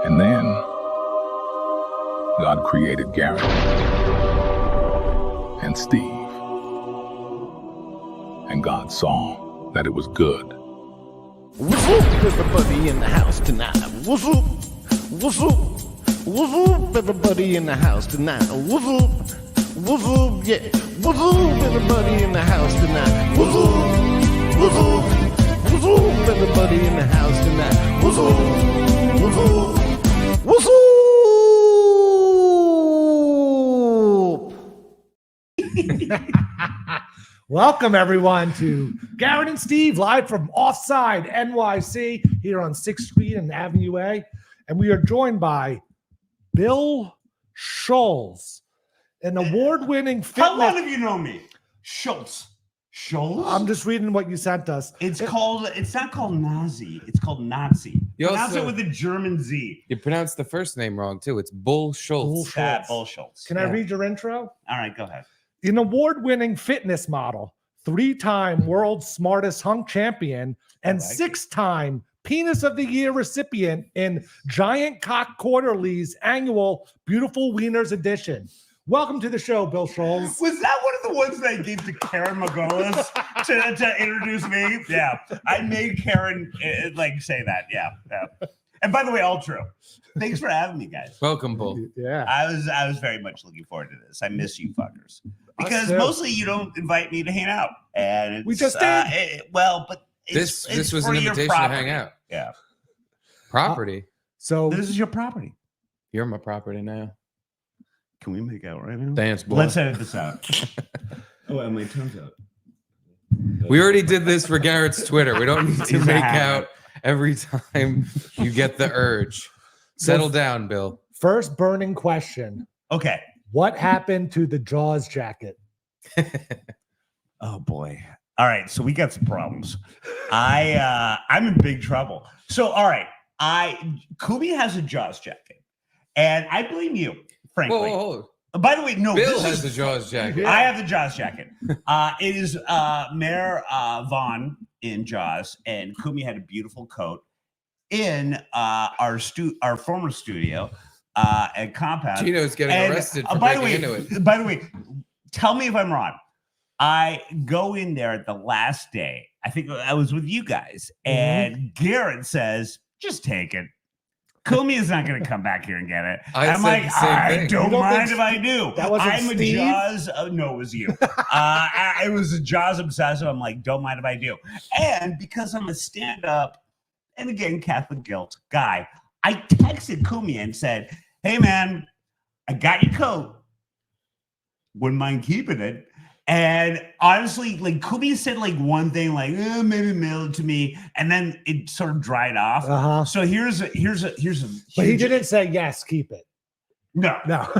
And then God created Garrett and Steve. And God saw that it was good. What's up, everybody in the house tonight? What's up? What's up? What's up, everybody in the house tonight? What's up? What's up? Yeah. What's up, everybody in the house tonight? What's up? What's up? What's up, everybody in the house tonight? What's up? What's up? What's up? Welcome, everyone, to Garrett and Steve, live from Offside NYC here on 6th Street and Avenue A. And we are joined by Bill Schulz, an award-winning fitness... How long have you known me? Schulz. Schulz? I'm just reading what you sent us. It's not called Nazi. It's called Nazi. You Pronounce also- it with a German Z. You pronounced the first name wrong, too. It's Bull Schulz. Bull Schulz. Can I read your intro? All right, go ahead. An award-winning fitness model, 3-time world's smartest hunk champion, and 6-time Penis of the Year recipient in Giant Cock Quarterly's annual Beautiful Wieners edition. Welcome to the show, Bill Schulz. Was that one of the ones that I gave to Karen Magolas to introduce me? Yeah. I made Karen say that. Yeah. And by the way, all true. Thanks for having me, guys. Welcome, Bull. Yeah. I was very much looking forward to this. I miss you fuckers. Because too. mostly you don't invite me to hang out. And it's, We just did. But This it's was for an your invitation to property. hang out. Yeah. Property. So This is your property. You're my property now. Can we make out right now? Dance, boy. Let's edit this out. Oh, and my tongue's out. We already did this for Garrett's Twitter. We don't need to He's a make habit. out every time you get the urge. Settle down, Bill. first burning question. Okay. What happened to the Jaws jacket? Oh boy. All right, so we got some problems. I'm in big trouble. So all right, Kubi has a Jaws jacket, and I blame you, frankly. Whoa. By the way, no, Bill this has is- the Jaws jacket. I have the Jaws jacket. It is Mayor Vaughn in Jaws, and Kumi had a beautiful coat in our former studio at Compound. Gino's getting arrested for by the breaking way, into it. By the way, tell me if I'm wrong. I go in there at the last day. I think I was with you guys, and Garrett says, "Just take it." Kumi is not going to come back here and get it. I I'm said like, the same I thing. don't You don't mind think if I do. that wasn't I'm Steve? a Jaws. No, it was you. It was a Jaws obsessive. I'm like, don't mind if I do. And because I'm a stand-up, and again, Catholic guilt guy, I texted Kumi and said, "Hey, man, I got your coat. Wouldn't mind keeping it." And honestly, like Kumi said like one thing, like maybe mail it to me, and then it sort of dried off. Uh-huh. So here's a But he didn't say yes, keep it. no. No.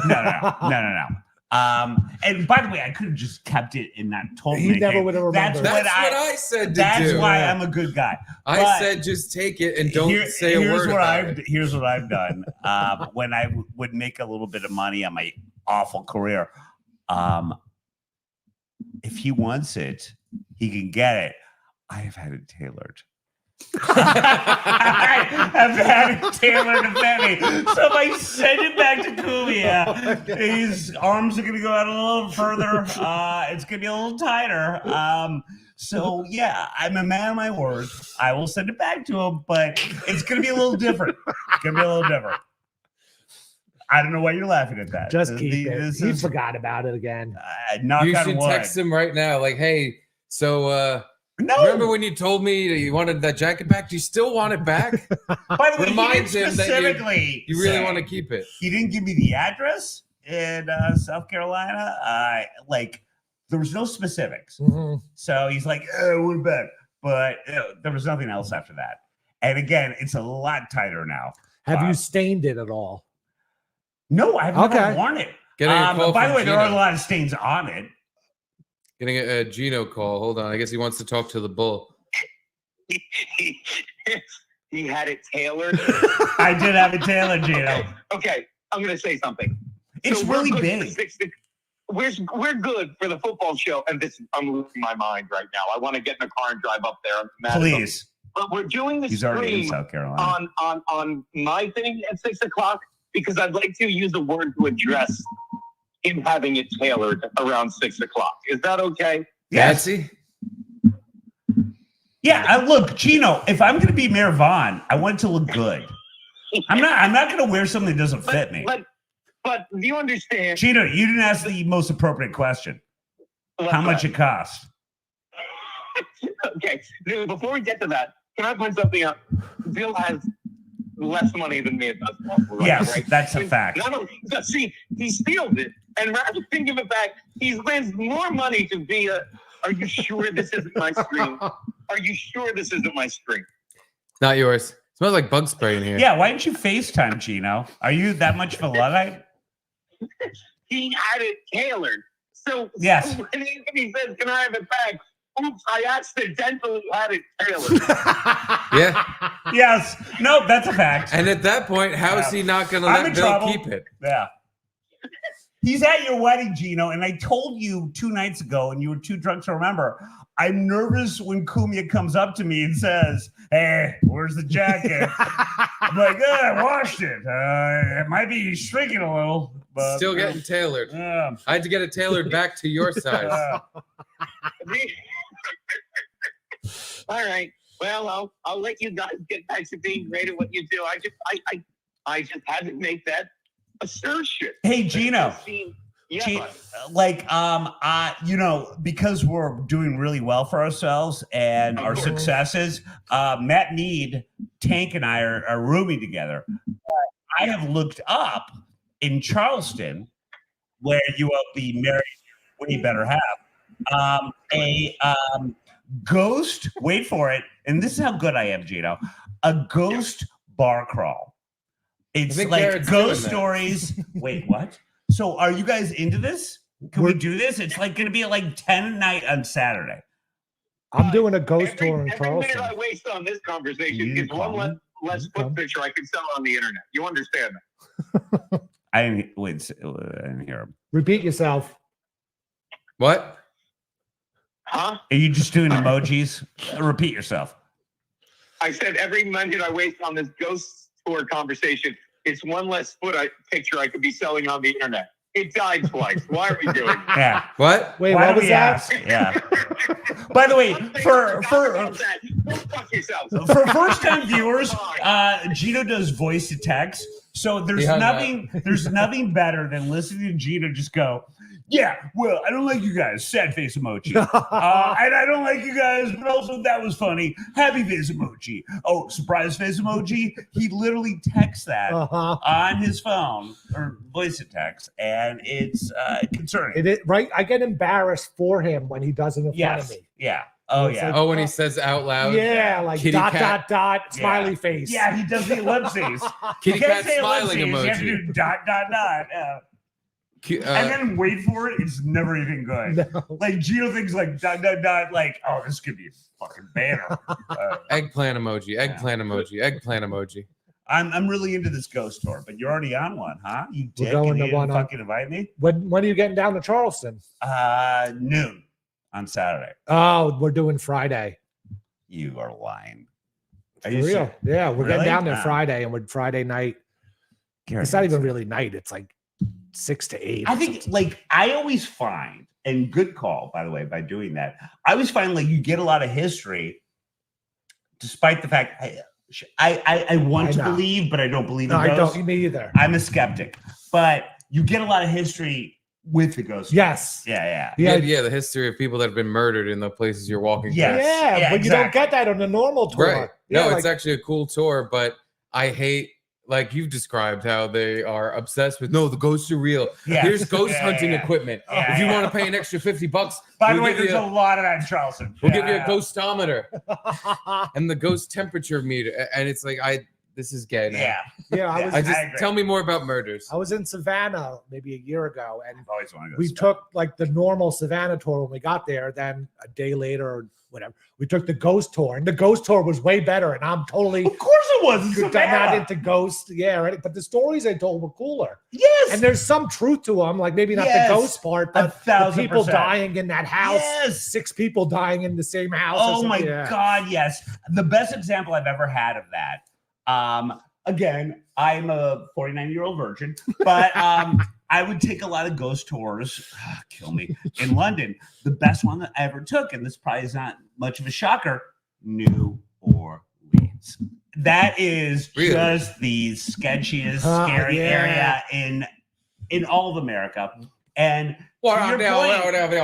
And by the way, I could have just kept it and not told He him never anything. would have remembered. That's what I said to That's do. why I'm a good guy. I But said just take it and don't say a here's word what about I've it. here's what I've done. When I would make a little bit of money on my awful career, if he wants it, he can get it. I have had it tailored. I have had it tailored to fit me. So if I send it back to Kuvia, his arms are going to go out a little further. It's going to be a little tighter. So yeah, I'm a man of my word. I will send it back to him, but it's going to be a little different. It's going to be a little different. I don't know why you're laughing at that. Just keep it. He forgot about it again. Knock You on should wood. text him right now, like, hey, so No. remember when you told me that you wanted that jacket back? Do you still want it back? By the way, Remind he didn't him that specifically You really say- want to keep it. He didn't give me the address in South Carolina. There was no specifics. Mhm. So he's like, I want it back. But there was nothing else after that. And again, it's a lot tighter now. Have you stained it at all? No, I've never Okay. worn it. Getting a call By the from way, there are a Gino. lot of stains on it. Getting a Gino call. Hold on. I guess he wants to talk to the bull. He had it tailored. I did have it tailored, Gino. Okay, I'm going to say something. It's So we're really good for big. 60 We're good for the football show, and I'm losing my mind right now. I want to get in a car and drive up there. I'm mad at them. Please. but we're doing the He's already in stream South Carolina. on my thing at 6 o'clock because I'd like to use a word to address him having it tailored around 6 o'clock. Is that okay? Yes. Fancy? Yeah, look, Gino, if I'm going to be Mayor Vaughn, I want it to look good. I'm not going to wear something that doesn't fit me. But do you understand? Gino, you didn't ask the most appropriate question. How much it costs? Okay, dude, before we get to that, can I point something out? Bill has less money than me at this point. Yes, right? that's a fact. Not only, see, he steals it, and rather than give it back, he spends more money to be a. Are you sure this isn't my screen? Are you sure this isn't my screen? Not yours. Smells like bug spray in here. Yeah, why didn't you FaceTime, Gino? Are you that much of a Luddite? He had it tailored. So Yes. when he says, "Can I have it back?" Oops, I accidentally had it tailored. Yeah. Yes. No, that's a fact. And at that point, how is he not going to I'm let in Bill trouble. keep it? Yeah. He's at your wedding, Gino, and I told you 2 nights ago, and you were too drunk to remember. I'm nervous when Kumia comes up to me and says, "Hey, where's the jacket?" I'm like, I washed it. It might be shrinking a little, but Still getting tailored. I had to get it tailored back to your size. All right. Well, I'll let you guys get back to being great at what you do. I just had to make that assertion. Hey, Gino. Yeah. Because we're doing really well for ourselves and our successes, Matt Mead, Tank, and I are rooming together. I have looked up in Charleston, where you will be married, way better half, a ghost, wait for it, and this is how good I am, Gino, a ghost bar crawl. It's think like Garrett's ghost doing that. stories. Wait, what? So are you guys into this? Can we do this? It's like going to be at like 10 at night on Saturday. I'm doing a ghost tour in Every minute Charleston. I waste on this conversation You is one call less Come. foot picture I can sell on the internet. You understand that? I didn't hear him. Repeat yourself. What? Huh? Are you just doing emojis? Repeat yourself. I said every minute I waste on this ghost tour conversation, it's one less picture I could be selling on the internet. It died twice. Why are we doing that? Yeah. What? Wait, Why what do was we that? ask? Yeah. By the way, for Go fuck yourself. for first time viewers, Gino does voice to text. So there's He hung nothing better than listening to Gino just go, "Yeah, well, I don't like you guys. Sad face emoji. And I don't like you guys, but also that was funny. Happy face emoji. Oh, surprise face emoji." He literally texts that on his phone or voice to text, and it's concerning. It is right. I get embarrassed for him when he does it in front of Yes. me. Yeah. Oh, It's yeah. like- Oh, when he says out loud. Yeah, like Kitty dot, cat. dot, smiley face. Yeah, he does the ellipses. Kitty You can't cat say smiling ellipses, You have to emoji. do dot, dot, dot. And then wait for it. It's never even good. No. Like Gino thinks like dot, dot, dot. Like, oh, this could be a fucking banner. Eggplant emoji. Eggplant emoji. Eggplant emoji. I'm really into this ghost tour, but you're already on one, huh? You We're dick, going and to you didn't one on- fucking invite me? When are you getting down to Charleston? Noon on Saturday. Oh, we're doing Friday. You are lying. Are For you real? serious? Yeah, we're Really? getting down there Ah. Friday, and we're Friday night. Garrett, It's not even really night. It's like 6 to 8. I think like I always find, and good call, by the way, by doing that, I always find like you get a lot of history, despite the fact I want I to know. believe, but I don't believe in No, I ghosts. don't. Me either. I'm a skeptic, but you get a lot of history with the ghosts. Yes. Yeah. Yeah, the history of people that have been murdered in the places you're walking Yeah. through. Yeah, Yeah, but you don't exactly. get that on a normal tour. Right. Yeah, No, like, it's actually a cool tour, but I hate, like you've described, how they are obsessed with, no, the ghosts are real. Yeah. Here's ghost Yeah, hunting yeah. equipment. Yeah, If you yeah. want to pay an extra $50, By the we'll way, give there's you a lot of that in Charleston. we'll give you a Yeah. ghostometer and the ghost temperature meter. And it's like, this is gay now. Yeah. yeah, I was I just agree. tell me more about murders. I was in Savannah maybe a year ago, and I've always wanted to go. we to took like the normal Savannah tour when we got there. Then a day later or whatever, we took the ghost tour, and the ghost tour was way better. And I'm totally Of course it wasn't You're not Savannah. into ghosts. Yeah, right. But the stories they told were cooler. Yes. And there's some truth to them, like maybe not Yes. the ghost part, but the 1,000%. people dying in that house. Yes. 6 people dying in the same house. or Oh something. my Yeah. God, yes. The best example I've ever had of that. Again, I'm a 49-year-old virgin, but I would take a lot of ghost tours, kill me, in London. The best one that I ever took, and this probably is not much of a shocker, New Orleans. That is Really? just the sketchiest, scary yeah. area in all of America. And Well, to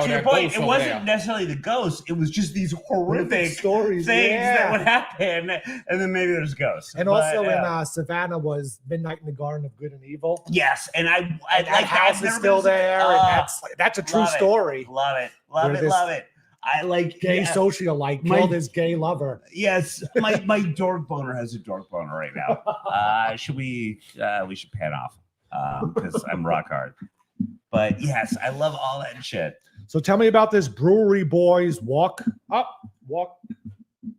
your point, it wasn't necessarily the ghosts. It was just these horrific stories things yeah. that would happen, and then maybe there's ghosts. And But, also in Savannah was Midnight in the Garden of Good and Evil. yes, and I And like that house is still there. And that's a true love it. story. Love it, Where this love it. I like Gay yeah, socialite My- killed his gay lover. Yes, my dork boner has a dork boner right now. Should we should pan off because I'm rock hard. But yes, I love all that shit. So tell me about this brewery boys walk up, walk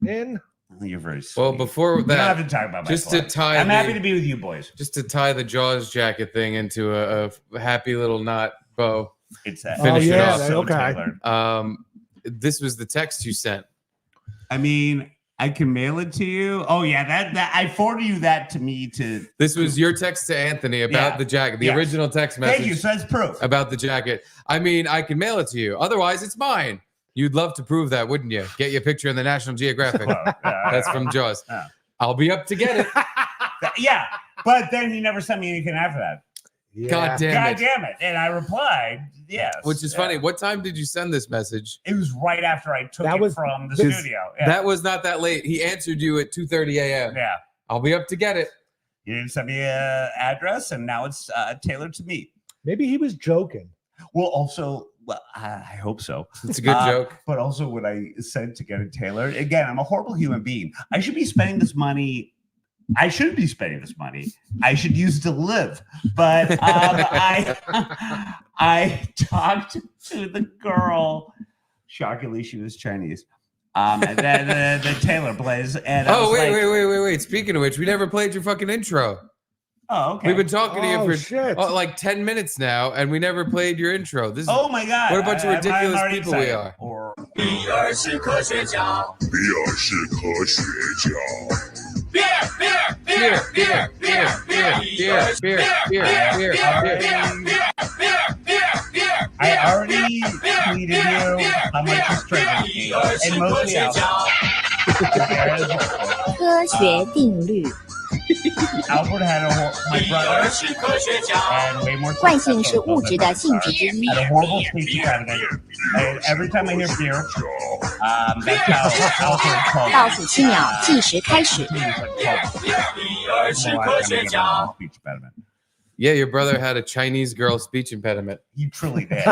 in. You're very sweet. Well, before we don't have that, to talk about my just to plot. tie I'm the- happy to be with you boys. just to tie the Jaws jacket thing into a happy little knot bow. It's that. Finish it yeah, off. So okay. tailored. This was the text you sent. I mean, I can mail it to you. Oh yeah, that I forwarded you that to me to. This was your text to Anthony about Yeah. the jacket, the Yes. original text message Thank you. So that's proof. about the jacket. I mean, I can mail it to you. Otherwise, it's mine. You'd love to prove that, wouldn't you? Get your picture in the National Geographic. That's from Jaws. Yeah. I'll be up to get it. Yeah, but then he never sent me anything after that. Yeah. God damn God it. damn it! And I replied, yes. Which is Yeah. funny. What time did you send this message? It was right after I took That it was- from the this- studio. Yeah. That was not that late. He answered you at 2:30 a.m. yeah. I'll be up to get it. You didn't send me an address, and now it's tailored to me. Maybe he was joking. Well, also, well, I hope so. It's a good joke. But also, when I said to get it tailored, again, I'm a horrible human being. I should be spending this money. I shouldn't be spending this money. I should use it to live. But I talked to the girl. Shockingly, she was Chinese. The tailor plays. And I Oh, was wait. like, Speaking of which, we never played your fucking intro. Oh, okay. We've been talking to you Oh, for shit. like 10 minutes now, and we never played your intro. This is Oh my God! What a bunch of I'm ridiculous already people we excited. are. Or I already tweeted you how much is triggering me, and mostly alcohol. 科学定律， Albert had my brother and way more. 惯性是物质的性质之一。 Had a horrible speech impediment. And every time I hear beer, that's how Albert called. 倒数7秒，计时开始。 Speech impediment. Yeah, your brother had a Chinese girl speech impediment. He truly did.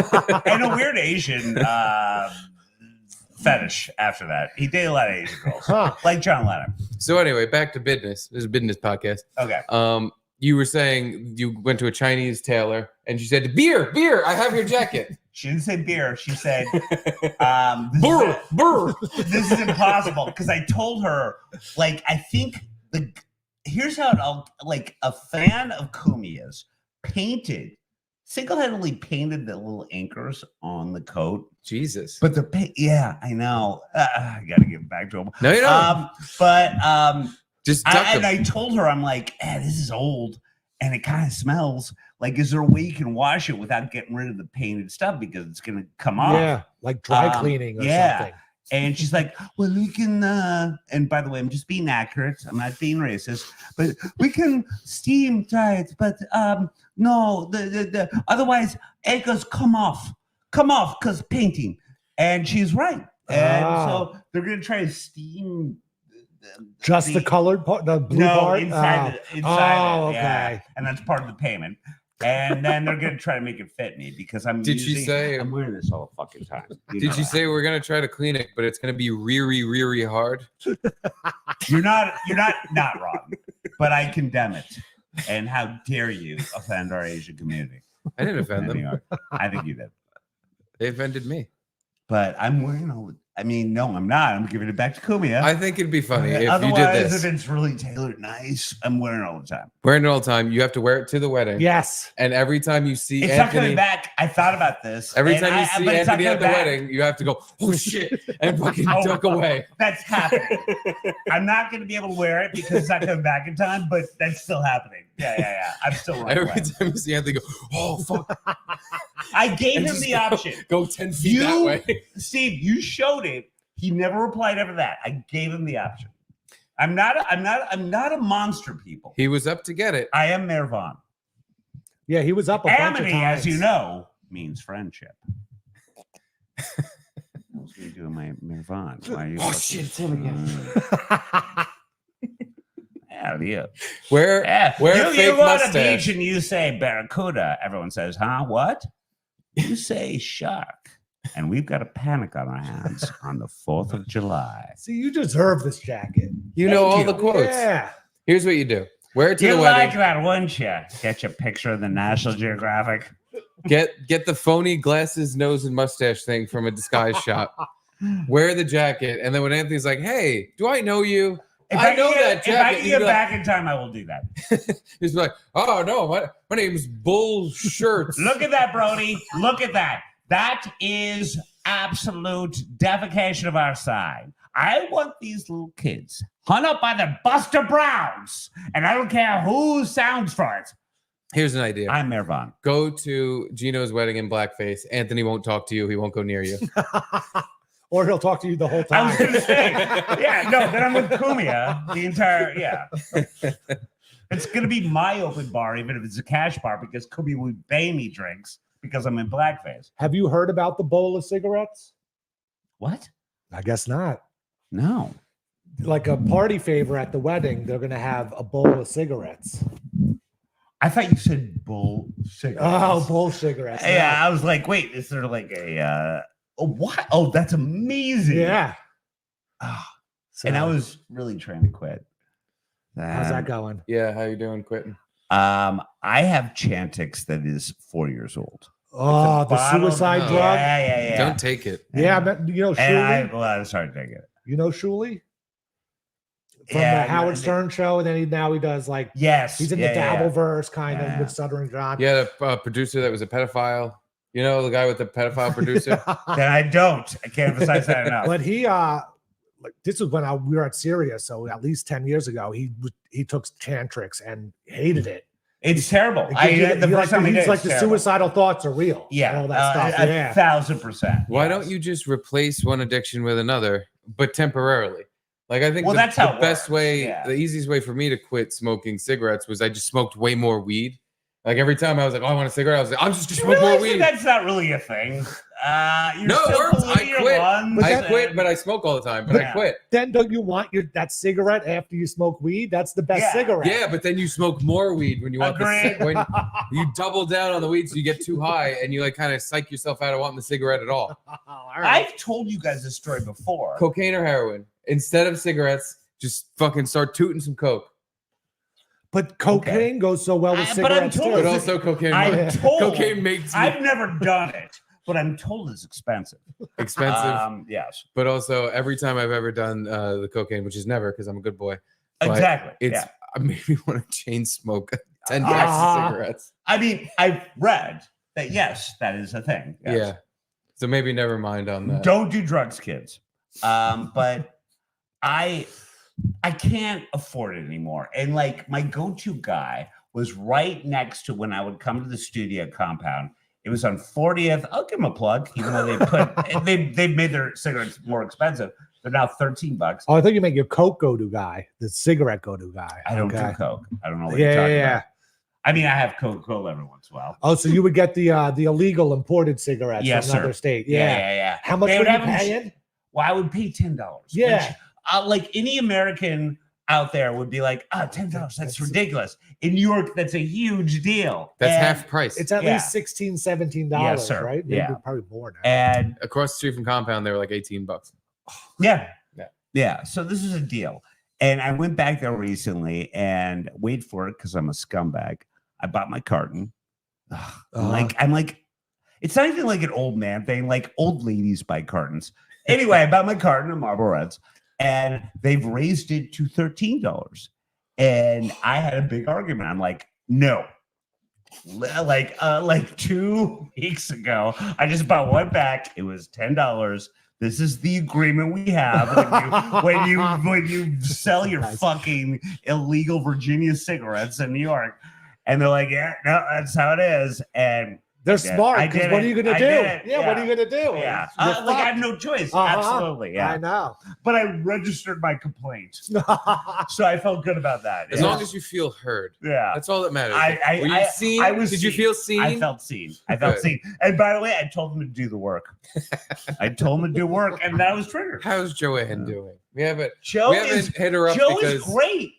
And a weird Asian fetish after that. He dated a lot of Asian girls, like John Lennon. So anyway, back to business. This is a business podcast. Okay. You were saying you went to a Chinese tailor, and she said, "Beer, I have your jacket." She didn't say beer. She said, Burr. this is impossible. Because I told her, like, I think here's how I'll, like, a fan of Kumiya's single-handedly painted the little anchors on the coat. Jesus. But yeah, I know. I got to get back to him. No, you don't. Just duck and them. I told her, I'm like, this is old and it kind of smells. Like, is there a way you can wash it without getting rid of the painted stuff because it's going to come off? Yeah, like dry cleaning or something. And she's like, well, we can, and by the way, I'm just being accurate. I'm not being racist, but we can steam dry it. But no, the otherwise anchors come off because painting. And she's right. And so they're going to try to steam. Just the colored part, the blue part? Inside it. Okay. Yeah. And that's part of the payment. And then they're gonna try to make it fit me because I'm. Did she say? I'm wearing this all the fucking time? Did you say we're gonna try to clean it, but it's gonna be really hard? You're not wrong, but I condemn it. And how dare you offend our Asian community? I didn't offend them. I think you did. They offended me. But I'm wearing all. I mean, no, I'm not. I'm giving it back to Kumia. I think it'd be funny if Otherwise, you did this. if it's really tailored nice, I'm wearing it all the time. Wearing it all the time. You have to wear it to the wedding. Yes. And every time you see It's Anthony, not coming back. I thought about this. every and time you see but it's not Anthony at the coming back. wedding, you have to go, oh shit, and fucking Oh, duck away. That's happening. I'm not going to be able to wear it because it's not coming back in time, but that's still happening. Yeah. I'm still right Every away. time you see Anthony, go, oh fuck. I gave And him just the option. Go 10 feet that way. Steve, you showed it. He never replied after that. I gave him the option. I'm not a monster, people. He was up to get it. I am Mayor Vaughn. Yeah, he was up a bunch of Amity, times. as you know, means friendship. What's me doing my Mayor Vaughn? Why are you Oh shit, it's him again. Out of you. Wear a you fake go on a mustache. beach and you say barracuda. Everyone says, huh? What? You say shark. And we've got a panic on our hands on the 4th of July. See, you deserve this jacket. You know all Thank the you. quotes. Yeah. Here's what you do. Wear it to You the like wedding. that, wouldn't you? Get your picture of the National Geographic. Get the phony glasses, nose, and mustache thing from a disguise shop. Wear the jacket, and then when Anthony's like, "Hey, do I know you?" I know that If I jacket. can You get go- back in time, I will do that. He's like, "Oh no, my name's Bull Shirts." Look at that, Brody. Look at that. That is absolute defecation of our side. I want these little kids hung up by the Buster Browns, and I don't care who sounds for it. Here's an idea. I'm Mayor Vaughn. Go to Gino's wedding in blackface. Anthony won't talk to you. He won't go near you. Or he'll talk to you the whole I was time. going to say, yeah, no, then I'm with Kumia the entire, yeah. It's going to be my open bar, even if it's a cash bar, because Kumia would pay me drinks because I'm in blackface. Have you heard about the bowl of cigarettes? What? I guess not. No. Like a party favor at the wedding, they're going to have a bowl of cigarettes. I thought you said bull cigarettes. Oh, bowl cigarettes. Yeah, I was like, wait, is there like a what? Oh, that's amazing. Yeah. Ah, So, and I was really trying to quit. how's that going? Yeah, how you doing, Quentin? I have Chantix that is 4 years old. Oh, the Bottle- suicide Oh, drug. Yeah. Don't take it. Yeah, but you know And Shuley. I'm sorry to take it. You know Shuley from Yeah, the Howard yeah. Stern show, and then he does like Yes. he's in yeah, the yeah. Dabbleverse kind Yeah. of with Stuttering John. You had a producer that was a pedophile. You know the guy with the pedophile producer. Then I don't. I can't emphasize that enough. But he like this was when we were at Syria, so at least 10 years ago, he took Chantrix and hated it. It's terrible. It gives you- The he first time I he's did, like it's the terrible. suicidal thoughts are real. Yeah, all that stuff. 1,000%. Why yes. don't you just replace one addiction with another, but temporarily? Like I think Well, that's how the it best works, way, yeah. the easiest way for me to quit smoking cigarettes was I just smoked way more weed. Like every time I was like, "Oh, I want a cigarette," I was like, "I'm just You gonna smoke more realize weed." that that's not really a thing. You're No, it still works. polluting I your quit. lungs I and- quit, but I smoke all the time. But I Yeah. quit. Then don't you want that cigarette after you smoke weed? That's the best Yeah. cigarette. Yeah, but then you smoke more weed when you want the Agreed. when you double down on the weed, so you get too high, and you like kind of psych yourself out of wanting the cigarette at all. All right. I've told you guys this story before. Cocaine or heroin? Instead of cigarettes, just fucking start tooting some coke. But cocaine goes so well with But I'm cigarettes told too. But also cocaine. I'm told. Cocaine makes you I've never done it, but I'm told it's expensive. expensive. Yes, But also, every time I've ever done the cocaine, which is never because I'm a good boy, but exactly. it's Yeah. it made me want to chain smoke 10 Ah. packs of cigarettes. I mean, I've read that yes, that is a thing. Yes. Yeah. So maybe never mind on that. Don't do drugs, kids. But I can't afford it anymore. And like my go-to guy was right next to when I would come to the studio compound. It was on 40th. I'll give them a plug, even though they've made their cigarettes more expensive. They're now $13. Oh, I thought you meant your Coke go-to guy, the cigarette go-to guy. I don't Okay. do Coke. I don't know what you're Yeah, talking yeah. about. I mean, I have Coca-Cola every once in a while. Oh, so you would get the illegal imported cigarettes Yes, from another sir. state. Yeah, Yeah. yeah. How much They were would you have them paying? Well, I would pay $10. Yeah. Which, like any American out there would be like, $10. That's ridiculous. In New York, that's a huge deal. That's And- half price. It's at Yeah. least $16, $17, Yes, sir. right? Maybe Yeah. probably more now. And Across the street from Compound, they were like $18. yeah. Yeah. Yeah. So this is a deal. And I went back there recently and wait for it because I'm a scumbag. I bought my carton. I'm like, it's not even like an old man thing. Like old ladies buy cartons. Anyway, I bought my carton of Marlboro Reds, and they've raised it to $13. And I had a big argument. I'm like, no. Like 2 weeks ago, I just bought one back. It was $10. This is the agreement we have when you sell your fucking illegal Virginia cigarettes in New York. And they're like, yeah, no, that's how it is. And they're smart. Because what are you going to do? Yeah, what are you going to do? Yeah, like I have no choice. Absolutely, yeah. I know. But I registered my complaint, so I felt good about that. As long as you feel heard. Yeah, that's all that matters. Were you seen? Did you feel seen? I felt seen. I felt seen. And by the way, I told him to do the work. I told him to do work, and that was triggered. How's Joanne doing? We haven't hit her up Joe because is great.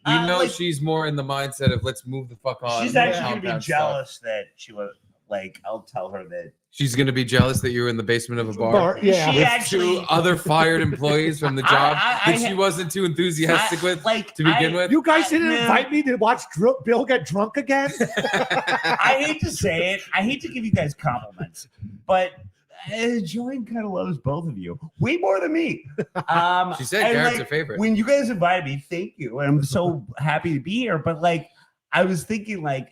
She's more in the mindset of let's move the fuck on. She's actually going to be jealous that she was. Like, I'll tell her that she's going to be jealous that you were in the basement of a bar. Yeah, she with actually 2 other fired employees from the job that she wasn't too enthusiastic with to begin with. You guys didn't invite me to watch Bill get drunk again. I hate to say it. I hate to give you guys compliments, but Joanne kind of loves both of you way more than me. She said Garrett's her favorite. When you guys invited me, thank you, and I'm so happy to be here. But like, I was thinking like.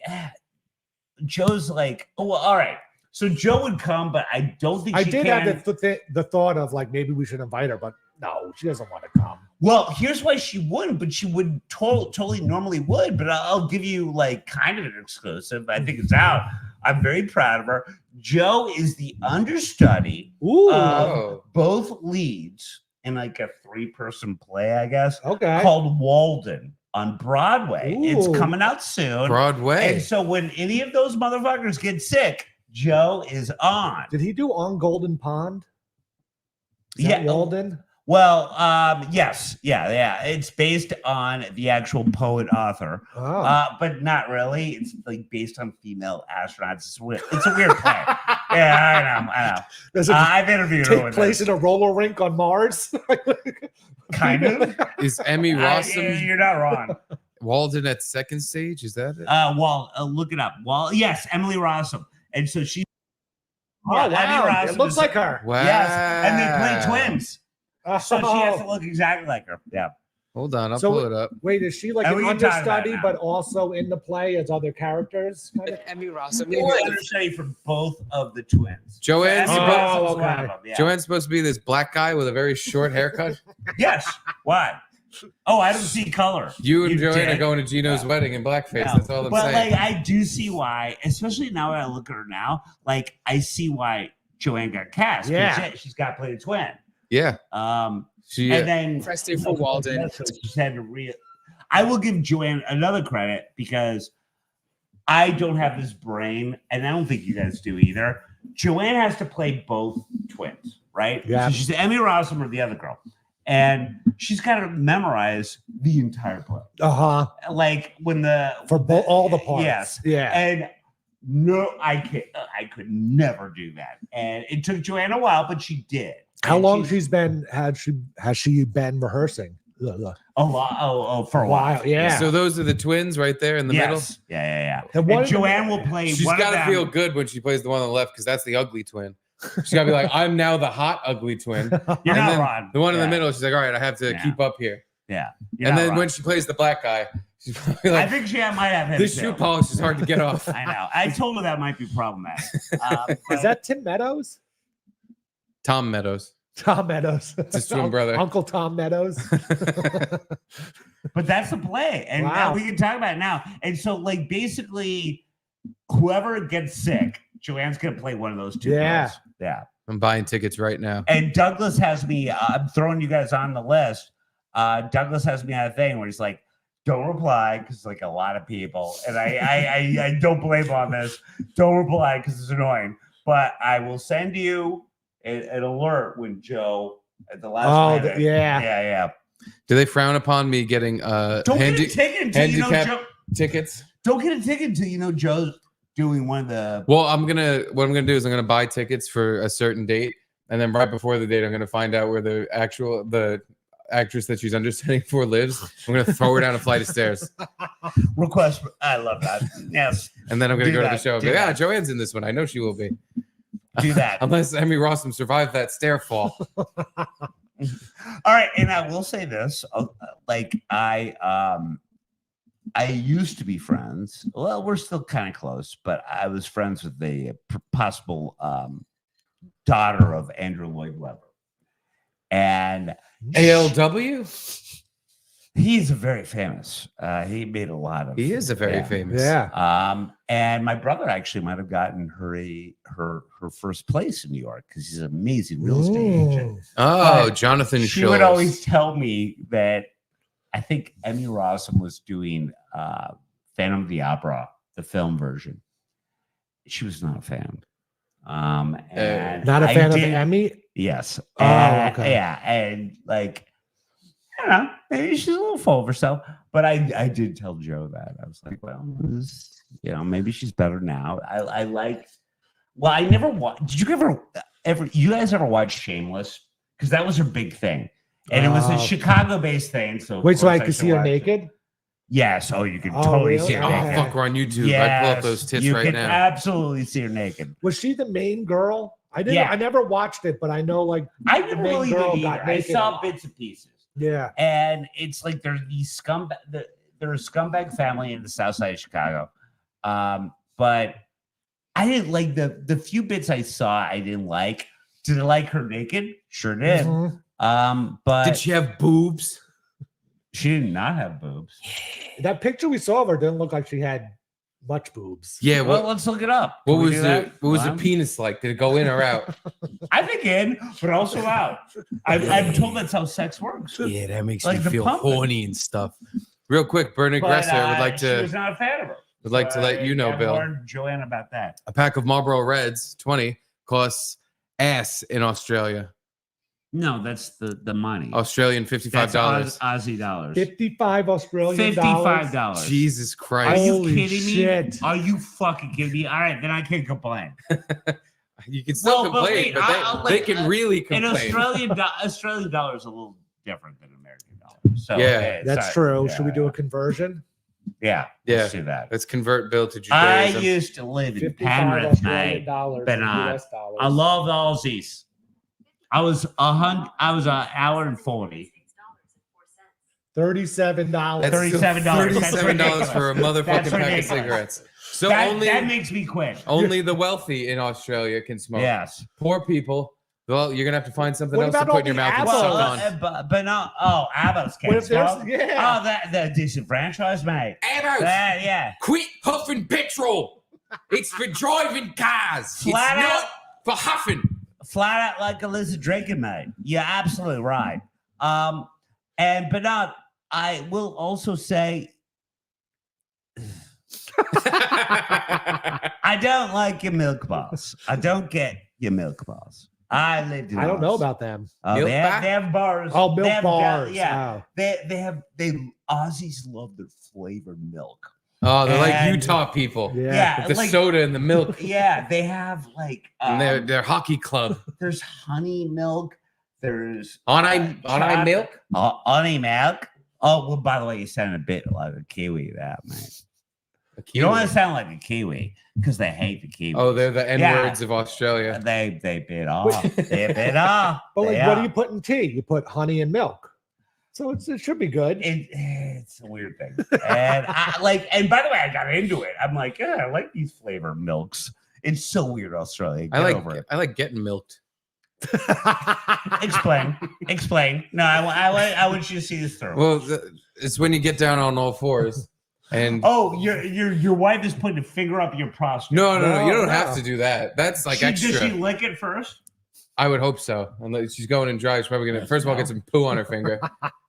Joe's like, oh, well, all right. So Joe would come, but I don't think I she did can. have the thought of like maybe we should invite her, but no, she doesn't want to come. Well, here's why she wouldn't, but she would totally normally would. But I'll give you like kind of an exclusive. I think it's out. I'm very proud of her. Joe is the understudy of both leads in like a 3-person play, I guess. Okay. Called Walden. On Broadway. Ooh. It's coming out soon. Broadway. And so when any of those motherfuckers get sick, Joe is on. Did he do On Golden Pond? Is that Walden? Well, yes. Yeah. It's based on the actual poet author. But not really. It's like based on female astronauts. It's a weird play. Yeah, I know. Does it I've interviewed her. Take place in a roller rink on Mars? Kind of. Is Emmy Rossum? You're not wrong. Walden at second stage? Is that it? Look it up. Yes, Emily Rossum. And so she. Wow. It looks like her. Wow. Yes. And they play twins. So she has to look exactly like her. Yeah. Hold on, I'll pull it up. Wait, is she like an understudy, but also in the play as other characters? Kind of? Emmy Rossum. Or understudy for both of the twins. Joanne's Joanne's supposed to be this black guy with a very short haircut. Yes. Why? Oh, I don't see color. You and Joanne are going to Gino's wedding in blackface. That's all I'm saying. But like, I do see why, especially now when I look at her now. Like, I see why Joanne got cast. Yeah, she's got to play the twin. Yeah. And then Preston for Walden. I will give Joanne another credit because I don't have this brain, and I don't think you guys do either. Joanne has to play both twins, right? Yeah. So she's Emmy Rossum or the other girl, and she's got to memorize the entire play. Like when all the parts. Yes. Yeah. And no, I could never do that, and it took Joanne a while, but she did. How long has she been rehearsing? A lot. For a while. Yeah. So those are the twins right there in the middle. Yeah. And Joanne will play. She's got to feel good when she plays the one on the left because that's the ugly twin. She's got to be like, I'm now the hot ugly twin. You're not wrong. The one in the middle, she's like, all right, I have to keep up here. Yeah. And then when she plays the black guy, she's probably like, I think she might have him. This shoe polish is hard to get off. I know. I told her that might be problematic. Is that Tim Meadows? Tom Meadows. Tom Meadows. It's his twin brother. Uncle Tom Meadows. But that's the play. And now we can talk about it now. And so, like, basically, whoever gets sick, Joanne's going to play one of those two girls. Yeah. I'm buying tickets right now. And Douglas has me, I'm throwing you guys on the list. Douglas has me on a thing where he's like, don't reply because like a lot of people. And I don't blame him on this. Don't reply because it's annoying. But I will send you an alert when Joe at the last minute. Yeah. Do they frown upon me getting don't get a ticket until you know Joe. Tickets? Don't get a ticket until you know Joe's doing one of the. Well, what I'm gonna do is I'm gonna buy tickets for a certain date, and then right before the date, I'm gonna find out where the actress that she's understudying for lives. I'm gonna throw her down a flight of stairs. Request. I love that. Yes. And then I'm gonna go to the show. But, Joanne's in this one. I know she will be. Do that. Unless Emmy Rossum survived that stair fall. All right, and I will say this: like I used to be friends. Well, we're still kind of close, but I was friends with the possible daughter of Andrew Lloyd Webber, and ALW. he's very famous. He made a lot of. He is a very famous. Yeah. And my brother actually might have gotten her first place in New York because he's an amazing real estate agent. Oh, But Jonathan She Schulz. would always tell me that I think Emmy Rossum was doing Phantom of the Opera, the film version. She was not a fan. And Not a I fan of the did- Emmy? Yes. Oh, And- okay. Yeah, and like, I don't know, maybe she's a little full of herself. But I did tell Joe that. I was like, well, maybe she's better now. I like. Well, I never watched. Did you ever? You guys ever watch Shameless? Because that was her big thing, and it was a Chicago-based thing. So of Wait, so course I could should see her watch it. naked? Yes. Oh, you can Oh, totally really? see her Oh, Okay. naked. fuck, we're on YouTube. Yes, I pull up those tits you right can now. absolutely see her naked. Was she the main girl? I didn't. Yeah. I never watched it, but I know like I the never main really girl did got either. I naked. saw bits and pieces. Yeah. And it's like there's these they're a scumbag family in the south side of Chicago. But I didn't like the few bits I saw, I didn't like. Did I like her naked? Sure did. Mhm. But Did she have boobs? she did not have boobs. That picture we saw of her didn't look like she had much boobs. Yeah. Well, let's look it up. What Can we was do the that? what was the Wow. penis like? Did it go in or out? I think in, but also out. I'm told that's how sex works. Yeah, that makes Like me the feel pumping. horny and stuff. Real quick, Bernard But, Gresser would like she to was not a fan of her. let you know, I Bill. warned Joanne about that. A pack of Marlboro Reds 20 costs ass in Australia. No, that's the money. Australian $55. That's Aussie dollars. 55 Australian $55. dollars. Jesus Are Christ. you Holy kidding me? shit. Are you fucking kidding me? All right, then I can't complain. You can still Well, but complain, wait, but I'll they like, can really An complain. Australian dollar is a little different than American dollar. So Yeah, That's it's true. not- Should we do a conversion? Yeah, Yeah. let's do that. Let's convert Bill to I Judaism. used to live in 55 Penrith, Australian mate. dollars. but in not- US dollars. I love the Aussies. I was an hour and 40. $37. That's $37. That's $37 for a motherfucking That's pack of ridiculous. cigarettes. So That makes me quit. only the wealthy in Australia can smoke. Yes. Poor people. Well, you're gonna have to find something What else to about put all in your the mouth and apples? suck on. But no. Oh, Abbott's What can't if there's smoke. yeah? Oh, that disenfranchised, mate. Amos, Yeah. quit huffing petrol. It's for driving cars. Flat it's out. not for huffing. Flat out like Alyssa drinking, mate. You're absolutely right. But not. I will also say I don't like your milk balls. I don't get your milk balls. I lived in. I don't know Oz. about them. Milk They have bars. Oh, They milk have bars. Yeah. Oh. They Aussies love their flavored milk. Oh, they're like And- Utah people. Yeah. With the like- soda and the milk. Yeah, they have like And their hockey club. there's honey milk. There's On I chocolate- milk? honey milk. Oh, well, by the way, you sound a bit like a Kiwi, that man. A You don't want Kiwi. to sound like a Kiwi because they hate the Kiwi. Oh, they're the N words of Australia. They bit off. They bit off. But like, They what do are. you put in tea? You put honey and milk. So it should be good. It's a weird thing. And and by the way, I got into it. I'm like, yeah, I like these flavor milks. It's so weird, Australia. Get over it. I like getting milked. Explain. No, I want you to see this through. Well, it's when you get down on all fours. And Oh, your wife is putting a finger up your prostate. no, you don't No. have to do that. That's like Does extra. she lick it first? I would hope so. Unless she's going and dry, she's probably gonna first of all get some poo on her finger.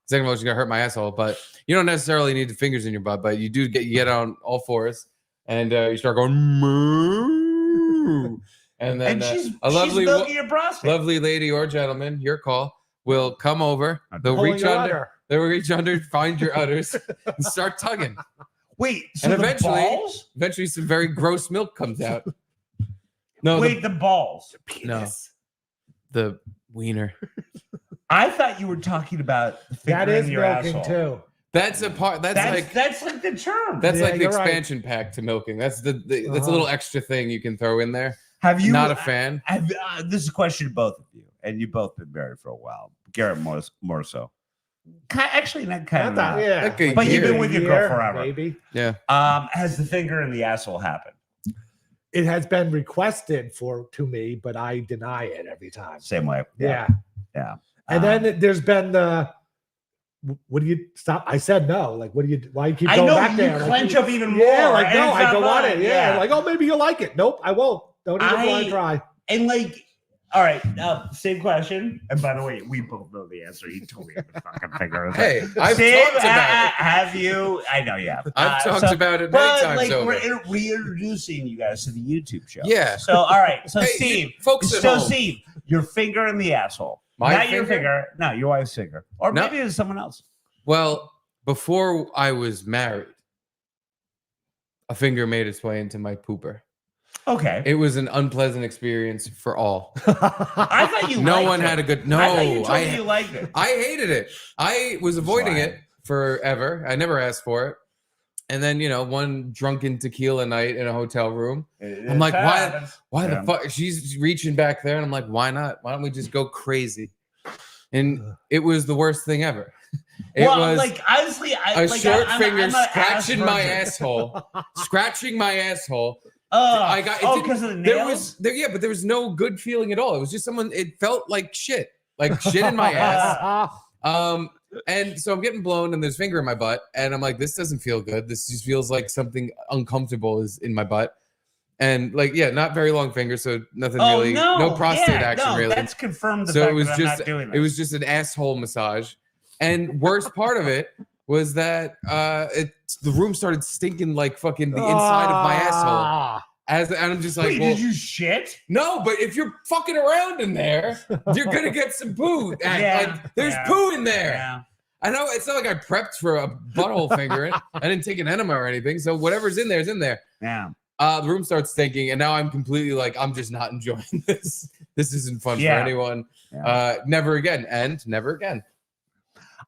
Second of all, she's gonna hurt my asshole. But you don't necessarily need the fingers in your butt, but you do get on all fours and you start going moo. And then And she's a lovely milking your prostate. lovely lady or gentleman, your call, will come over. They'll Pulling reach your under, udder. they'll reach under, find your udders, and start tugging. Wait, so And the eventually- balls? Eventually, some very gross milk comes out. No, Wait, the balls. no, the wiener. I thought you were talking about the finger That is in your milking asshole. too. That's a part. That's like That's like the term. that's Yeah, like the you're right. expansion pack to milking. That's that's a little extra thing you can throw in there. Have you Not a fan. This is a question to both of you, and you've both been married for a while. Garrett more so. Actually, not kind of. Yeah. Okay, But you've been year, with your girl forever. Maybe. Yeah. Has the finger in the asshole happened? It has been requested to me, but I deny it every time. Same way. Yeah. Yeah. And then there's been the, what do you stop? I said no. Like, why you keep I going know back you there? clench like, up even more. Yeah, like, and no, it's I not don't want fun. it. Yeah. Like, oh, maybe you'll like it. Nope, I won't. Don't even want to try. And like, all right, same question. And by the way, we both know the answer. You totally have a fucking finger. Hey, I've Steve, talked about it. have you? I know you have. I've talked about it many times like, over. we're reintroducing you guys to the YouTube show. Yeah. So, all right. So, Hey, Steve. folks at home. Steve, your finger in the asshole. My Not your finger? finger. No, your wife's finger. Or No. maybe it's someone else. Well, before I was married, a finger made its way into my pooper. Okay. It was an unpleasant experience for all. I thought you No liked one it. had a good. No, I thought you told me you liked it. I hated it. I was avoiding it forever. I never asked for it. And then, one drunken tequila night in a hotel room. I'm like, why the fuck? She's reaching back there, and I'm like, why not? Why don't we just go crazy? And it was the worst thing ever. It was like, honestly, a short finger I'm not scratching my ass asshole, scratching my asshole. Oh, It because of the There nails? but there was no good feeling at all. It was just it felt like shit in my ass. And so I'm getting blown, and there's finger in my butt, and I'm like, this doesn't feel good. This just feels like something uncomfortable is in my butt. And not very long fingers, so nothing really, no prostate action really. That's confirmed. So it was just an asshole massage. And worst part of it was that the room started stinking like fucking the inside of my asshole. And I'm just like, Wait, did you shit? No, but if you're fucking around in there, you're gonna get some poo. There's poo in there. Yeah. I know it's not like I prepped for a butthole fingering. I didn't take an enema or anything, so whatever's in there is in there. Yeah. The room starts stinking, and now I'm completely like, I'm just not enjoying this. This isn't fun for anyone. Yeah. Never again, and never again.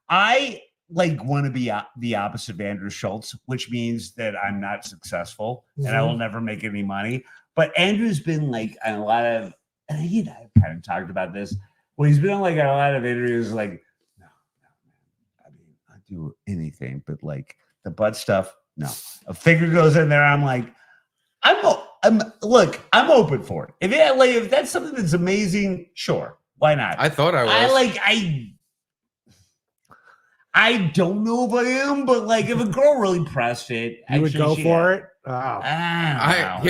I want to be the opposite of Andrew Schulz, which means that I'm not successful and I will never make any money. But Andrew's been like on a lot of, and I've kind of talked about this. Well, he's been on like a lot of interviews, like, no, man. I mean, I do anything, but like the butt stuff, no. A finger goes in there, I'm like, I'm open for it. If that's something that's amazing, sure, why not? I thought I was. I don't know if I am, but like if a girl really pressed it, you would go for it. Oh. Let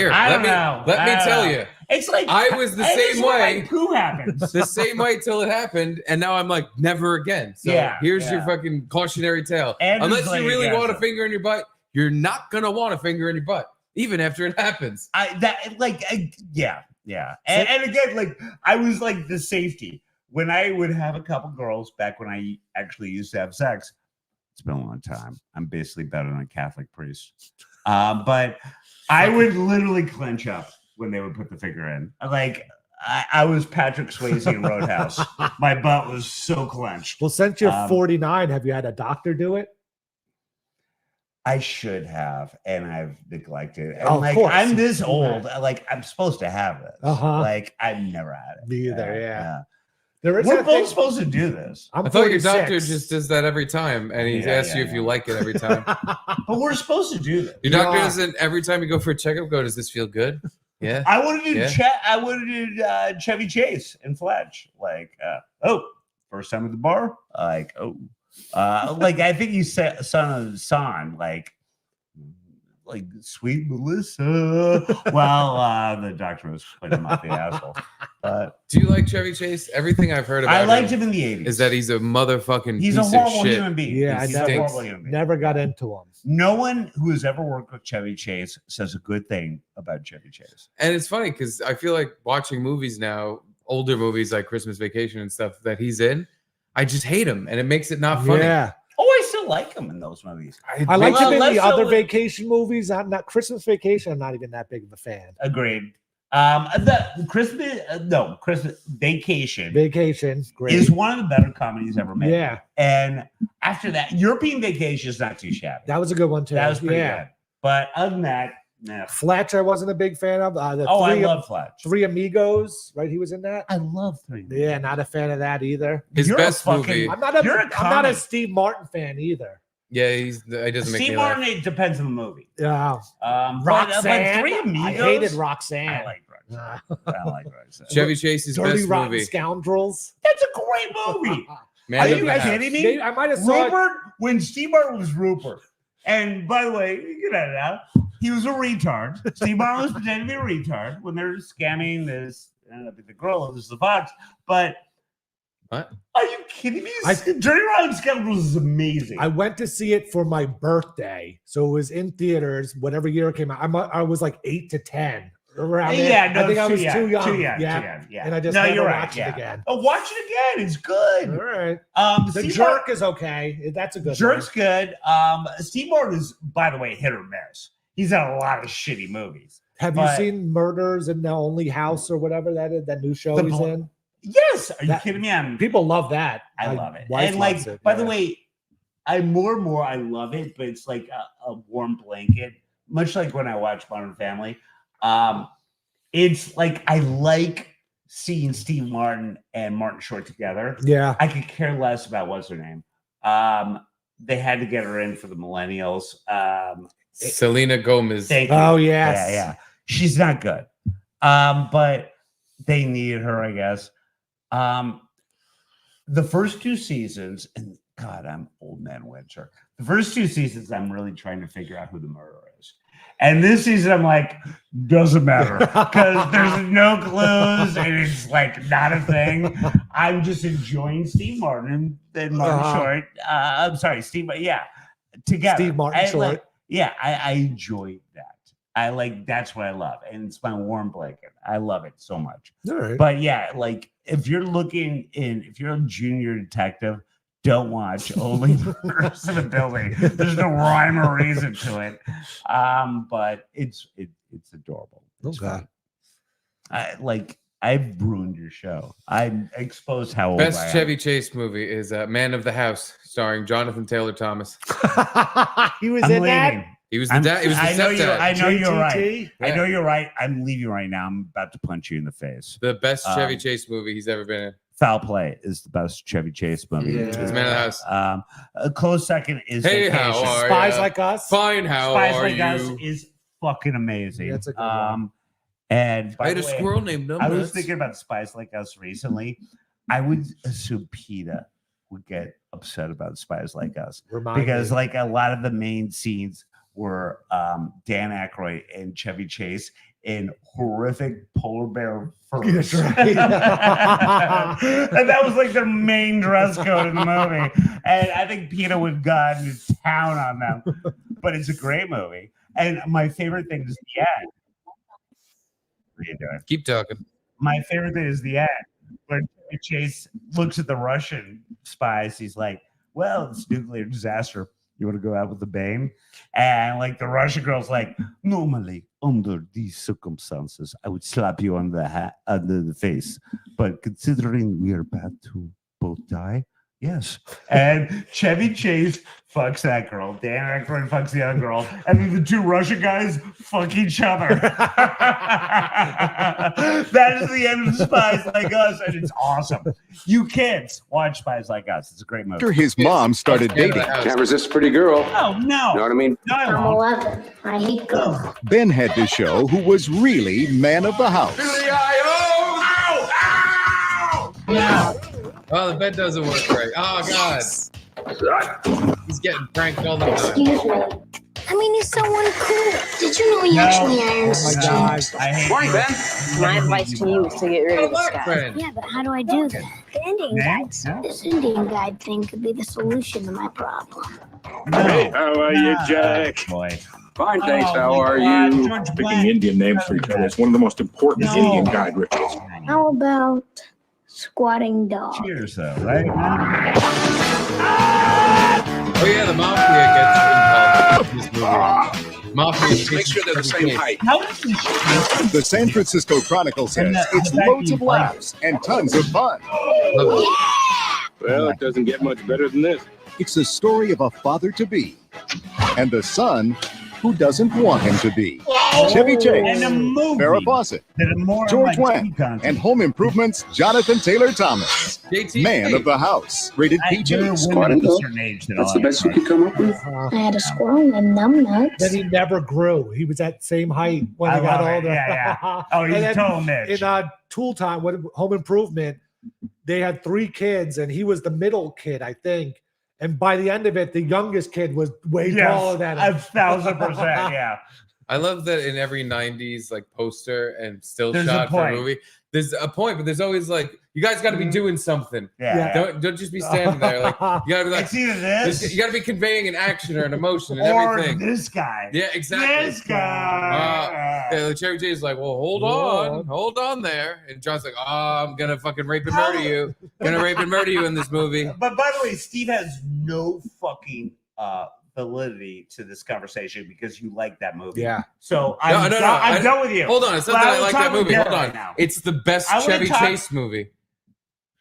me tell you. It's like I was the same way. Like poo happens. The same way till it happened, and now I'm like, never again. So here's your fucking cautionary tale. Andrew's Unless you really want a finger in your butt, you're not gonna want a finger in your butt, even after it happens. And again, like I was like the safety. When I would have a couple girls back when I actually used to have sex, it's been a long time. I'm basically better than a Catholic priest. But I would literally clench up when they would put the finger in. Like I was Patrick Swayze in Roadhouse. My butt was so clenched. Well, since you're 49, have you had a doctor do it? I should have, and I've neglected it. And Oh, of course. I'm this old. Like I'm supposed to have this. Like I've never had it. Me either. Yeah. There is We're both supposed to do this. I'm I thought your 46. doctor just does that every time, and he asks you if you like it every time. But we're supposed to do this. Your doctor doesn't every time you go for a checkup. Go, does this feel good? Yeah. I would have did Chevy Chase and Fletch. Like, first time at the bar. Like, like I think you said son of Son. Like sweet Melissa. Well, the doctor was putting him off the asshole. But do you like Chevy Chase? Everything I've heard about I liked him in the 80s. is that he's a motherfucking He's piece a of horrible shit. human being. Yeah, he's I a never, horrible human being. never got into him. No one who has ever worked with Chevy Chase says a good thing about Chevy Chase. And it's funny because I feel like watching movies now, older movies like Christmas Vacation and stuff that he's in, I just hate him, and it makes it not funny. Yeah. Oh, I still like him in those movies. I liked him in less the so other with- vacation movies. I'm not Christmas Vacation. I'm not even that big of a fan. Agreed. The Christmas Vacation Vacation, great. is one of the better comedies ever made. Yeah, And after that, European Vacation is not too shabby. that was a good one too. That was pretty yeah. good. But other than that, Nah. Fletch, I wasn't a big fan of. I love Fletch. Three Amigos, right? He was in that. I love Three Amigos. Yeah, not a fan of that either. His You're best a fucking- movie. I'm not a comic. Steve Martin fan either. Yeah, he doesn't make Steve me Martin, laugh. it depends on the movie. Yeah, But Roxanne. Three Amigos, I hated Roxanne. I like Roxanne. I like Roxanne. Chevy Chase's Dirty best Rotten movie. Scoundrels. That's a great movie. Man Are of you the House. kidding me? Maybe I might have saw it. Rupert, when Steve Martin was Rupert, and by the way, you get it out. He was a retard. Steve Martin was pretending to be a retard when they're scamming this. The girl is the fox, but What? Are you kidding me? Dirty Rotten Scoundrels is amazing. I went to see it for my birthday, so it was in theaters. Whatever year it came out, I was like 8 to 10. Around there. Yeah, no, I think I was too young. Too young. Yeah, Yeah. and I just No, never you're right, watched it again. Oh, watch it again. It's good. All right. The Steve Jerk Martin- is okay. That's a good Jerk's good. Steve Martin is, by the way, hit or miss. He's had a lot of shitty movies. Have you seen Murders in the Only House or whatever that is? That new show he's in. Yes. Are you kidding me? People love that. I love it. Wife And like, loves it, by yeah. the way, I more and more I love it, but it's like a warm blanket, much like when I watch Modern Family. It's like I like seeing Steve Martin and Martin Short together. Yeah. I could care less about what's her name. They had to get her in for the millennials. Selena Gomez. Thank you. Oh, yes. Yeah. She's not good. But they needed her, I guess. The first two seasons, and God, I'm old man Winter. The first two seasons, I'm really trying to figure out who the murderer is. And this season, I'm like, doesn't matter because there's no clues and it's like not a thing. I'm just enjoying Steve Martin and Martin Short. I'm sorry, Steve. Yeah, together. Steve Martin Short. I enjoy that. I like that's what I love, and it's my warm blanket. I love it so much. All right. But yeah, like if you're a junior detective, don't watch Only Murders in the Building. There's no rhyme or reason to it. But it's adorable. It's fun. I've ruined your show. I exposed how old I am. Best Chevy Chase movie is Man of the House, starring Jonathan Taylor Thomas. He was I'm in leaving. that. He was the dad. He was the I know stepdad. I know you're right. JTT? I know you're right. I'm leaving right now. I'm about to punch you in the face. The best Chevy Chase movie he's ever been in. Foul Play is the best Chevy Chase movie. Yeah. It's Man of the House. A close second is Hey, Vacation. how are Spies ya? Like Us. Fine, how Spies are Like you? Us is fucking amazing. That's a good one. And I by had a the way, squirrel named Numbnuts. I was thinking about Spies Like Us recently. I would assume PETA would get upset about Spies Like Us because like a lot of the main scenes were Dan Aykroyd and Chevy Chase in horrific polar bear furs. That's right. And that was like their main dress code in the movie. And I think PETA would go into town on them. But it's a great movie. And my favorite thing is the end. What are you doing? Keep talking. My favorite thing is the end where Chevy Chase looks at the Russian spies. He's like, well, it's nuclear disaster. You want to go out with the bang? And like the Russian girl's like, normally under these circumstances, I would slap you on under the face. But considering we are about to both die, yes. And Chevy Chase fucks that girl. Dan Aykroyd fucks the other girl. And then the two Russian guys fuck each other. That is the end of Spies Like Us. And it's awesome. You kids watch Spies Like Us. It's a great movie. After his mom started Man of the dating, House. Can't resist a pretty girl. Oh, no. You know what I mean? No, I I'm won't. 11. I hate girls. Ben had to show who was really man of the house. Oh, the bed doesn't work right. Oh, God. He's getting pranked all the time. Excuse me. I mean, he's so uncool. Did you know he actually irons Oh my his God. jeans? I hate Morning, Ben. My advice to you is to get rid of this guy. Friend. Yeah, but how do I do that? The Indian guide. No. This Indian guide thing could be the solution to my problem. No. How are you, Jack? Boy. Fine, thanks. How Oh, are my God, you? George Picking Black. Indian names for each other is one of the most important No. Indian guide rituals. How about squatting dog? Cheers, though, right? Oh, yeah, the Mafia gets involved in this movie. Mafia Make sure they're the same height. How is this shit? The San Francisco Chronicle says it's loads of laughs and tons of fun. Well, it doesn't get much better than this. It's the story of a father-to-be and the son who doesn't want him to be. Chevy And Chase, a movie. Farrah Fawcett, that are more George like Wendt, content. and Home Improvement's Jonathan Taylor Thomas. JT. Man of the House, rated There are PG. women of a certain age that That's all the like best you could come up with. I had a squirrel named Numbnuts. Then he never grew. He was that same height when I he got love it. older. Yeah. Oh, he's And a then total Mitch. In Tool Time, Home Improvement, they had 3 kids, and he was the middle kid, I think. And by the end of it, the youngest kid was way taller than him. 1,000%. Yeah. I love that in every 90s like poster and still There's a shot for a point. movie. There's a point, but there's always like you guys got to be doing something. Yeah. Don't just be standing there. Like you got to be like It's either this you got to be conveying an action or an emotion and or everything. this guy. Yeah, exactly. This guy. Yeah, like Chevy Chase is like, well, hold on there, and John's like, oh, I'm gonna fucking rape and murder you, in this movie. But by the way, Steve has no fucking validity to this conversation because you like that movie. Yeah. So I'm done with you. Hold on, it's not But that I I will like talk that with movie. Garrett Hold on, right now. it's the best I wanna Chevy talk- Chase movie.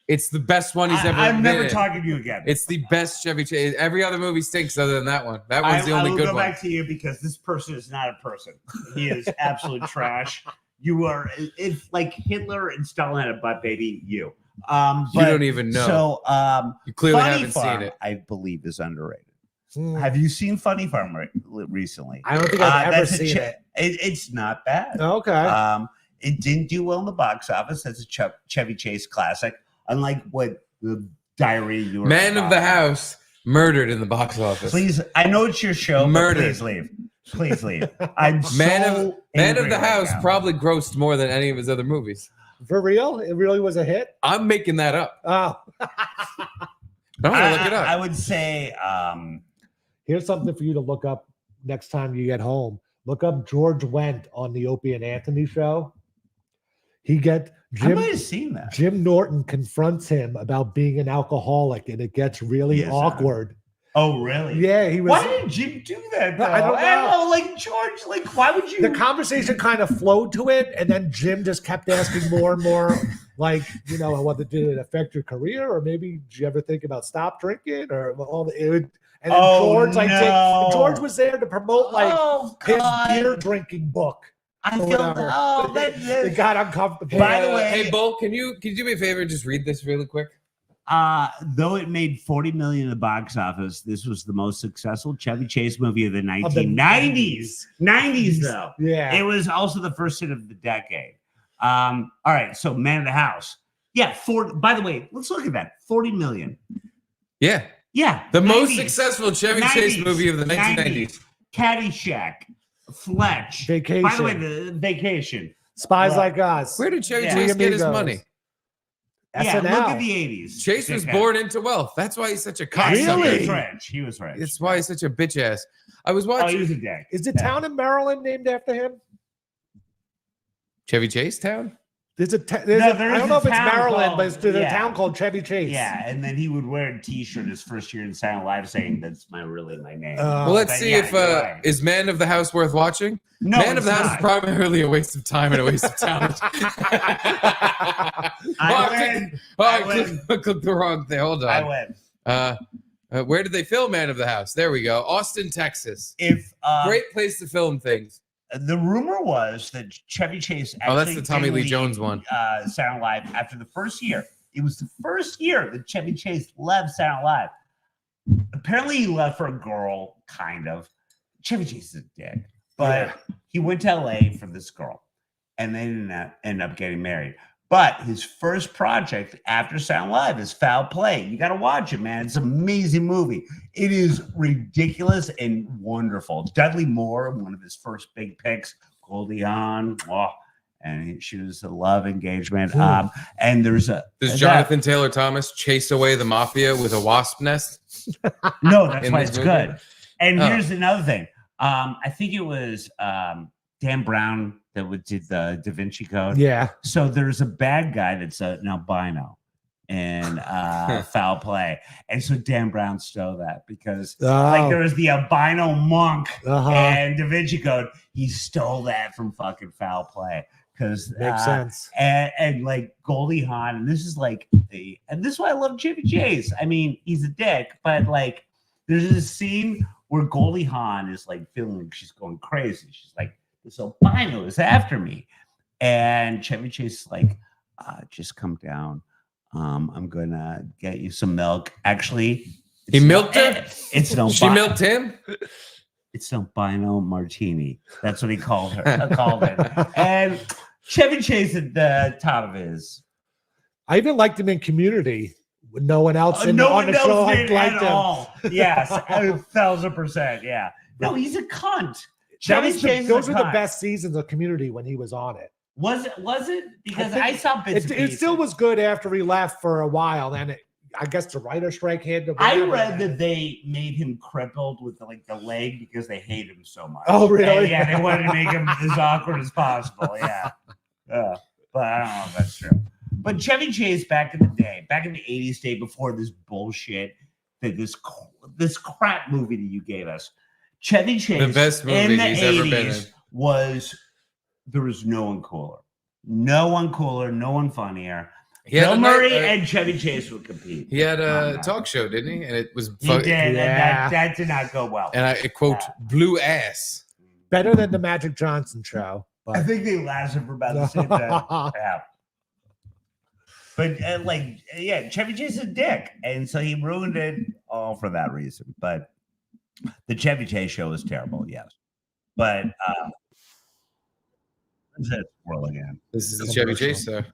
It's the best one he's ever I'm been never in. talking to you again. It's the best Chevy Chase. Every other movie stinks other than that one. That one's the I only will good go one. back to you because this person is not a person. He is absolute trash. You are it's like Hitler and Stalin had a butt, baby. You don't even know. So You clearly Funny haven't Farm, seen it. I believe is underrated. Have you seen Funny Farm recently? I don't think I've ever that's a seen it. It's not bad. Okay. It didn't do well in the box office. That's a Chevy Chase classic. Unlike what the Diary you were Man of the talking about. House murdered in the box office. Please, I know it's your show. Murdered. But please leave. Please leave. I'm Man so of angry the right House now. probably grossed more than any of his other movies. For real? It really was a hit? I'm making that up. Oh. I'm gonna look it up. I would say Here's something for you to look up next time you get home. Look up George Wendt on the Opie and Anthony show. I might have seen that. Jim Norton confronts him about being an alcoholic, and it gets really Yes, awkward. Oh, really? Yeah, he was. Why did Jim do that? Though? I don't know. Like George, like why would you? The conversation kind of flowed to it, and then Jim just kept asking more and more, like, whether did it affect your career, or maybe did you ever think about stop drinking, or all the. And then George was there to promote his beer drinking book. I or feel whatever. It got uncomfortable. By the way, hey Bull, can you do me a favor and just read this really quick? Though it made $40 million in the box office, this was the most successful Chevy Chase movie of the 1990s. 90s though. Yeah. It was also the first hit of the decade. All right, so Man of the House. Yeah, by the way, let's look at that. 40 million. Yeah. Yeah. The 90s, most successful Chevy Chase movie of the 1990s. Caddyshack. Fletch. Vacation. By the way, the Vacation. Spies Like Us. Where did Chevy Yeah. Chase get his Amigos. money? Yeah, SNL. look at the 80s. Chase was Dickhead. born into wealth. That's why he's such a Yeah, cocksucker. Really? He was rich. He was rich. It's why he's such a bitch ass. I was Oh, he watching was a dick. Is the town in Maryland named after him? Chevy Chase Town. I there don't is know a if it's town Maryland, called- but there's a yeah. town called Chevy Chase. Yeah, and then he would wear a T-shirt his first year in Silent Live saying, "That's my name." Well, let's But see yeah, if you're right. is Man of the House worth watching? No, Man of the it's House not. is primarily a waste of time and a waste of talent. Click the wrong thing. Hold on. I win. Where did they film Man of the House? There we go. Austin, Texas. If Great place to film things. the rumor was that Chevy Chase actually That's the Tommy Lee did Jones leave, one. Silent Live after the first year. It was the first year that Chevy Chase left Silent Live. Apparently, he left for a girl, kind of. Chevy Chase is a dick, but he went to LA for this girl, and they didn't end up getting married. But his first project after Silent Live is Foul Play. You got to watch it, man. It's an amazing movie. It is ridiculous and wonderful. Dudley Moore, one of his first big picks, Goldie Hawn, and she was a love engagement. And there's Does Jonathan Taylor Thomas chase away the mafia with a wasp nest? No, that's in why this it's movie? good. And here's another thing. I think it was Dan Brown that did the Da Vinci Code. Yeah. So there's a bad guy that's an albino in Foul Play. And so Dan Brown stole that because like there was the albino monk and Da Vinci Code. He stole that from fucking Foul Play. Because Makes sense. And like Goldie Hawn, and this is like and this is why I love Chevy Chase. I mean, he's a dick, but like there's this scene where Goldie Hawn is like feeling like she's going crazy. She's like, this albino is after me. And Chevy Chase is like, just come down. I'm gonna get you some milk. Actually, he milked her. It's no. She milked him. It's an albino martini. That's what he called her. Called it. And Chevy Chase at the top of his. I even liked him in Community. No one else on the show liked him. All. Yes, 1,000%. Yeah. No, he's a cunt. Those were the best seasons of Community when he was on it. Was it? Because I saw bits. It still was good after he left for a while. Then I guess the writer strike had to. I read that they made him crippled with the leg because they hate him so much. Oh, really? And, they wanted to make him as awkward as possible. Yeah. But I don't know if that's true. But Chevy Chase back in the 80s day before this bullshit, this crap movie that you gave us, Chevy Chase, the best movie in the he's 80s ever been in. there was no one cooler, no one funnier. Bill Murray and Chevy Chase would compete. He had a talk show, didn't he? And it was he did, and that did not go well. And I quote, blew ass. Better than the Magic Johnson show. But. I think they lasted for about the same time. Yeah. But Chevy Chase is a dick, and so he ruined it all for that reason. But the Chevy Chase show is terrible, yes. But this is Swirl again. This is the Chevy Chase, sir.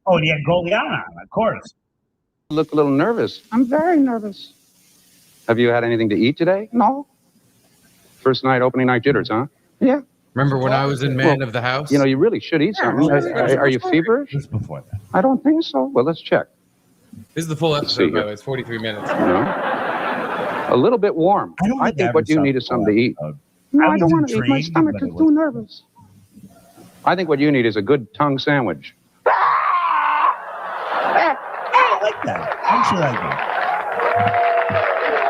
Oh, and he had Goldie Hawn, of course. You look a little nervous. I'm very nervous. Have you had anything to eat today? No. First night, opening night jitters, huh? Yeah. Remember when I was in Man of the House? You know, you really should eat something. Are you feverish? Just before that. I don't think so. Well, let's check. This is the full episode, by the way. It's 43 minutes. A little bit warm. I think what you need is something to eat. No, I don't want to eat. My stomach is too nervous. I think what you need is a good tongue sandwich. I like that. I'm sure I do.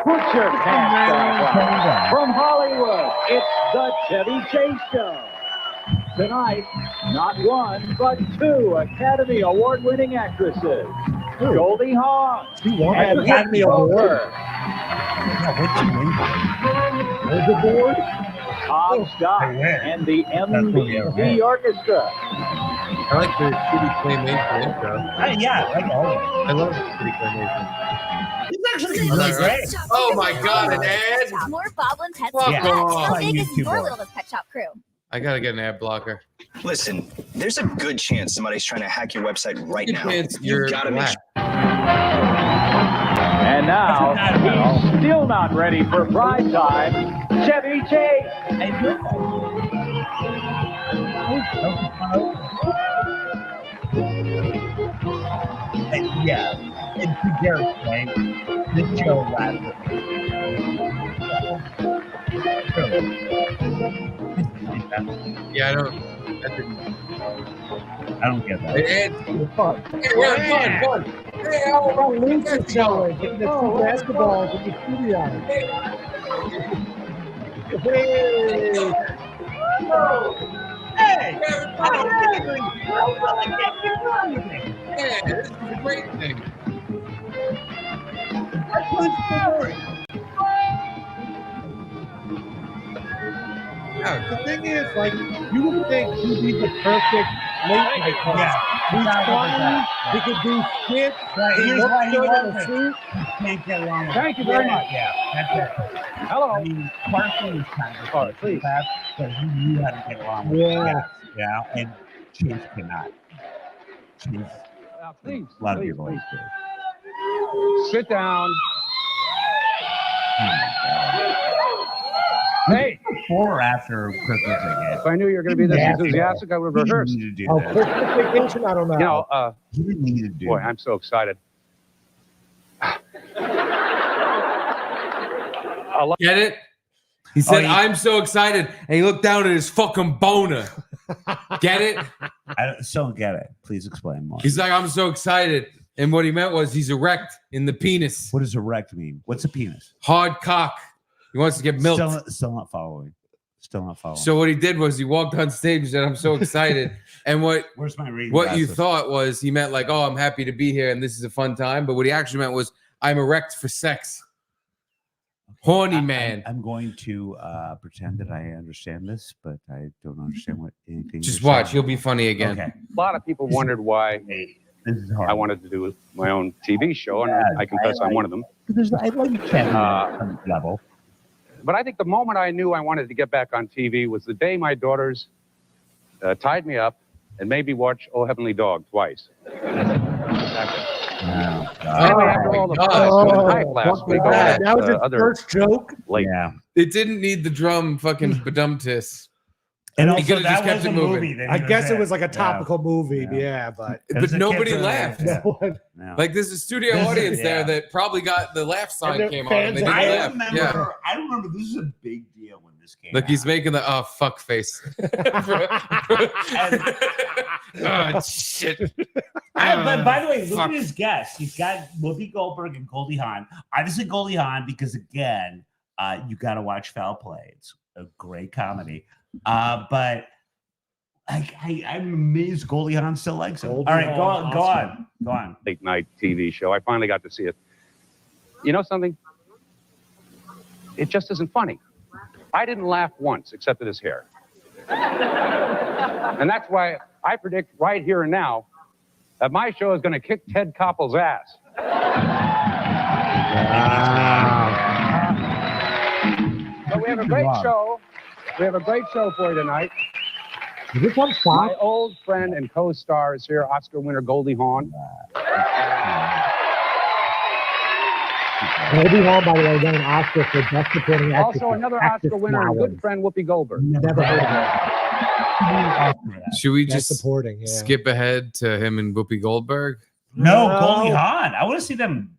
Put your pants down. From Hollywood, it's the Chevy Chase Show. Tonight, not one, but two Academy Award-winning actresses. Goldie Hawn and Academy Award. Board, Tom Scott and the MBC Orchestra. I like the shitty claymation intro. Yeah, I like all of it. I love the shitty claymation. It's actually really great. Oh my God, an ad? More Boblin Pet Fuck Shop. off. How big is your little Pet Shop crew? I gotta get an ad blocker. Listen, there's a good chance somebody's trying to hack your website right now. You're gotta make sure. And now, he's still not ready for prime time, Chevy Chase. Yeah, and to Garrett's point, this show lasted. Yeah, I don't get that. It's fun. Hey, we're fun. Hey, how about Luther showing? Getting the basketball in the studio. Hey. Hey! Yeah, this is a great thing. The thing is, like, you would think he'd be the perfect late night host. Yeah. He's funny, he can do shit, Right, he here's looks why he good in a wasn't. suit. Can't get along with Thank you very much. Yeah, that's it. Hello. I mean, Carson is kind of Oh, please. but he knew how to get along with Yeah. Yeah, and Chase cannot. Chase, Please. a lot of people like to. Sit down. Hey. Before or after Christmas again? If I knew you were going to be this enthusiastic, I would have rehearsed. To do Oh, that. Christmas vacation? I don't know. You know, He didn't need to do boy, that. I'm so excited. Get it? He said, I'm so excited. And he looked down at his fucking boner. Get it? I still don't get it. Please explain more. He's like, I'm so excited. And what he meant was he's erect in the penis. What does erect mean? What's a penis? Hard cock. He wants to get milked. Still not following. So what he did was he walked on stage and said, I'm so excited. And where's my reading what you glasses? thought was he meant like, oh, I'm happy to be here and this is a fun time. But what he actually meant was I'm erect for sex. Horny man. I'm going to pretend that I understand this, but I don't understand what anything. Just you're watch. saying. You'll be funny again. Okay. A lot of people wondered why I wanted to do my own TV show, and I confess I'm one of them. I like Kevin level. But I think the moment I knew I wanted to get back on TV was the day my daughters tied me up and made me watch Oh Heavenly Dog twice. After all the hype last week, that was his first joke. Yeah. It didn't need the drum fucking badumtis. And he also, could have just that kept was it a moving. movie that I he guess was it in. was like a topical movie, but nobody laughed. No one- Like there's a studio audience there that probably got the laugh sign the came on and they didn't I laugh. remember. I remember this is a big deal when this came. Look, out. he's making the fuck face. Oh shit. But by the way, look Fuck. at his guests. He's got Whoopi Goldberg and Goldie Hawn. I just said Goldie Hawn because again, you got to watch Foul Play. It's a great comedy. But I'm amazed Goldie Hawn still likes it. All right, go on. Late night TV show. I finally got to see it. You know something? It just isn't funny. I didn't laugh once except at his hair. And that's why I predict right here and now that my show is going to kick Ted Koppel's ass. So we have a great show. We have a great show for you tonight. Is this on My Fox? old friend and co-star is here, Oscar winner Goldie Hawn. Goldie Hawn, by the way, won an Oscar for Best Supporting Actress. Also another Oscar winner and good friend Whoopi Goldberg. Never heard of her. Should we Best just supporting, yeah. skip ahead to him and Whoopi Goldberg? No, No. Goldie Hawn. I want to see them.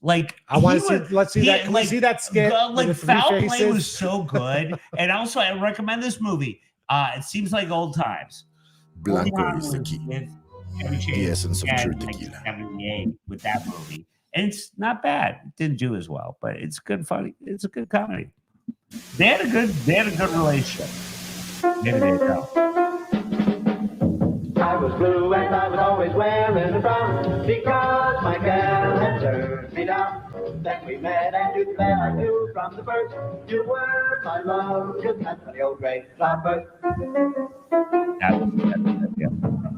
Like I want he to was- see. Let's see he- that. Can we see that skit? Like with the three Foul Play faces? was so good, and also I recommend this movie. It seems like old times. Goldie Blanco Hawn is the was key. with Chevy Chase The essence of and, true like, tequila. 78 with that movie, and it's not bad. It didn't do as well, but it's good, funny. It's a good comedy. They had a good relationship. Maybe they don't. I was blue and I was always wearing a brown because my gal had turned me down. Then we met and you said I knew from the first you were my love, just as the old gray cloudburst.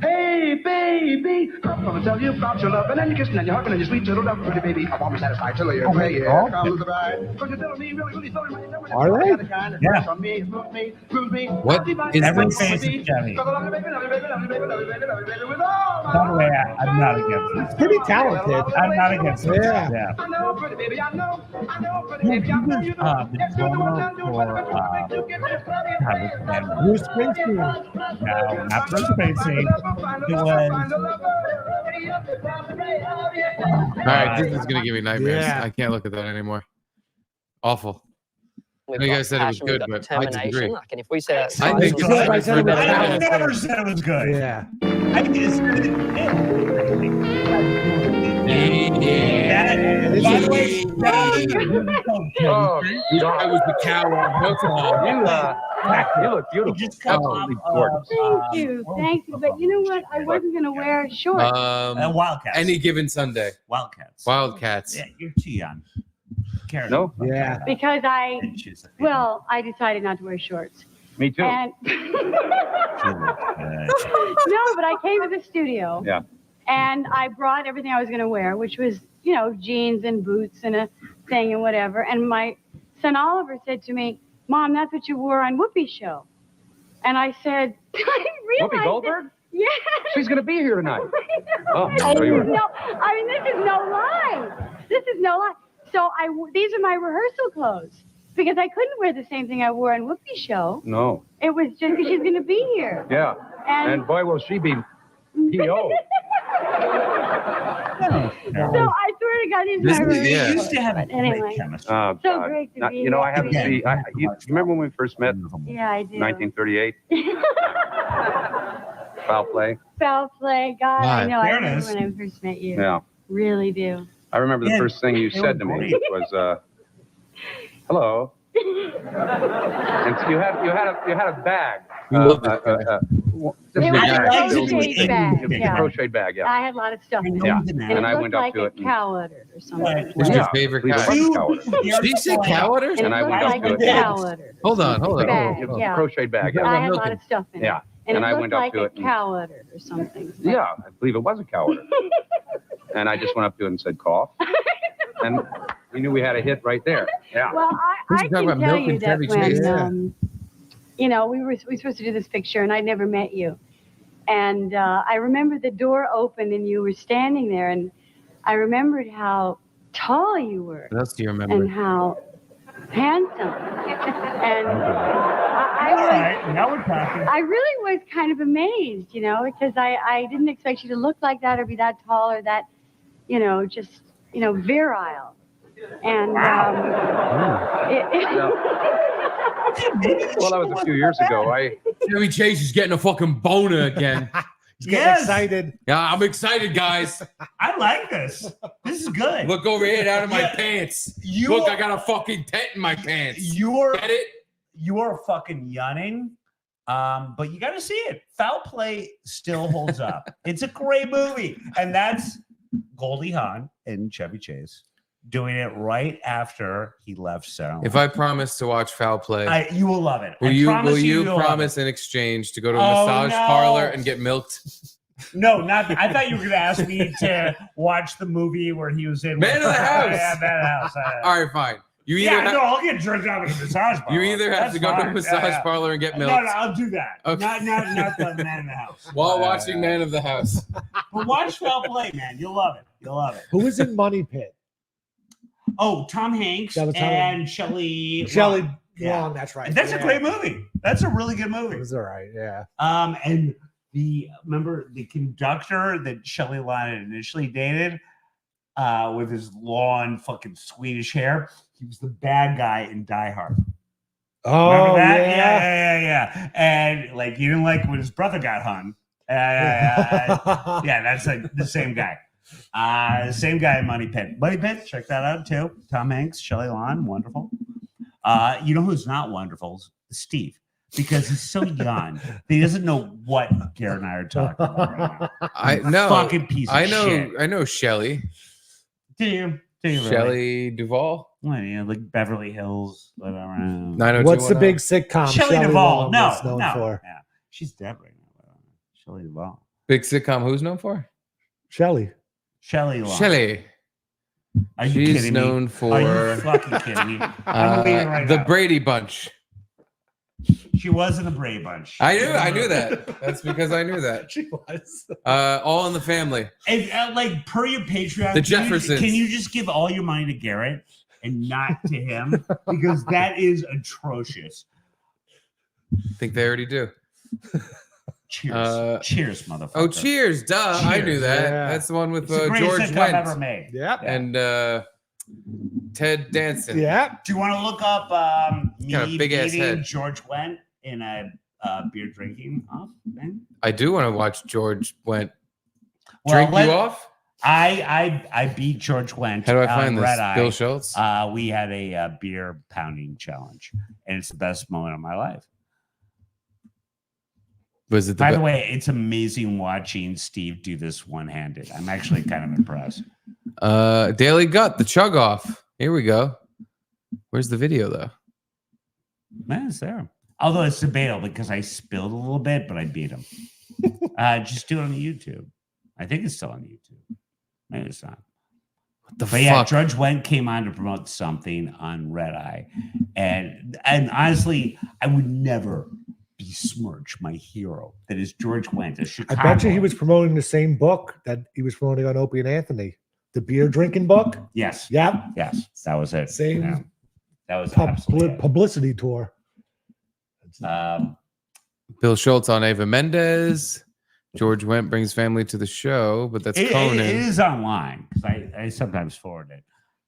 Hey, baby, I'm gonna tell you about your love and then you're kissing and you're hugging and your sweet little love, pretty baby. I want me satisfied till you're gray. Here comes the bride. Cause you're telling me really sorry. Are they? Yeah. From me, smooth me, cruise me. What is Every this? face is Chevy. Cause I love you, baby, love you, baby, love you, baby, love you, baby, love you, baby, with all my By the way, I'm not against this. Pretty talented. I'm not against it. Yeah. Yeah. I know, pretty baby, I know, pretty baby, I know you know. The Yes, you're the one I'm doing, drummer but you get this love you, Bruce Springsteen. No, not Bruce Springsteen. It was. All right, this is gonna give me nightmares. Yeah. I can't look at that anymore. Awful. I know you guys said it was good, but I disagree. Like, and if we say that, I think it's good. I said it was I talented. never said it was good. Yeah. I just said it. By the way, I was the coward. That's all. You look beautiful. just come Absolutely up, gorgeous. Thank you. But you know what? I wasn't going to wear shorts. Wildcats. Any given Sunday. Wildcats. Wildcats. Yeah, you're too young. Karen. No? Yeah. Because I decided not to wear shorts. Me too. And no, but I came to the studio. Yeah. And I brought everything I was going to wear, which was, jeans and boots and a thing and whatever. And my son Oliver said to me, Mom, that's what you wore on Whoopi's show. And I said, I realized Whoopi Goldberg? Yeah. She's going to be here tonight. Oh, This so you were. is no lie. This is no lie. So these are my rehearsal clothes because I couldn't wear the same thing I wore on Whoopi's show. No. It was just because she's going to be here. Yeah. And boy, will she be P.O. So I swear to God, these are my rehearsal We clothes. used to have But anyway, chemistry. Oh, so God. great to Now, be you know, I have to here. see. You remember when we first met? Yeah, I do. 1938. Foul play. Foul play. God, I know. I There it remember is. when I first met you. Yeah. Really do. I remember the Yeah, first thing you they said to were me great. was, "Hello." And so you had a bag love this guy. It was a crochet bag. It was a Yeah. crochet bag, yeah. I had a lot of stuff in it. Yeah. And And it I looked went up like to a it and- cow udder or something. What's Yeah. your favorite I guy? believe it was a cow udder. Did you say cow udder? And it And I looked went up like to a it. cow udder. Hold on. Bag, It was yeah. a crochet bag, Yeah. I yeah. had a lot of stuff in it. Yeah. And And it I looked went up like to a it and- cow udder or something. Yeah, I believe it was a cow udder. And I just went up to it and said, cough. And we knew we had a hit right there. Yeah. Well, Who's I talking can about tell milk you and that Chevy Chase? when, you know, we were supposed to do this picture and I'd never met you. And I remember the door opened and you were standing there and I remembered how tall you were What else do you remember? and how handsome. And All right, now we're talking. I really was kind of amazed, you know, because I didn't expect you to look like that or be that tall or that, you know, just, you know, virile. And Well, that was a few years ago. Chevy Chase is getting a fucking boner again. He's getting excited. Yeah, I'm excited, guys. I like this. This is good. Look over here down in my pants. You Look, are- I got a fucking tent in my pants. You're Get it? You are fucking yawning. But you got to see it. Foul Play still holds up. It's a great movie, and that's Goldie Hawn and Chevy Chase doing it right after he left Sarah. If I promise to watch Foul Play, You will love it. will I you promise will you you'll love promise it. in exchange to go to a Oh, massage no. parlor and get milked? No, not. I thought you were going to ask me to watch the movie where he was in Man of the House. Yeah, Man of the House. All right, fine. You either Yeah, have, no, I'll get jerked out at a massage parlor. you either have That's to go to a fine. massage parlor and get milked No, I'll do that. Okay. Not the Man of the House. while watching Man of the House. But watch Foul Play, man. You'll love it. You'll love it. Who was in Money Pit? Oh, Tom Hanks That was Tom and Shelley. Shelley Long. Yeah. Long, that's right. That's a Yeah. great movie. That's a really good It movie. was all right, yeah. And remember the conductor that Shelley Long initially dated, with his long fucking Swedish hair. He was the bad guy in Die Hard. Oh, Remember that? yeah. Yeah. And like he didn't like when his brother got hung. Yeah, that's like the same guy. Same guy in Money Pit. Money Pit, check that out too. Tom Hanks, Shelley Long, wonderful. You know who's not wonderful? Steve, because he's so young that he doesn't know what Garrett and I are talking about right now. I know. Fucking piece of shit. I know Shelley. Do you really? Shelley Duvall. Well, yeah, like Beverly Hills, whatever. 90210. What's the big sitcom Shelley Shelley Duvall. Long No, is known no. for? Yeah. She's dead right now. Shelley Duvall. Big sitcom who's known for? Shelley. Shelley Long. Shelley. Are you She's kidding me? known for Are you fucking kidding me? I'm leaving right the now. Brady Bunch. She was in the Brady Bunch. I knew that. That's because I knew that. She was. All in the Family. And, like per your Patreon, The can Jeffersons. you just give all your money to Garrett and not to him? Because that is atrocious. I think they already do. Cheers. Cheers, motherfucker. Oh, Cheers. Duh. I knew Cheers. that. Yeah. That's the one with It's the greatest George sitcom Wendt ever made. Yep. and Ted Danson. Yeah. Do you want to look up me Got a big-ass meeting head. George Wendt in a beer drinking off thing? I do want to watch George Wendt Well, drink you off. I beat George Wendt. How do I find on this? Red Eye. Bill Schulz? We had a beer pounding challenge, and it's the best moment of my life. Was it By the way, it's amazing watching Steve do this one-handed. I'm actually kind of impressed. Daily Gut, the chug off. Here we go. Where's the video though? Man, it's there. Although it's debatable because I spilled a little bit, but I beat him. Just do it on YouTube. I think it's still on YouTube. Maybe it's not. What the But yeah, fuck? George Wendt came on to promote something on Red Eye, and honestly, I would never besmirch my hero that is George Wendt. I bet you he was promoting the same book that he was promoting on Opie and Anthony, the beer drinking book. Yes. Yep. Yes. That was it. Same Yeah. That was absolutely it. publicity tour. Bill Schultz on Ava Mendez. George Wendt brings family to the show, but that's Conan. It is online because I sometimes forward it.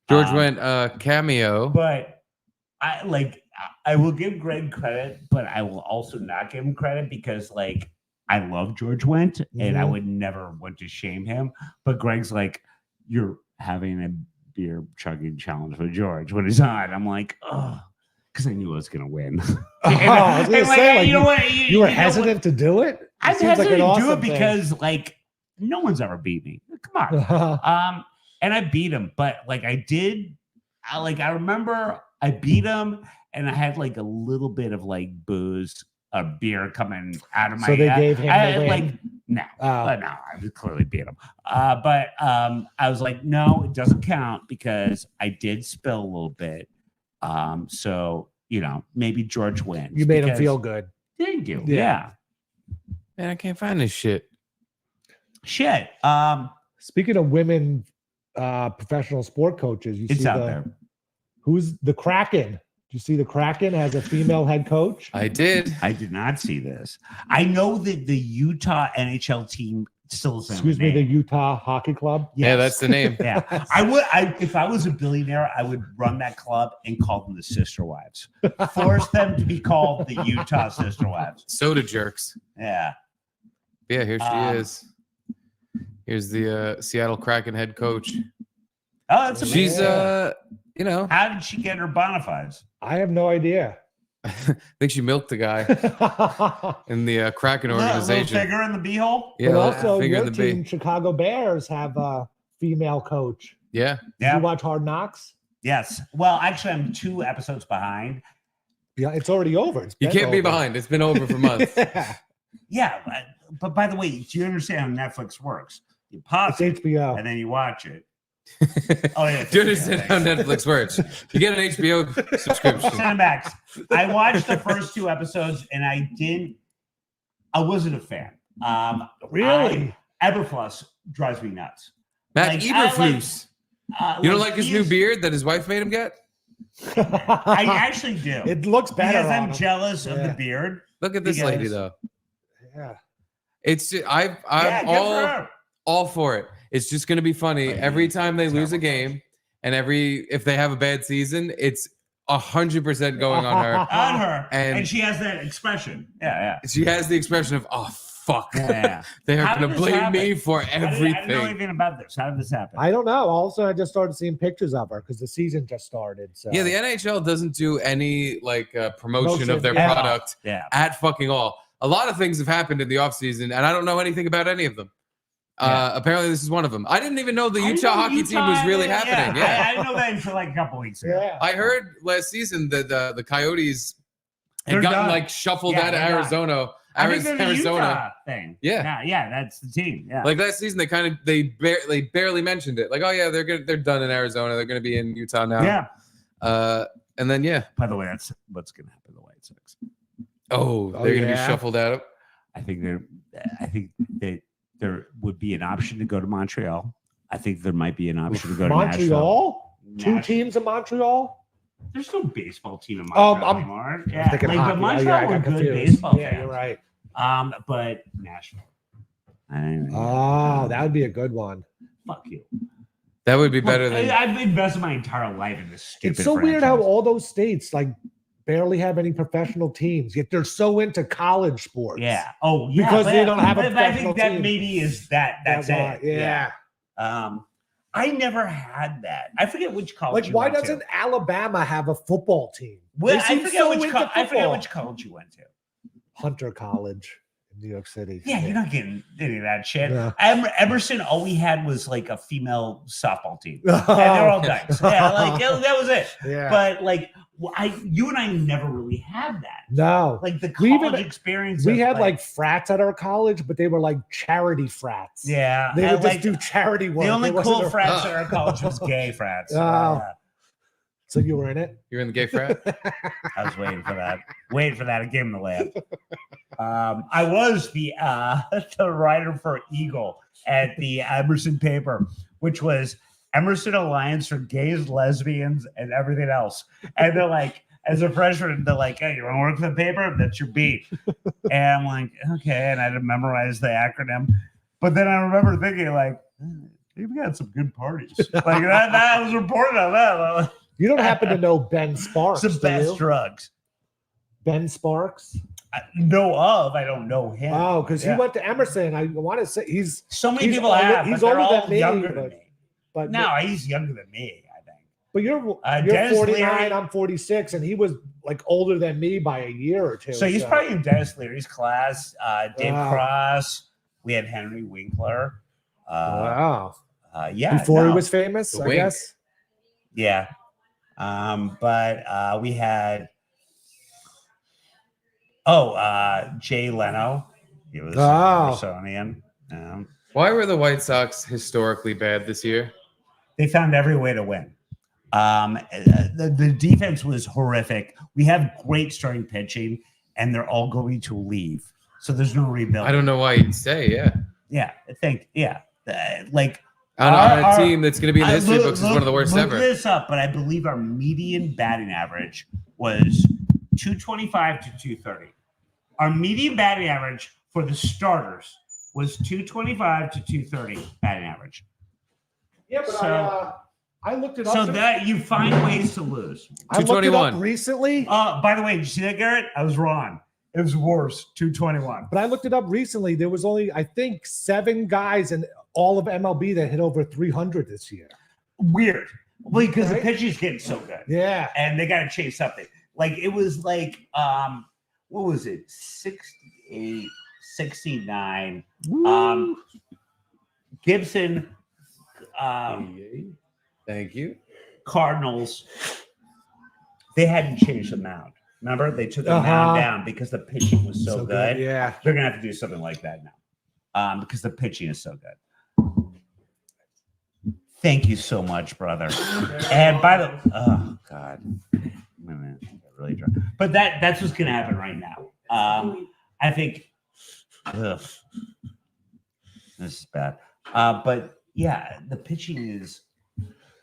George Wendt cameo. But I will give Greg credit, but I will also not give him credit because I love George Wendt and I would never want to shame him. But Greg's like, you're having a beer chugging challenge with George when he's on. I'm like, oh, because I knew I was going to win. I was going to say, like, you know what? You were hesitant to do it? I'm seems like hesitant an to awesome do it thing. because, like, no one's ever beat me. Come on. And I beat him, but like I remember I beat him, and I had like a little bit of like booze, beer coming out of my. So they gave him the win? like no, no, I was clearly beat him. But I was like, no, it doesn't count because I did spill a little bit. So maybe George wins. You made him feel good. Thank you. Yeah. Man, I can't find this shit. Shit. Speaking of women professional sport coaches, It's out there. Who's the Kraken? Did you see the Kraken has a female head coach? I did. I did not see this. I know that the Utah NHL team still is. Excuse me, the Utah Hockey Club. Yeah, that's the name. Yeah, I would. If I was a billionaire, I would run that club and call them the Sister Wives. Force them to be called the Utah Sister Wives. Soda jerks. Yeah. Yeah, here she is. Here's the Seattle Kraken head coach. Oh, that's amazing. She's How did she get her bona fides? I have no idea. I think she milked the guy in the Kraken organization. Little figure in the beehole. Yeah, but also finger in your the team, bee. Chicago Bears, have a female coach. Yeah. Did you watch Hard Knocks? Yes. Well, actually, I'm 2 episodes behind. Yeah, it's already over. You can't be behind. It's been over for months. Yeah, but by the way, do you understand how Netflix works? You pause it's HBO, and then you watch it. Oh yeah. Do you understand how Netflix works? You get an HBO subscription. Cinemax. I watched the first 2 episodes and I wasn't a fan. Really? Eberfluss drives me nuts. Matt Eberflus. You don't like his he new is- beard that his wife made him get? I actually do. It looks better. Because I'm on him. jealous of the beard. Look at this lady though. Yeah. It's I'm Yeah, good for her. all for it. It's just going to be funny every time they lose a game, and if they have a bad season, it's 100% going on her. On her. And- And she has that expression. Yeah. She has the expression of, "Oh fuck, Yeah. they are How going did to this blame happen? me for I didn't know everything." anything about this. How did this happen? I don't know. Also, I just started seeing pictures of her because the season just started. So Yeah, the NHL doesn't do any promotion of their Promotion at all. product Yeah. at fucking all. A lot of things have happened in the offseason, and I don't know anything about any of them. Apparently, this is one of them. I didn't even know the Utah hockey team was really happening. Yeah. I didn't know that until like a couple weeks ago. Yeah. I heard last season that the Coyotes had They're gotten done. shuffled Yeah, out of they're done. Arizona. I think they're the Arizona. Utah thing. Yeah. Yeah, that's the team. Yeah. Like last season, they barely mentioned it. Like, oh yeah, they're done in Arizona. They're going to be in Utah now. Yeah. And then By the way, that's what's going to happen to the White Sox. they're going to be shuffled out. I think there would be an option to go to Montreal. I think there might be an option to go to Montreal. Nashville. 2 teams in Montreal. There's no baseball team in Montreal I'm anymore. thinking Like, hockey. but Montreal I were got good confused. baseball Yeah, fans. you're right. But Nashville. Oh, that would be a good one. Fuck you. That would be better than. I've invested my entire life in this stupid It's so weird how franchise. all those states barely have any professional teams, yet they're so into college sports. Yeah. Oh, yeah. Because but- they don't have a but I professional think that team. maybe is that's That's why, it. yeah. I never had that. I forget which college. Like, you why went to. doesn't Alabama have a football team? Well, They I seem forget so which. into I forget football. which college you went to. Hunter College in New York City. Yeah, you're not getting any of that shit. Yeah. Emerson, all we had was like a female softball team. And they're all dykes. Yeah, like that was it. Yeah. But like, you and I never really had that. No. Like the We college even- experience. We of, had like frats at our college, but they were like charity frats. yeah, They and, would like, just do charity work. the only It wasn't cool a- frats at our college was gay frats. Oh. Yeah. So you were in it? You're in the gay frat. I was waiting for that. I gave him the layup. I was the writer for Eagle at the Emerson paper, which was Emerson Alliance for gays, lesbians, and everything else. And they're like, as a freshman, they're like, "Hey, you want to work for the paper? That's your beat." And I'm like, "Okay," and I had to memorize the acronym. But then I remember thinking, like, "They've got some good parties." Like that I was reporting on that. You don't happen to know Ben Sparks? Some do best you? drugs. Ben Sparks? I know of. I don't know him. Oh, because Yeah. he went to Emerson. I want to say he's So many he's people older- have. He's But they're older all than me. younger than me. But No, he's younger than me. I think. But you're Dennis 49, Leary. I'm 46, and he was like older than me by a year or two. So he's probably in Dennis Leary's class. Dave Cross. We had Henry Winkler. Wow. Yeah. Before he was famous, The I Wink. guess. Yeah. But we had Jay Leno. He was Smithsonian. Why were the White Sox historically bad this year? They found every way to win. The defense was horrific. We have great starting pitching, and they're all going to leave. So there's no rebuild. I don't know why you'd say, Yeah, I think, like on a team that's going to be in the history books is one of the worst ever. Look this up, but I believe our median batting average was 225 to 230. Our median batting average for the starters was 225 to 230 batting average. Yeah, but I looked it up. So that you find ways to lose. I looked it up recently. By the way, did you see that, Garrett? I was wrong. It was worse, 221. But I looked it up recently. There was only, I think, 7 guys in all of MLB that hit over 300 this year. Weird. Well, because the pitching's getting so good. Yeah. And they got to chase something. Like, it was like, what was it? 68, 69. Gibson. Thank you. Cardinals. They hadn't changed the mound. Remember, they took the mound down because the pitching was so good. Yeah, they're gonna have to do something like that now, because the pitching is so good. Thank you so much, brother. And by the oh god, I'm really drunk. But that's what's gonna happen right now. I think this is bad. But yeah, the pitching is.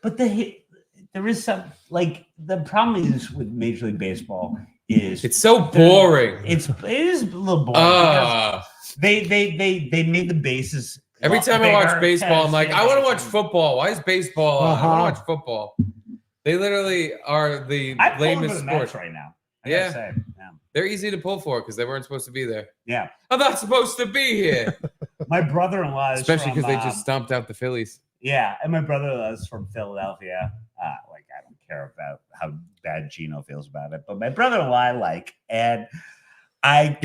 But there is some like the problem is with Major League Baseball is it's so boring. It is a little boring because they made the bases. Every time I watch baseball, I'm like, I want to watch football. Why is baseball? I want to watch football. They literally are the lamest sport right now. Yeah, they're easy to pull for because they weren't supposed to be there. Yeah, I'm not supposed to be here. My brother-in-law is especially because they just stomped out the Phillies. Yeah, and my brother-in-law is from Philadelphia. Like, I don't care about how bad Gino feels about it, but my brother-in-law I like, and I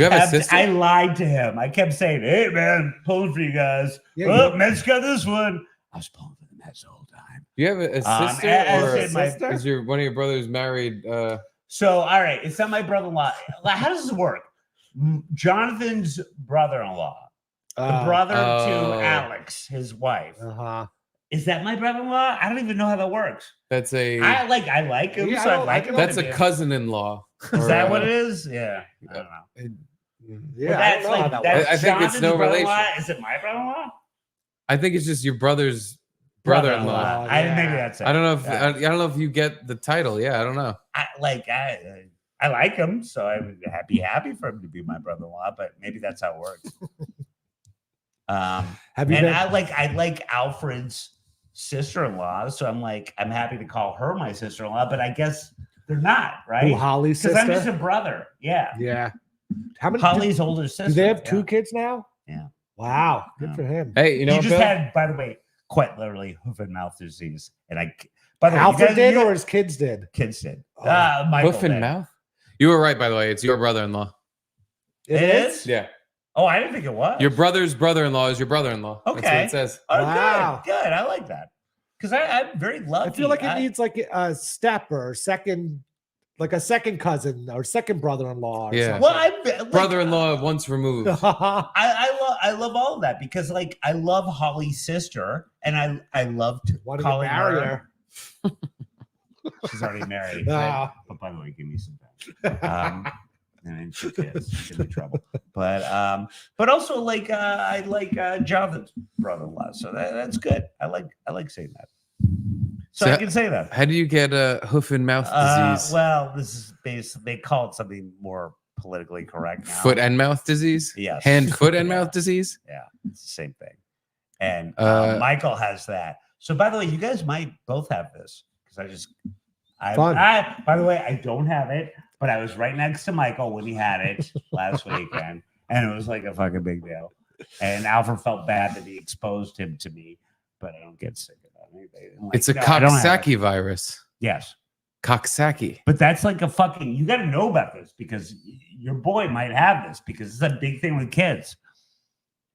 lied to him. I kept saying, "Hey, man, pulling for you guys. Mets got this one." I was pulling for the Mets the whole time. Do you have a sister or a sister? Is one of your brothers married? So, all right, it's not my brother-in-law. How does this work? Jonathan's brother-in-law, the brother to Alex, his wife. Is that my brother-in-law? I don't even know how that works. That's a. I like him. Yeah, so I like him. That's a cousin-in-law. Is that what it is? Yeah. I don't know. Yeah, that's like that's I think it's no relation. Is it my brother-in-law? I think it's just your brother's brother-in-law. Maybe that's it. I don't know if I don't know if you get the title. Yeah, I don't know. I like him, so I would be happy for him to be my brother-in-law. But maybe that's how it works. I like Alfred's sister-in-law, so I'm happy to call her my sister-in-law, but I guess they're not, right? Who, Holly's sister? Because I'm just a brother. Yeah. How many? Holly's older sister. Do they have 2 kids now? Yeah. Wow. Good for him. Hey, you know, he just had, by the way, quite literally hoof and mouth disease, and by the way, Alfred did or his kids did? Kids did. Michael hoof and mouth. You were right, by the way. It's your brother-in-law. It is? Yeah. Oh, I didn't think it was. Your brother's brother-in-law is your brother-in-law. Okay. That's what it says. Oh, wow. Good. I like that. Because I'm very lucky. I feel like it needs like a step or a second cousin or second brother-in-law. Or yeah. something. Well, brother-in-law once removed. I love all of that because like I love Holly's sister and I loved calling her. She's already married. But by the way, give me some time. And she is. She's in trouble. But also like I like Jonathan's brother-in-law, so that's good. I like saying that. So I can say that. How do you get a hoof and mouth disease? Well, this is they call it something more politically correct now. Foot and mouth disease? Yes. Hand, foot, and mouth disease? Yeah, it's the same thing. And Michael has that. So by the way, you guys might both have this because by the way, I don't have it. But I was right next to Michael when he had it last weekend, and it was like a fucking big deal. And Alfred felt bad that he exposed him to me, but I don't get sick of that. It's a Coxsackie virus. Yes. Coxsackie. But that's like a fucking, you got to know about this because your boy might have this because it's a big thing with kids.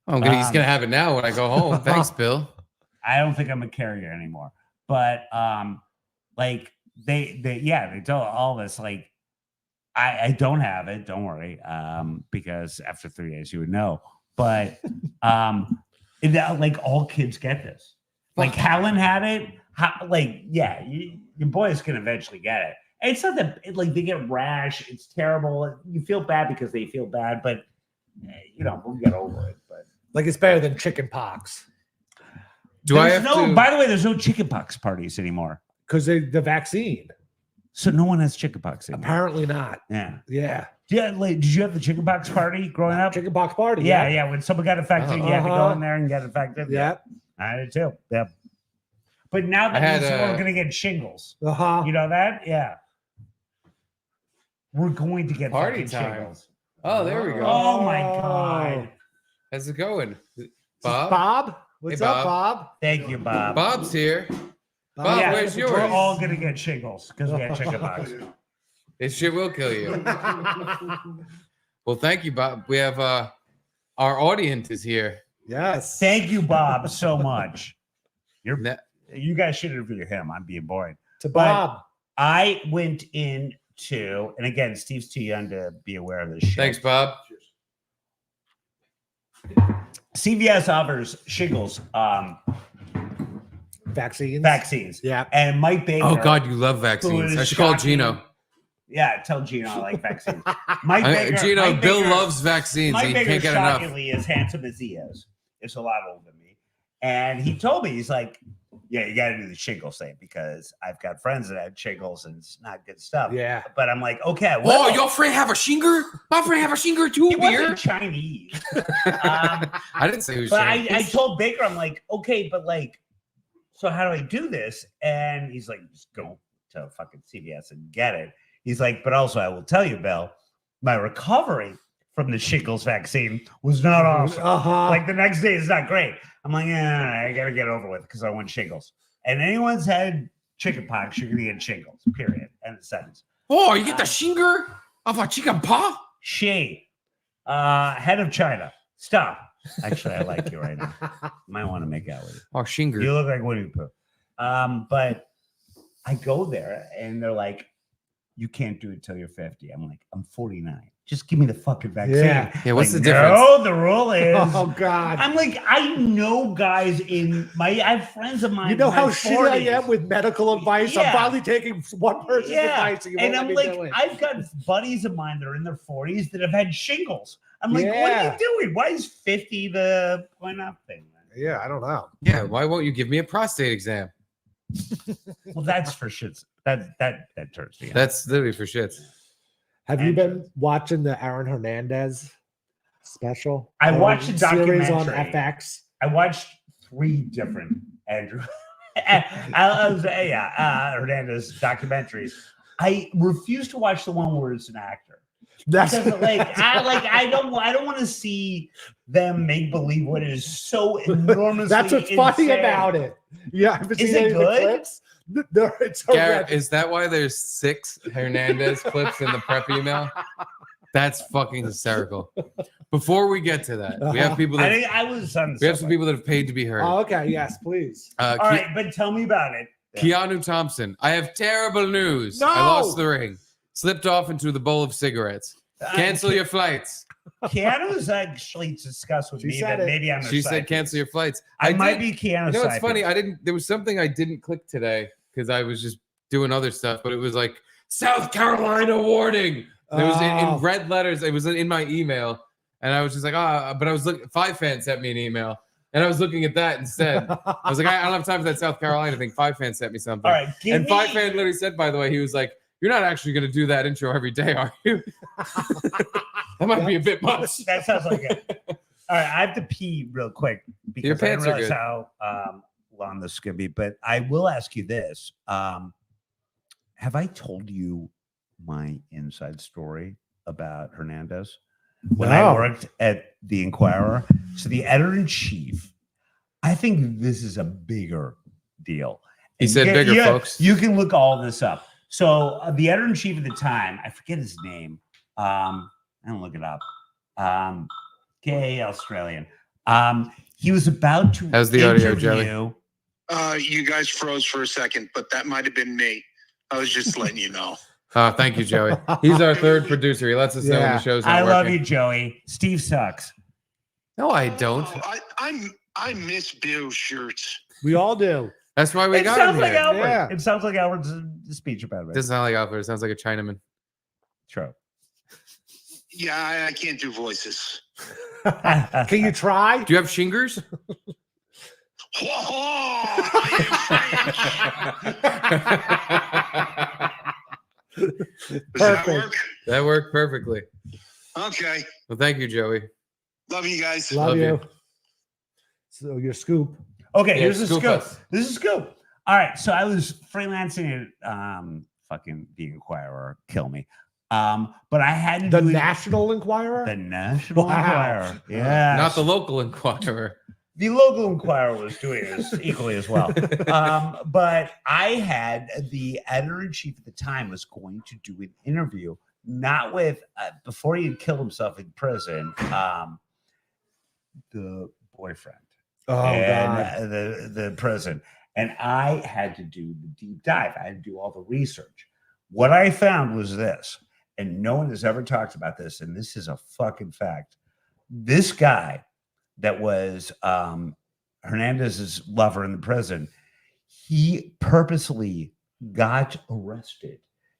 Oh, he's going to have it now when I go home. Thanks, Bill. I don't think I'm a carrier anymore. But like they tell all this, like, I don't have it. Don't worry. Because after 3 days you would know. But like all kids get this. Like Helen had it. Your boys can eventually get it. It's not that like they get rash. It's terrible. You feel bad because they feel bad, but we'll get over it. But like it's better than chicken pox. By the way, there's no chicken pox parties anymore because the vaccine. So no one has chicken pox anymore. Apparently not. Yeah. Yeah. Yeah. Like, did you have the chicken pox party growing up? Chicken pox party. Yeah. When someone got infected, you had to go in there and get infected. Yeah. I did too. Yeah. But now that we're going to get shingles. You know that? Yeah. We're going to get party time. Shingles. Oh, there we go. Oh my God. How's it going? Bob? Bob? What's up, Bob? Thank you, Bob. Bob's here. Bob, where's yours? We're all going to get shingles because we had chicken pox. This shit will kill you. Well, thank you, Bob. We have our audience is here. Yes. Thank you, Bob, so much. You guys should interview him. I'm being boring. To Bob. I went into, and again, Steve's too young to be aware of this shit. Thanks, Bob. CVS offers shingles vaccines. Yeah. And Mike Baker. Oh, God, you love vaccines. I should call Gino. Yeah, tell Gino I like vaccines. Mike Baker. Bill loves vaccines. Mike He Baker can't get enough. shockingly as handsome as he is a lot older than me. And he told me, he's like, yeah, you got to do the shingles thing because I've got friends that had shingles and it's not good stuff. Yeah. But I'm like, okay. Well, Oh, your friend have a shinger? My friend have a shinger too, he beer? wasn't Chinese. I didn't say he was But Chinese. I told Baker, I'm like, okay, but like, so how do I do this? And he's like, just go to fucking CVS and get it. He's like, but also I will tell you, Bill, my recovery from the shingles vaccine was not awesome. Like the next day is not great. I'm like, I gotta get over with because I want shingles. And anyone's had chicken pox, you're gonna get shingles. Period. End of sentence. Oh, you get the shinger of a chicken paw? She, head of China. Stop. Actually, I like you right now. Might want to make out with you. Oh, shinger. You look like Winnie the Pooh. But I go there and they're like, you can't do it till you're 50. I'm like, I'm 49. Just give me the fucking vaccine. Yeah, what's like, the difference? No, the rule is. Oh, God. I'm like, I know guys I have friends of mine. You know in how my shitty 40s. I am with medical advice? Yeah. I'm finally taking one person's advice. And I'm like, I've got buddies of mine that are in their 40s that have had shingles. I'm like, what are you doing? Why is 50 the point up thing? Yeah, I don't know. Yeah, why won't you give me a prostate exam? Well, that's for shits. That turns me on. That's literally for shits. Have you been watching the Aaron Hernandez special? I watched the documentary series on FX. I watched 3 different Andrew Hernandez documentaries. I refuse to watch the one where it's an actor. That's because, I don't want to see them make believe what is so enormously. That's what's funny about it. Yeah, is it good? No, it's Garrett, is that why there's 6 Hernandez clips in the prep email? That's fucking hysterical. Before we get to that, we have people that we have some people that have paid to be heard. Oh, okay, yes, please. All right, but tell me about it. Keanu Thompson, I have terrible news. No! I lost the ring. Slipped off into the bowl of cigarettes. Cancel your flights. Keanu has actually discussed with me that maybe I'm. She said cancel your flights. I might be Keanu. You know, it's funny. There was something I didn't click today because I was just doing other stuff. But it was like South Carolina warning. It was in red letters. It was in my email, and I was just like, But I was looking. 5 Fan sent me an email, and I was looking at that instead. I was like, I don't have time for that South Carolina thing. 5 Fan sent me something. All right, 5 Fan literally said, by the way, he was like, "You're not actually going to do that intro every day, are you?" That might be a bit much. That sounds like it. All right, I have to pee real quick because Your pants I are realize good. how long this is going to be. But I will ask you this: have I told you my inside story about Hernandez when I worked at the Inquirer? So the editor-in-chief, I think this is a bigger deal. He said bigger, folks. You can look all this up. So the editor-in-chief at the time, I forget his name. I don't look it up. Gay Australian. He was about to How's the audio, Joey? You guys froze for a second, but that might have been me. I was just letting you know. Thank you, Joey. He's our third producer. He lets us know when the show's not working. I love you, Joey. Steve sucks. No, I don't. I miss Bill's shirts. We all do. That's why we It got sounds him like here. Albert. Yeah. It sounds like Albert's speech about It it. doesn't sound like Alfred. It sounds like a Chinaman. True. Yeah, I can't do voices. Can you try? Do you have shingers? Perfect. That worked perfectly. Okay. Well, thank you, Joey. Love you guys. Love you. So your scoop. Okay, Yeah, here's the scoop scoop. us. This is scoop. All right, so I was freelancing at fucking the Inquirer, kill me. But I had to The do it- National Enquirer? The National Wow. Enquirer. Yeah. Not the local Inquirer. The local Inquirer was doing this equally as well. But I had the editor-in-chief at the time was going to do an interview, not with before he had killed himself in prison, the boyfriend. Oh, and the prison. And I had to do the deep dive. I had to do all the research. What I found was this, and no one has ever talked about this, and this is a fucking fact. This guy that was Hernandez's lover in the prison, he purposely got arrested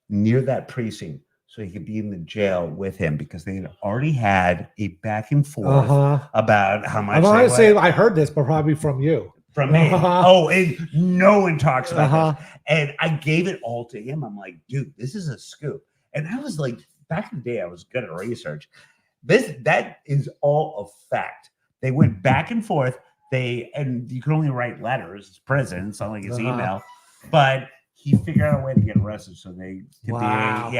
near that precinct so he could be in the jail with him because they had already had a back and forth about how much. I want to they say went. I heard this, but probably from you. From me. Oh, and no one talks about Uh-huh. this. And I gave it all to him. I'm like, dude, this is a scoop. And I was like, back in the day, I was good at research. That is all a fact. They went back and forth. And you can only write letters. It's prison. It's not like it's email. But he figured out a way to get arrested so they could Wow. be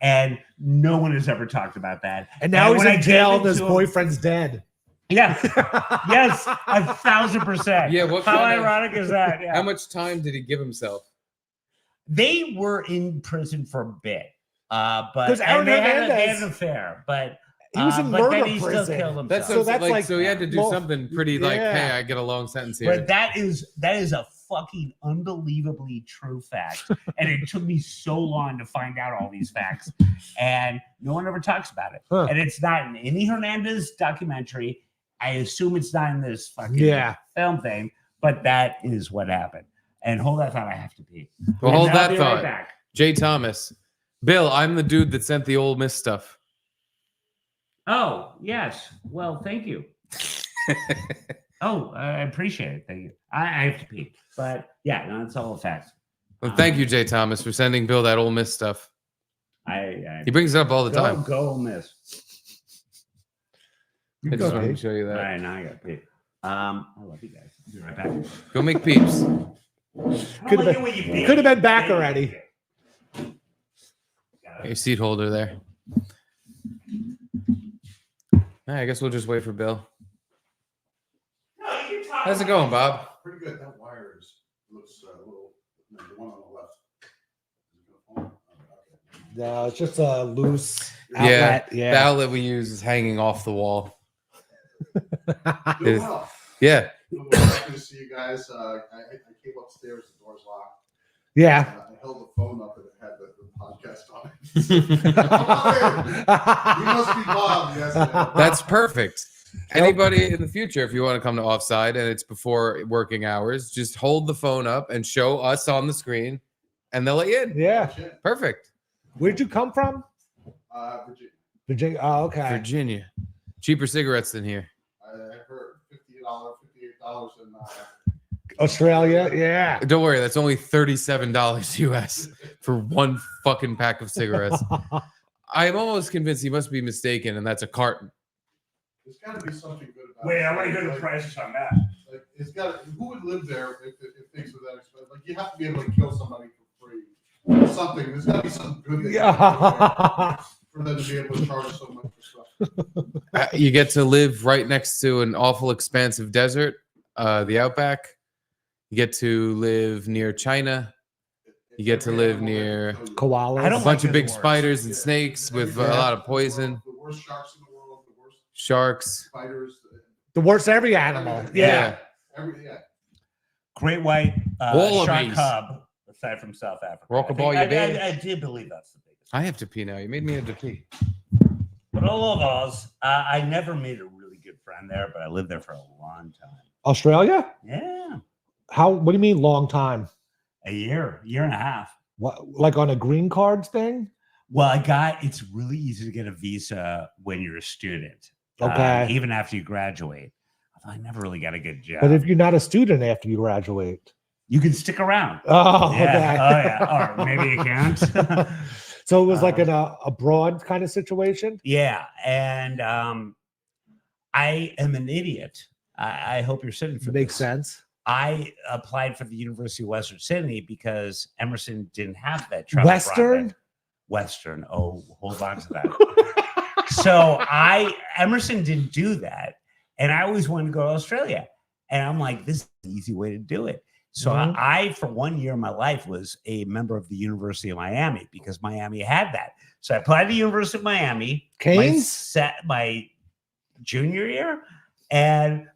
And no one has ever talked about that. And now he's when I in jail gave and it his to him- boyfriend's dead. Yeah. Yes. 1,000%. Yeah. What How kind of- ironic is that? Yeah. How much time did he give himself? They were in prison for a bit. But 'Cause Aaron they had Hernandez- an affair. But He was in but murder then he prison. still killed himself. That's So that's like so he had to do something pretty like, hey, I get a long sentence here. But that is a fucking unbelievably true fact. And it took me so long to find out all these facts. And no one ever talks about it. Huh. And it's not in any Hernandez documentary. I assume it's not in this fucking film thing, but that is what happened. And hold that thought, I have to pee. Well, And hold I'll that be thought. Right back. Jay Thomas. Bill, I'm the dude that sent the Ole Miss stuff. Oh, yes. Well, thank you. Oh, I appreciate it. Thank you. I have to pee. But yeah, no, it's all facts. Well, thank you, Jay Thomas, for sending Bill that Ole Miss stuff. He brings it up all the time. Go Ole Miss. I just wanted to show you All that. right, now I got to pee. I love you guys. I'll be right back. Go make peeps. Could have been back already. Your seat holder there. All right, I guess we'll just wait for Bill. How's it going, Bob? Pretty good. That wire looks a little. The one on the left. No, it's just a loose Yeah, outlet. the outlet we use is hanging off the wall. Doing well. Yeah. Happy to see you guys. I came upstairs. The door's locked. Yeah. I held the phone up and it had the podcast on it. You must be Bob. Yes. That's perfect. Anybody in the future, if you want to come to Offside and it's before working hours, just hold the phone up and show us on the screen and they'll let you in. Yeah. Perfect. Where'd you come from? Virginia. Virginia. Oh, okay. Virginia. Cheaper cigarettes than here. I heard $58 in Australia. Yeah. Don't worry, that's only $37 US for one fucking pack of cigarettes. I'm almost convinced he must be mistaken, and that's a carton. There's got to be something good about Wait, it. I want to hear the prices on that. Like, it's got. Who would live there if things were that expensive? Like, you have to be able to kill somebody for free. Or something. There's got to be something good that for them to be able to charge so much for stuff. You get to live right next to an awful expansive desert, the Outback. You get to live near China. You get to live near koalas. A bunch of big spiders and snakes with a lot of poison. The worst sharks in the world. The worst Sharks. spiders. The worst every animal. Yeah. Great white shark Wallabies. cub, aside from South Africa. Rockaball, you baby. I do believe that's the biggest. I have to pee now. You made me have to pee. But all of us, I never made a really good friend there, but I lived there for a long time. Australia? Yeah. What do you mean long time? A year and a half. What, like on a green cards thing? Well, it's really easy to get a visa when you're a student. Okay. Even after you graduate. Although I never really got a good job. But if you're not a student after you graduate, you can stick around. Oh, yeah. okay. Oh, yeah. Or maybe you can't. So it was like a abroad kind of situation? Yeah. And I am an idiot. I hope you're sitting for Makes this. sense. I applied for the University of Western Sydney because Emerson didn't have that travel Western? Broadway. Western. Oh, hold on to that. So Emerson didn't do that. And I always wanted to go to Australia. And I'm like, this is the easy way to do it. So I, for 1 year of my life, was a member of the University of Miami because Miami had that. So I applied to the University of Miami. Canes? My junior year. And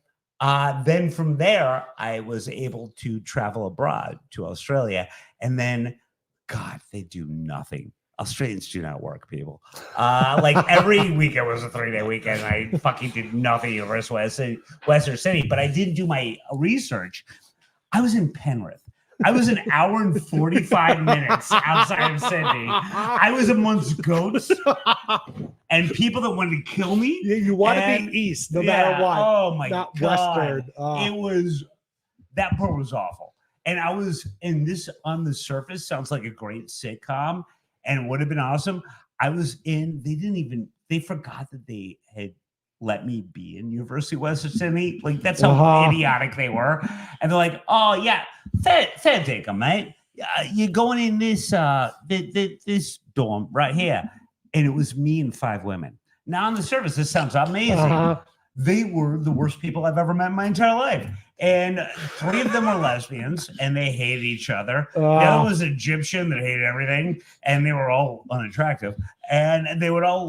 then from there, I was able to travel abroad to Australia. And then, God, they do nothing. Australians do not work, people. Like every weekend was a 3-day weekend. And I fucking did nothing at Western Sydney, but I didn't do my research. I was in Penrith. I was an hour and 45 minutes outside of Sydney. I was amongst goats and people that wanted to kill me. Yeah, you want to be east, no matter what. Oh my Not God. Western. That part was awful. And I was in this on the surface sounds like a great sitcom and would have been awesome. They forgot that they had let me be in University of Western Sydney. Like that's how idiotic they were. And they're like, oh yeah, fair dinkum, mate. You're going in this this dorm right here. And it was me and 5 women. Now on the surface, this sounds amazing. They were the worst people I've ever met in my entire life. And 3 of them were lesbians and they hated each other. The other was Egyptian that hated everything. And they were all unattractive. And they would all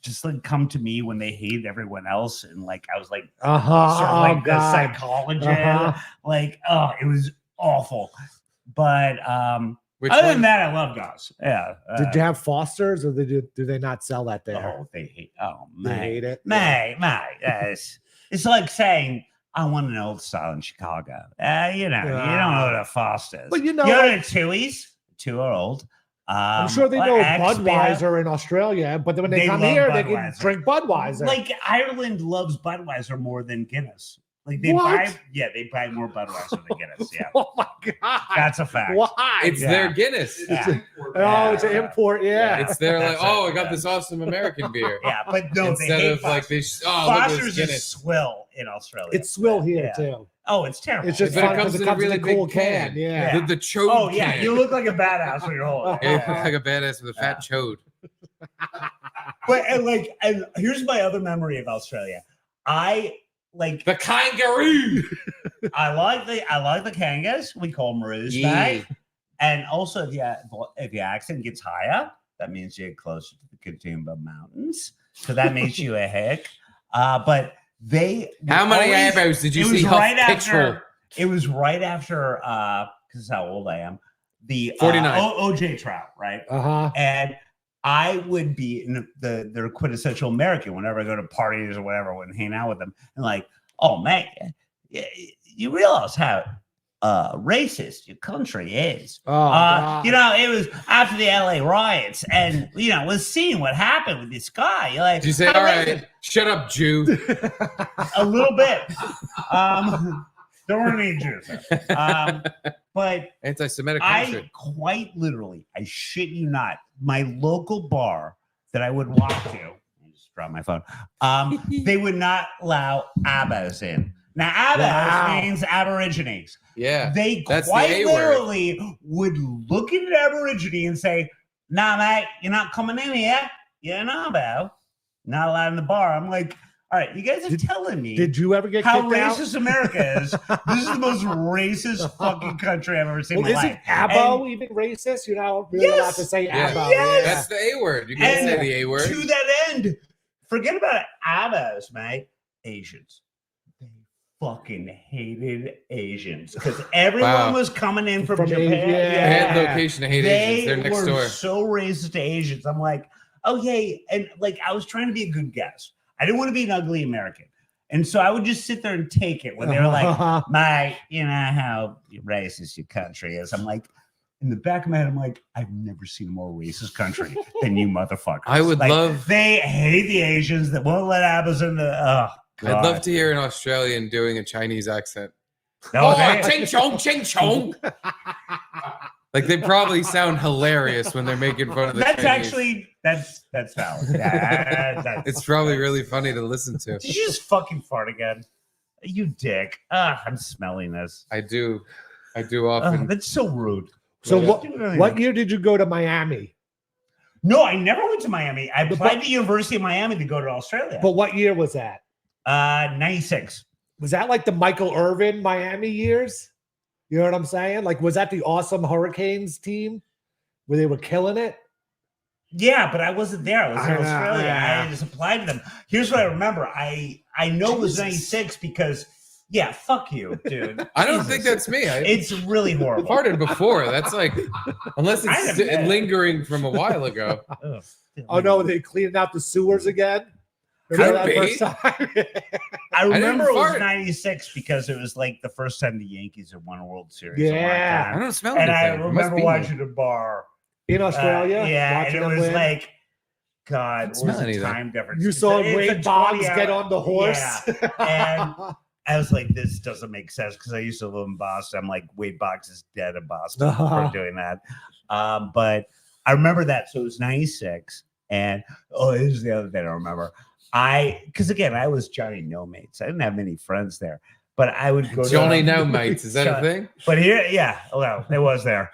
just come to me when they hated everyone else. And I was like, sort of the psychologist. It was awful. But other than that, I love dogs. Yeah. Did you have Fosters or do they not sell that there? Oh, they hate. They hate it. It's like saying, I want an old style in Chicago. You don't know what a Foster is. But you know the Tuies. 2 are old. I'm sure they know Budweiser in Australia, but when they come here, they can drink Budweiser. Like Ireland loves Budweiser more than Guinness. Like they buy more Budweiser than Guinness. Yeah. Oh my God. That's a fact. Why? It's their Guinness. It's an import. Yeah. It's their I got this awesome American beer. Yeah, but no, instead they of Foster's. Foster's is swill in Australia. It's swill here too. Oh, it's terrible. It's just but fun it comes in a in really cool big can. Yeah. The chode Oh yeah, can. you look like a badass when you're holding it. You look like a badass with a fat chode. But and here's my other memory of Australia. I like the kangaroo. I like the kangas. We call them maroos, right? And also, if your accent gets higher, that means you're closer to the Katoomba Mountains. So that makes you a hick. But how many arrows did you see? It was right after because is how old I am. The 49 OJ trial, right? And I would be in the quintessential American whenever I go to parties or whatever, and hang out with them, and oh man, you realize how racist your country is. It was after the LA riots, and was seeing what happened with this guy. You're like, did you say, all right, shut up, Jew? A little bit. There weren't any Jews there. But anti-Semitic culture. I quite literally, I shit you not, my local bar that I would walk to, I just dropped my phone, they would not allow Abbas in. Now, Abbas means Aborigines. Yeah. They quite literally would look at an Aborigine and say, nah, mate, you're not coming in here. You're an Abo. Not allowed in the bar. I'm like, All right, you guys are telling me. Did you ever get how kicked out? racist America is? This is the most racist fucking country I've ever seen. Well, in my isn't life. Abo even racist? You're not really allowed to say Yeah. Abo. Yes. That's the A word. You can say the A word. To that end, forget about Abos, mate. Asians. They fucking hated Asians because everyone was coming in from Japan. Asia. They had location to hate Asians. They're next were door. so racist to Asians. I'm like, okay, and like I was trying to be a good guest. I didn't want to be an ugly American. And so I would just sit there and take it when they were like, mate, you know how racist your country is. I'm like, in the back of my head, I'm like, I've never seen a more racist country than you motherfuckers. I would like, love. They hate the Asians that won't let Abos in the. Oh, God. I'd love to hear an Australian doing a Chinese accent. No, ching chong, ching chong. Like they probably sound hilarious when they're making fun of the That's Chinese. actually that's valid. Yeah, It's probably really funny to listen to. Did you just fucking fart again? You dick. I'm smelling this. I do often. That's so rude. So what year did you go to Miami? No, I never went to Miami. I applied to University of Miami to go to Australia. But what year was that? 96. Was that like the Michael Irvin Miami years? You know what I'm saying? Like, was that the awesome Hurricanes team where they were killing it? Yeah, but I wasn't there. I was in Australia. I just applied to them. Here's what I remember. I know it was 96 because, yeah, fuck you, dude. I don't think that's me. It's really horrible. Farted before. That's like, unless it's lingering from a while ago. Oh no, they cleaned out the sewers again. Could be. I remember it was fart. 96 because it was like the first time the Yankees had won a World Series. Yeah. I don't smell And anything. I It must remember be watching a bar in Australia. yeah, and watching it them was win. like, God, what smell was the anything. time difference? You saw It's a Wade Boggs 20-hour get on the horse. Yeah. And I was like, this doesn't make sense because I used to live in Boston. I'm like, Wade Boggs is dead in Boston for doing that. But I remember that. So it was 96. And here's the other thing I remember. Because again, I was Johnny No Mates. I didn't have many friends there, but I would go Johnny to No Mates. Is that a thing? But here, yeah, well, it was there.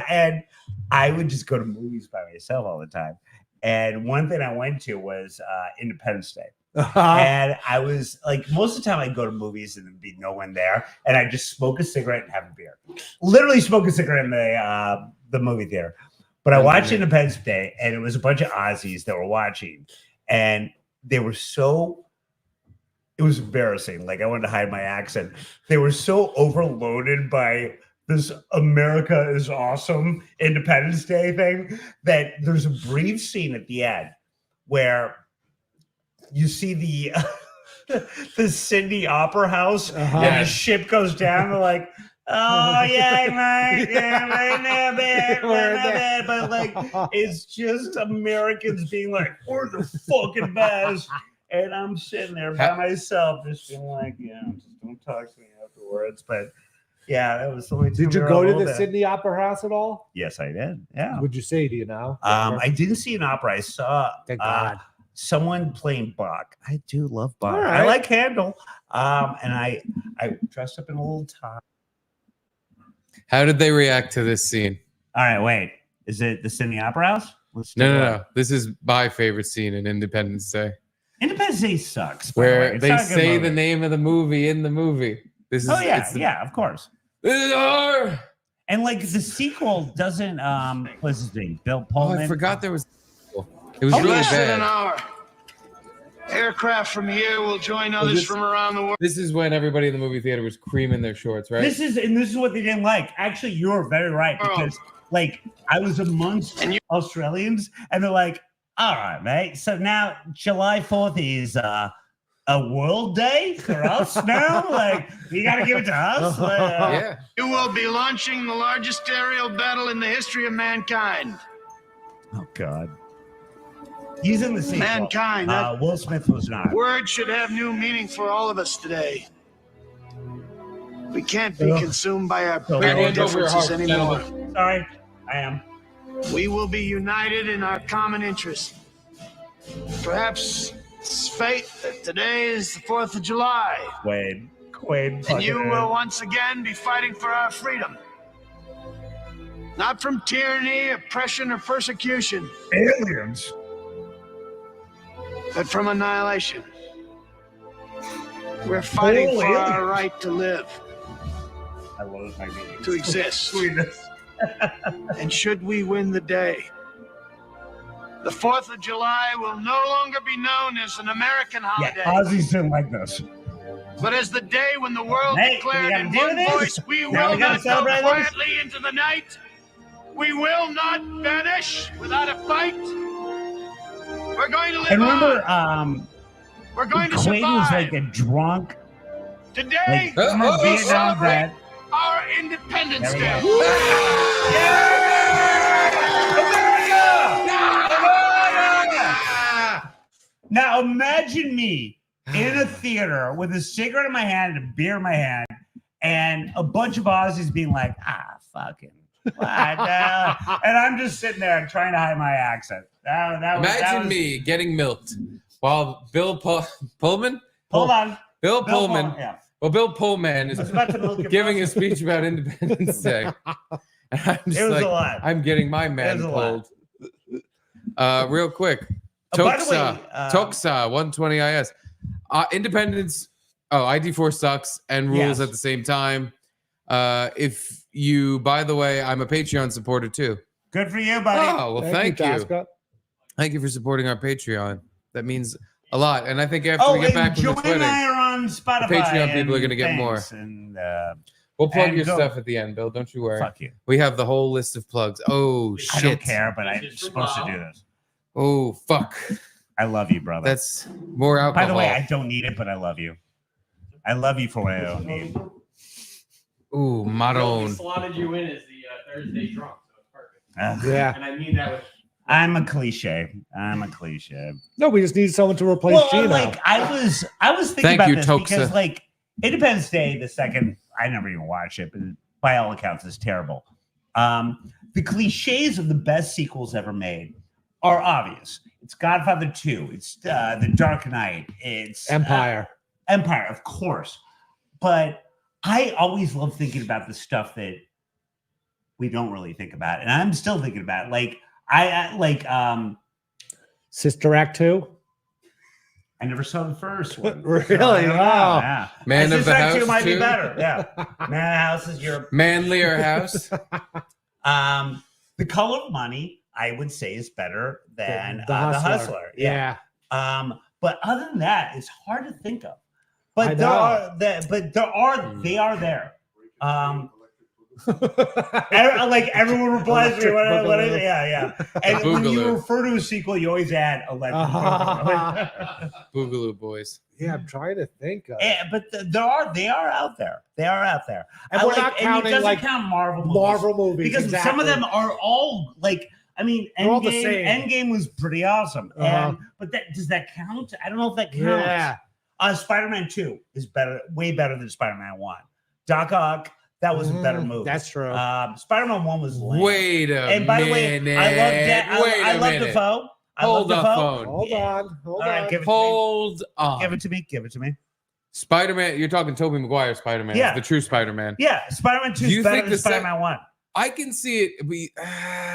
And I would just go to movies by myself all the time. And one thing I went to was Independence Day. And I was like, most of the time I'd go to movies and there'd be no one there. And I'd just smoke a cigarette and have a beer. Literally smoke a cigarette in the movie theater. But I watched Independence Day and it was a bunch of Aussies that were watching. And they were so, it was embarrassing. Like I wanted to hide my accent. They were so overloaded by this America is awesome Independence Day thing that there's a brief scene at the end where you see the Sydney Opera House and the ship goes down. They're like, oh yeah, mate, yeah, right now, bad, bad. But like, it's just Americans being like, we're the fucking best. And I'm sitting there by myself, just being like, just don't talk to me afterwards. But yeah, that was the only time. Did you we were go a to little the bit. Sydney Opera House at all? Yes, I did. Yeah. What'd you say? Do you know? I didn't see an opera. I saw Thank God. someone playing Bach. I do love Bach. All I right. like Handel. And I dressed up in a little tie. How did they react to this scene? All right, wait. Is it the Sydney Opera House? Let's do No. This is my favorite scene in Independence Day, Independence Day sucks. by the way. where It's they not a good say movie. the name of the movie in the movie. This is Of course. This is our. And like the sequel doesn't what's his name? Bill Oh, Pullman. I forgot there was. It was In really less than an bad. hour, aircraft from here will join others this- from around the world. This is when everybody in the movie theater was creaming their shorts, right? This is what they didn't like. Actually, you're very right because like I was amongst Australians and they're like, all right, mate. So now July 4th is a world day for us now. Like you got to give it to us. Yeah. You will be launching the largest aerial battle in the history of mankind. Oh God. He's in the sequel. Mankind, huh? Will Smith was not. Words should have new meaning for all of us today. We can't be consumed by our petty differences anymore. Sorry, I am. We will be united in our common interest. Perhaps it's fate that today is the 4th of July. Quaid. And you will once again be fighting for our freedom. Not from tyranny, oppression, or persecution, aliens, but from annihilation. We're fighting Oh, for really? our right to live, I love my meetings. to exist. Sweetness. And should we win the day, the 4th of July will no longer be known as an American holiday, Yeah, Ozzy's didn't like this. but as the day when the world Hey, declared we in gotta one do this? voice, we Now will we gotta not go celebrate this? quietly into the night. We will not vanish without a fight. We're going to live And remember, on. We're going to Clayton was survive. like a drunk, Today, like, former we Vietnam celebrate vet. our Independence There we Day. go. Now imagine me in a theater with a cigarette in my hand and a beer in my hand, and a bunch of Aussies being like, fucking what? And I'm just sitting there trying to hide my accent. Imagine me getting milked while Bill Pullman. Hold on. Bill Bill Pullman. Pullman, yeah. Well, Bill Pullman is I was about to milk your giving a speech about Independence Day. And I'm just It was like, a lot. I'm getting my man was a lot. pulled. Real quick. By the way, Toxa 120 IS. Independence. Oh, ID4 sucks and rules Yes. at the same time. If you, by the way, I'm a Patreon supporter too. Good for you, buddy. Oh, well, thank you. Tasca. Thank you for supporting our Patreon. That means a lot. And I think after Oh, we get and back from Joanne this wedding, and I are on Spotify. the Patreon and people are going to get things, more. And, We'll plug and your go- stuff at the end, Bill. Don't you worry. Fuck you. We have the whole list of plugs. Oh, shit. I don't care, but I'm supposed to do this. Oh, fuck. I love you, brother. That's more alcohol. By the way, I don't need it, but I love you. I love you for what I don't need. Ooh, We Maroon. slotted you in as the Thursday drunk, so it's perfect. Yeah. And I mean that with I'm a cliche. I'm a cliche. No, we just need someone to replace Well, Gino. like I was thinking Thank about you, this Toxa. because like Independence Day, the second, I never even watched it, but by all accounts, is terrible. The cliches of the best sequels ever made are obvious. It's Godfather 2. It's The Dark Knight. It's Empire. Empire, of course. But I always love thinking about the stuff that we don't really think about, and I'm still thinking about it. Like I like Sister Act 2. I never saw the first one. Really? So I don't know. Wow. Yeah. Man Sister of the Act 2 House might be too? better. Yeah. Man of the House is your Manlier House. The Color of Money, I would say, is better than The The Hustler. Hustler. Yeah. But other than that, it's hard to think of. I But there know. are that. But there are. They are there. Like everyone replies to me, what is it? Yeah. And when you Boogaloo. refer to a sequel, you always add electric. Boogaloo Boys. Yeah, I'm trying to think of. But they are out there. They are out there. And we're not and it counting, doesn't like, count Marvel movies. because some of exactly. them are all like. I mean, They're all the Endgame. same. Endgame was pretty awesome. Uh-huh. But does that count? I don't know if that counts. Yeah. Spider-Man 2 is better, way better than Spider-Man 1. Doc Ock, that was a better movie. That's true. Spider-Man 1 was lame. Wait a And by the way, minute. I love minute. Defoe. I Hold love the Defoe. phone. Hold on. All right, give it Hold on. to me. Give it to me. Spider-Man, you're talking Tobey Maguire Spider-Man. Yeah. The true Spider-Man. Yeah, Spider-Man 2 Do you is better think than the Spider-Man 1. I can see it.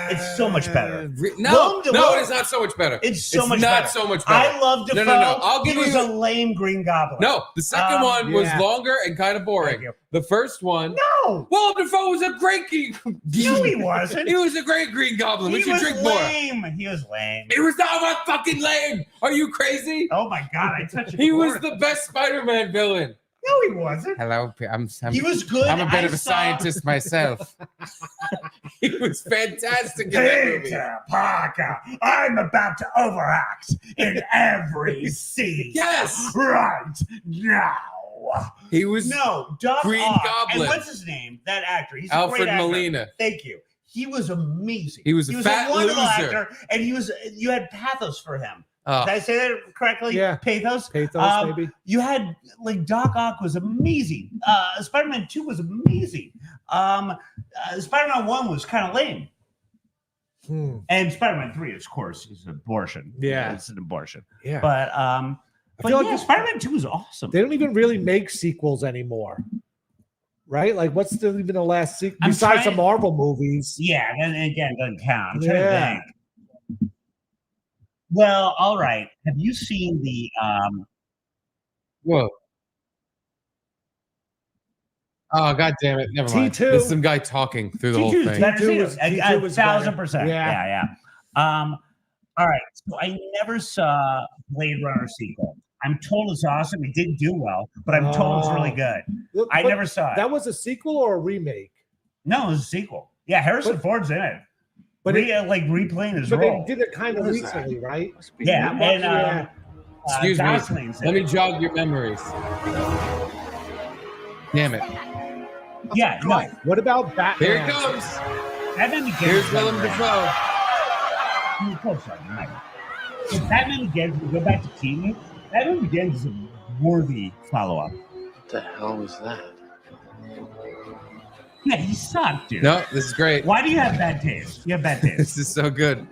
It's so much better. No, Willem it is not so much better. It's so much not better. so much better. I love Defoe. No. I'll give he was you a lame Green Goblin. No, the second one was Yeah. longer and kind of boring. you. The first one, No, Willem Dafoe was a great no, he wasn't. He was a great Green Goblin. We He should was drink more. lame. He was lame. He was not fucking lame. Are you crazy? Oh my god, I touched it. He was the best Spider-Man villain. No, he wasn't. Hello, I'm He was good. I'm a bit I of a saw- scientist myself. He was fantastic in that movie. Peter Parker, I'm about to overact in every scene. Yes, right now. he was No, Doc Green Ock. Goblin. And what's his name? That actor. He's a Alfred great actor. Molina. Thank you. He was amazing. He was a fat wonderful loser. actor, and you had pathos for him. Oh. Did I say that correctly? Yeah. Pathos. Maybe. You had like Doc Ock was amazing. Spider-Man 2 was amazing. Spider-Man 1 was kind of lame. And Spider-Man 3, of course, is an abortion. Yeah. It's an abortion. Yeah. But feel like Spider-Man 2 was awesome. They don't even really make sequels anymore. Right? Like, what's even the last sequel? I'm Besides trying- the Marvel movies. Yeah, and again, doesn't count. I'm trying to Yeah. think. Well, all right. Have you seen the Whoa. Oh, God damn it. Never mind. T2. There's some guy talking through the whole T2 thing. T2 was- T2 a was 1,000%. better. Yeah. All right. So I never saw Blade Runner sequel. I'm told it's awesome. It didn't do well, but I'm told it's really good. I But never saw it. That was a sequel or a remake? No, it was a sequel. Yeah, Harrison Ford's in it. But like replaying his But role. they did it kind of What is recently, right? Yeah, and Excuse me. Gosling's in Let me it. jog your memories. Damn it. Yeah, no. What about Batman? Here it comes. Batman Begins. Here's Willem Dafoe. If Batman Begins, we go back to Keaton. Batman Begins is a worthy follow-up. What the hell was that? Yeah, he sucked, dude. No, this is great. Why do you have bad taste? You have bad taste. This is so good.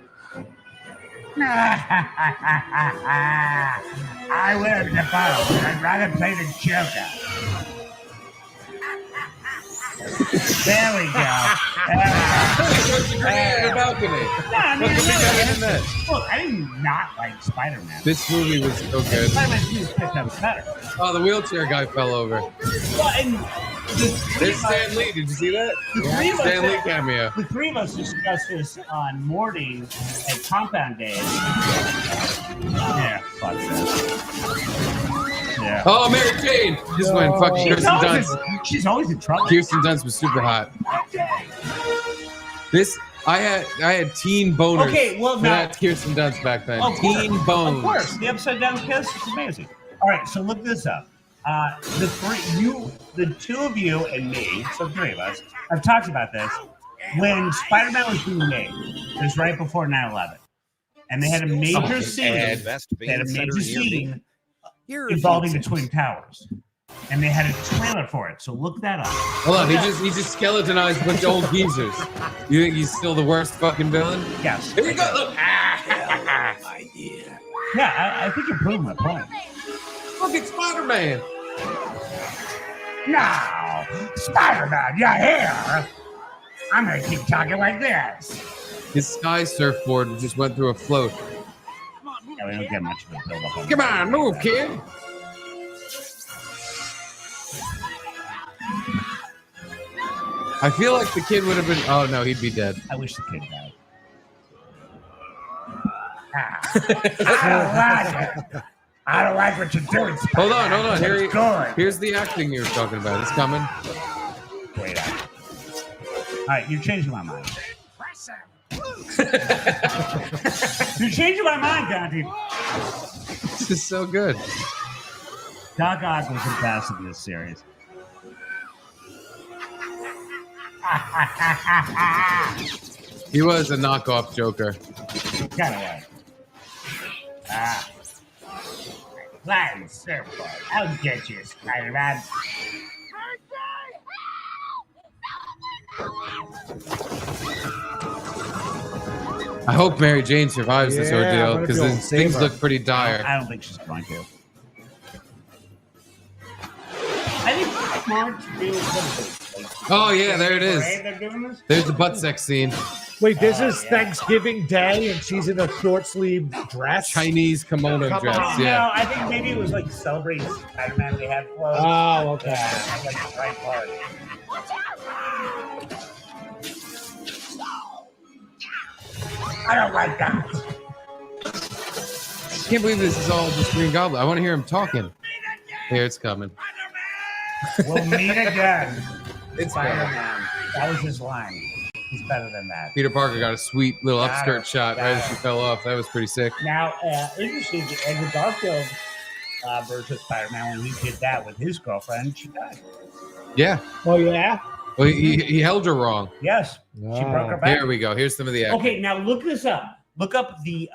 I wear the bottle. I'd rather play the Joker. There we go. The balcony. No, I mean, What could be better than that? look, I did not like Spider-Man. This movie was so good. Spider-Man 2 is better. Oh, the wheelchair guy fell over. Well, and There's Stan Lee. Did you see that? three of us- Stan Lee cameo. The three of us discussed this on morning at Compound Days. Yeah, fuck that. Yeah. Oh, Mary Jane. Just went fucking Kirsten Dunst. She's always in trouble. Kirsten Dunst was super hot. This I had teen boners. Okay, well, for now- that Kirsten Dunst back then. Of Teen course, bones. Of course, the upside down kiss is amazing. All right, so look this up. The two of you and me, so three of us, have talked about this. When Spider-Man was being made, it was right before 9/11, and they had a major scene. They had a major scene involving the Twin Towers, and they had a trailer for it. So look that up. Hold on, he just skeletonized a bunch of old geezers. You think he's still the worst fucking villain? Yes. Here we go. Look. Yeah, I think you're proving my point. Fucking Spider-Man. Now, Spider-Man, you're here. I'm gonna keep talking like this. His sky surfboard just went through a float. Yeah, we don't get much of a build-up on Come on, move, kid. I feel like the kid would have been. Oh no, he'd be dead. I wish the kid died. I don't like what you're doing. Hold on. Good. Here's the acting you were talking about. It's coming. Wait up. All right, you're changing my mind. You're changing my mind, Dante. This is so good. Doc Ock was the best in this series. He was a knockoff Joker. Kind of was. Flying surfboard. I'll get you, Spider-Man. I hope Mary Jane survives this Yeah, ordeal what if because you don't save things her? look pretty dire. I don't think she's going to. I think Mark's really good. Oh yeah, there it is. They're doing this? There's the butt sex scene. Wait, this is Thanksgiving Day, and she's in a short sleeve dress. Chinese kimono Come dress. on. No, Yeah. I think maybe it was like celebrating Spider-Man. They had clothes. Oh, okay. Yeah, like the right part. I don't like that. I can't believe this is all just Green Goblin. I want to hear him talking. Here, it's coming. We'll meet again. It's Spider-Man. That was his line. He's better than that. Peter Parker got a sweet little Got upskirt it. shot right as she fell off. That was pretty sick. Now, interesting, the Andrew Garfield version of Spider-Man, when he did that with his girlfriend, she died. Yeah. Oh, yeah? Well, he held her wrong. Yes. She broke her back. Here we go. Here's some of the action. Okay, now look this up. Look up the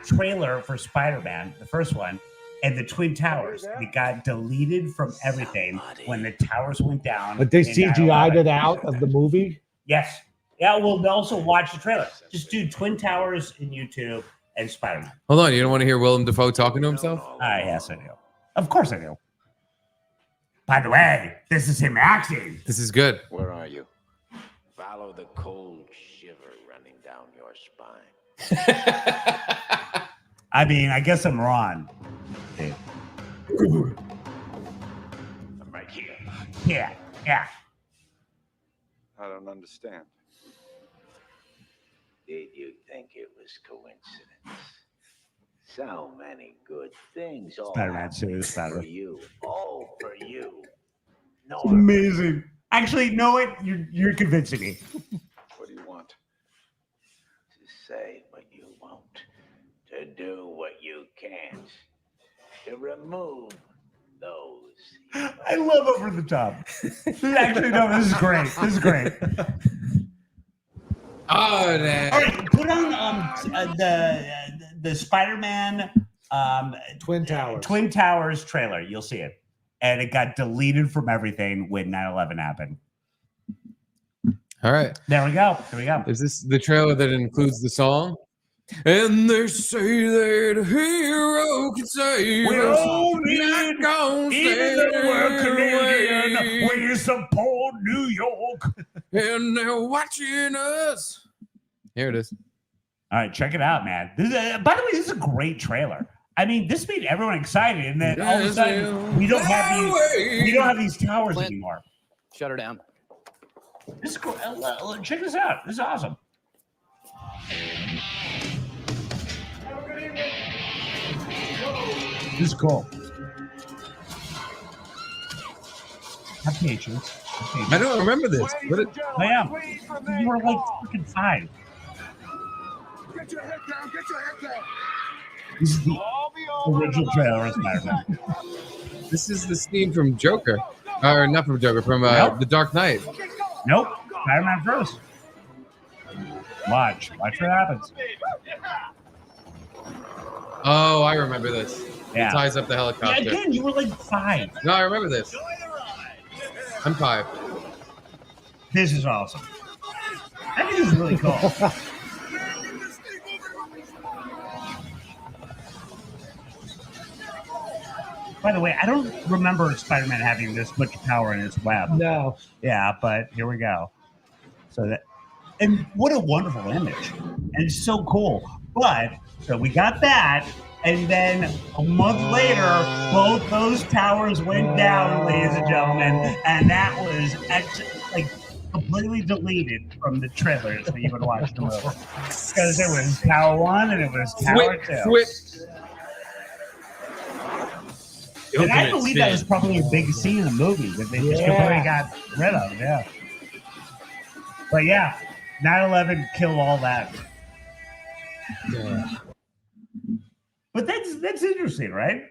trailer for Spider-Man, the first one, and the Twin Towers. It got deleted from everything when the towers went down. But they in CGI'd 9/11. it out of the movie? Yes. Yeah, we'll also watch the trailer. Just do Twin Towers in YouTube and Spider-Man. Hold on. You don't want to hear Willem Dafoe talking to himself? Yes, I do. Of course I do. By the way, this is him acting. This is good. Where are you? Follow the cold shiver running down your spine. I mean, I guess I'm wrong. I'm right here. Yeah. Yeah. I don't understand. Did you think it was coincidence? So many good things all Spider-Man happening suit, Spider-Man. for you. All for you. No, It's amazing. Actually, know it. You're convincing me. What do you want? to say what you won't, to do what you can't, to remove those. I love Over the Top. Actually, no, this is great. This is great. Oh, man. All right, put on the Spider-Man Twin Towers trailer. You'll see it. And it got deleted from everything when 9/11 happened. All right. There we go. Here we go. Is this the trailer that includes the song? And they say that a hero can save We us. all Not need, gonna even though we're stay Canadian, away. we support New York. And they're watching us. Here it is. All right, check it out, man. This is, by the way, this is a great trailer. I mean, this made everyone excited, and then all of a sudden we don't have these towers anymore. Shut her down. This is cool. Check this out. This is awesome. This is cool. Have patience. I don't remember this. What I am. You were like freaking 5. Get your head down. Get your head down. This is the original trailer of Spider-Man. This is the scene from Joker. Or not from Joker, from The Dark Knight. Nope. Spider-Man first. Watch what happens. Oh, I remember this. Yeah. It ties up the helicopter. Yeah, again, you were like 5. No, I remember this. I'm 5. This is awesome. I think this is really cool. By the way, I don't remember Spider-Man having this much power in his web. No. Yeah, but here we go. So that, and what a wonderful image. And it's so cool. But, so we got that. And then a month later, both those towers went down, ladies and gentlemen. And that was completely deleted from the trailers that you would watch the movie. Because it was Tower 1 and it was Tower 2. And I believe that was probably a big scene in the movie that they just completely got rid of. Yeah. But yeah, 9/11 killed all that. Yeah. But that's interesting, right?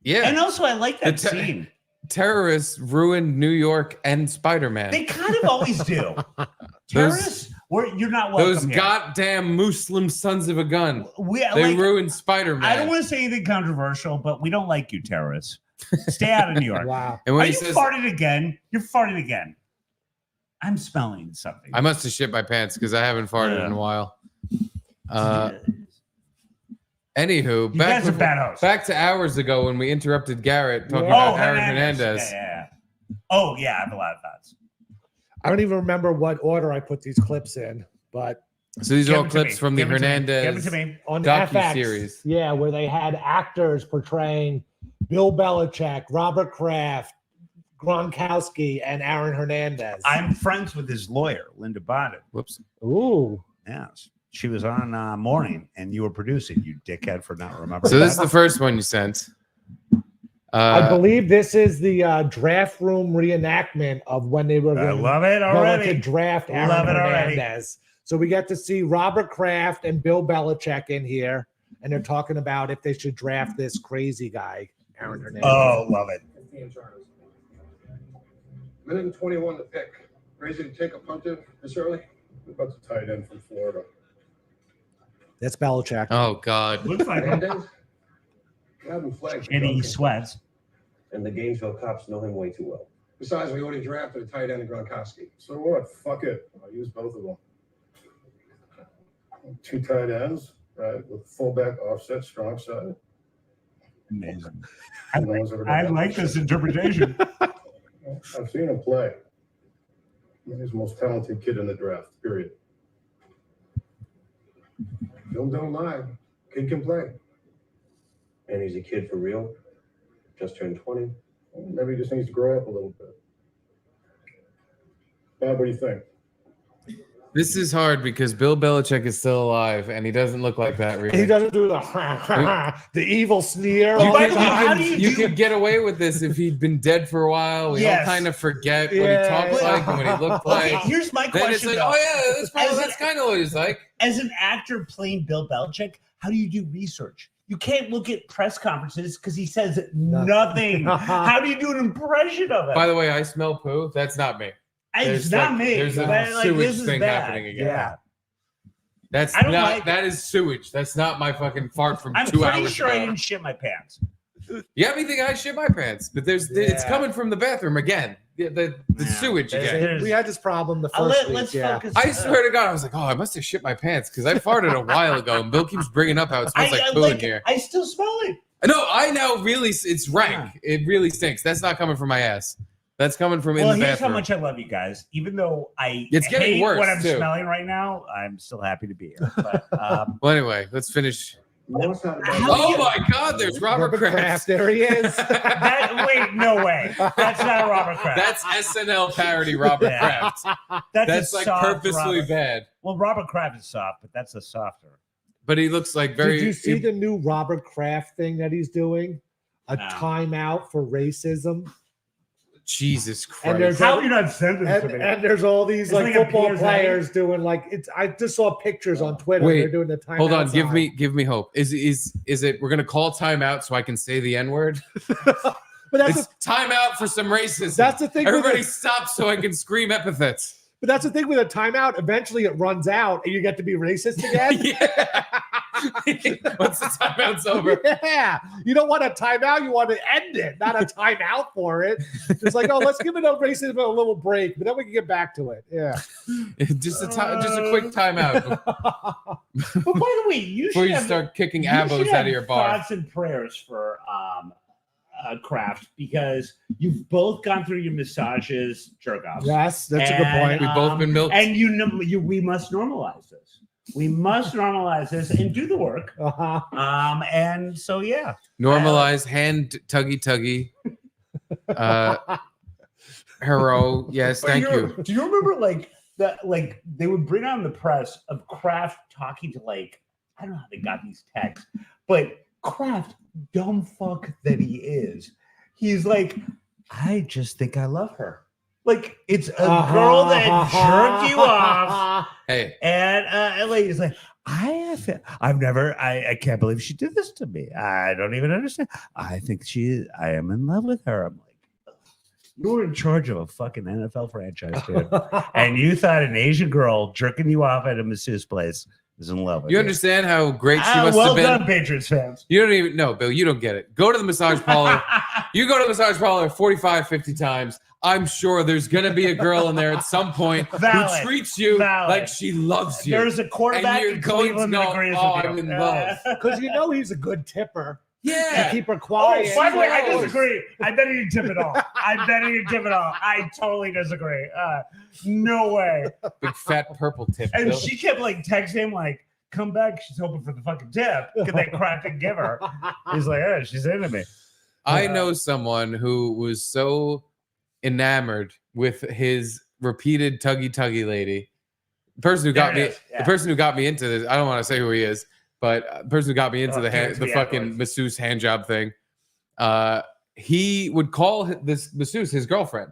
Yeah. And also, I like that scene. Terrorists ruined New York and Spider-Man. They kind of always do. Terrorists, you're not welcome Those here. goddamn Muslim sons of a gun. They They ruined Spider-Man. I don't want to say anything controversial, but we don't like you, terrorists. Stay out of New York. Wow. And when Are he you says- farted again? You're farting again. I'm smelling something. I must have shit my pants because I haven't farted in a while. Anywho, guys are bad hosts. back to hours ago when we interrupted Garrett talking about Aaron Hernandez. Yeah. Oh, yeah, I have a lot of thoughts. I don't even remember what order I put these clips in, but So these are all Give it to clips me. from the Give it to me. Hernandez Give it to me. on FX, docu-series. yeah, where they had actors portraying Bill Belichick, Robert Kraft, Gronkowski, and Aaron Hernandez. I'm friends with his lawyer, Linda Bonnet. Whoops. Ooh. Yes. She was on Morning, and you were producing, you dickhead, for not remembering. So this is the first one you sent. I believe this is the draft room reenactment of when they were I love it already. going to draft Aaron Love it already. Hernandez. So we get to see Robert Kraft and Bill Belichick in here, and they're talking about if they should draft this crazy guy, Aaron Hernandez. Oh, love it. Minute and 21 to pick. Ready to take a punter this early? We're about to tie it in from Florida. That's Belichick. Oh God. Looks like him. Hernandez? Having flags. And he sweats. And the Gainesville cops know him way too well. Besides, we already drafted a tight end in Gronkowski. So what? Fuck it. I'll use both of them. 2 tight ends, right? With fullback offset, strong side. Amazing. I like this interpretation. I've seen him play. He's the most talented kid in the draft, period. Film don't lie. Kid can play. And he's a kid for real. Just turned 20. Maybe he just needs to grow up a little bit. Bob, what do you think? This is hard because Bill Belichick is still alive, and he doesn't look like that. Really. He doesn't do the the evil sneer. You could get away with this if he'd been dead for a while. We all kind of forget what he talks like and what he looked like. Okay, here's my question. Then it's like, though. oh yeah, that's kind of what he's like. As an actor playing Bill Belichick, how do you do research? You can't look at press conferences because he says nothing. How do you do an impression of it? By the way, I smell poo. That's not me. It's not me. There's a But, sewage this is thing bad. happening again. Yeah. That's I don't not. like that is sewage. That's not my fucking fart from I'm 2 pretty hours sure ago. I didn't shit my pants. You got me thinking I shit my pants, but it's coming from the bathroom again. The sewage again. We had this problem the first week. Let's focus. I swear to God, I was like, oh, I must have shit my pants because I farted a while ago, and Bill keeps bringing up how it smells like poo in here. I still smell it. No, I now really, it's rank. It really stinks. That's not coming from my ass. That's coming from in the Well, here's bathroom. how much I love you guys. Even though It's getting hate worse, what I'm too. smelling right now, I'm still happy to be here. But, Well, anyway, let's finish. No, it's not Oh my God, there's Robert Kraft. There he is. wait, no way. That's not Robert Kraft. That's SNL parody Robert Yeah. Kraft. That's like soft purposely Robert. bad. Well, Robert Kraft is soft, but that's a softer. But he looks like very. Did you see the new Robert Kraft thing that he's doing? A No. timeout for racism. Jesus And there's Christ. How you not send this to me? and there's all these It's like like a football PSA. players doing like it's. I just saw pictures on Twitter. Wait, They're doing the timeout. Hold on, sign. give me hope. Is it we're gonna call timeout so I can say the N-word? But that's It's timeout for some racism. That's the thing with Everybody it. stop so I can scream epithets. But that's the thing with a timeout. Eventually, it runs out, and you get to be racist again. Yeah. Once the timeout's over. Yeah, you don't want a timeout. You want to end it, not a timeout for it. It's like, oh, let's give it a racism a little break, but then we can get back to it. Yeah. just a quick timeout But by the way, you before should you have, start kicking you abos should out have of your bar. thoughts and prayers for Kraft because you've both gone through your massages, jerk offs. Yes, that's a good point. We've both been milked. And we must normalize this. We must normalize this and do the work. And so yeah, Normalize hand tuggy. Hero, yes, But thank you. Do you remember like that? Like they would bring on the press of Kraft talking to like I don't know how they got these texts, but Kraft, dumb fuck that he is, he's like, I just think I love her. Like it's a girl that jerked you off. Hey, and he's like, I can't believe she did this to me. I don't even understand. I think I am in love with her. I'm like, you were in charge of a fucking NFL franchise, dude. And you thought an Asian girl jerking you off at a masseuse place is in love with you understand how great she must well have been? done, Patriots fans. You don't even know, Bill. You don't get it. Go to the massage parlor. You go to the massage parlor 45, 50 times. I'm sure there's going to be a girl in there at some point Valid. who treats you Valid. like she loves you. There's a quarterback and you're in going to Cleveland go, that agrees oh, with you. I'm in love. Because you know he's a good tipper. Yeah. To keep her quiet. Oh, by the way, I disagree. I bet he didn't tip it all. I totally disagree. No way. Big fat purple tip. And Bill. she kept like texting him like, come back. She's hoping for the fucking tip. Because that Kraft didn't give her. He's like, yeah, she's into me. I know someone who was so enamored with his repeated tuggy lady. The person who got me, the person who got me into this. I don't want to say who he is, but the person who got me into the fucking masseuse hand job thing. He would call this masseuse his girlfriend,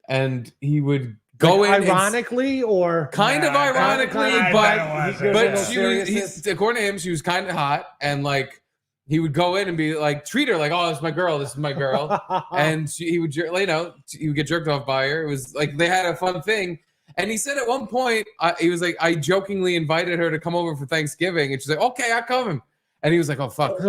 and he would go Like, in ironically or kind of ironically, but she was. seriousness. According to him, she was kind of hot, and like. He would go in and be like, treat her like, oh, this is my girl. And he would, he would get jerked off by her. It was like they had a fun thing. And he said at one point, he was like, I jokingly invited her to come over for Thanksgiving. And she's like, okay, I'm coming. And he was like, oh, fuck. I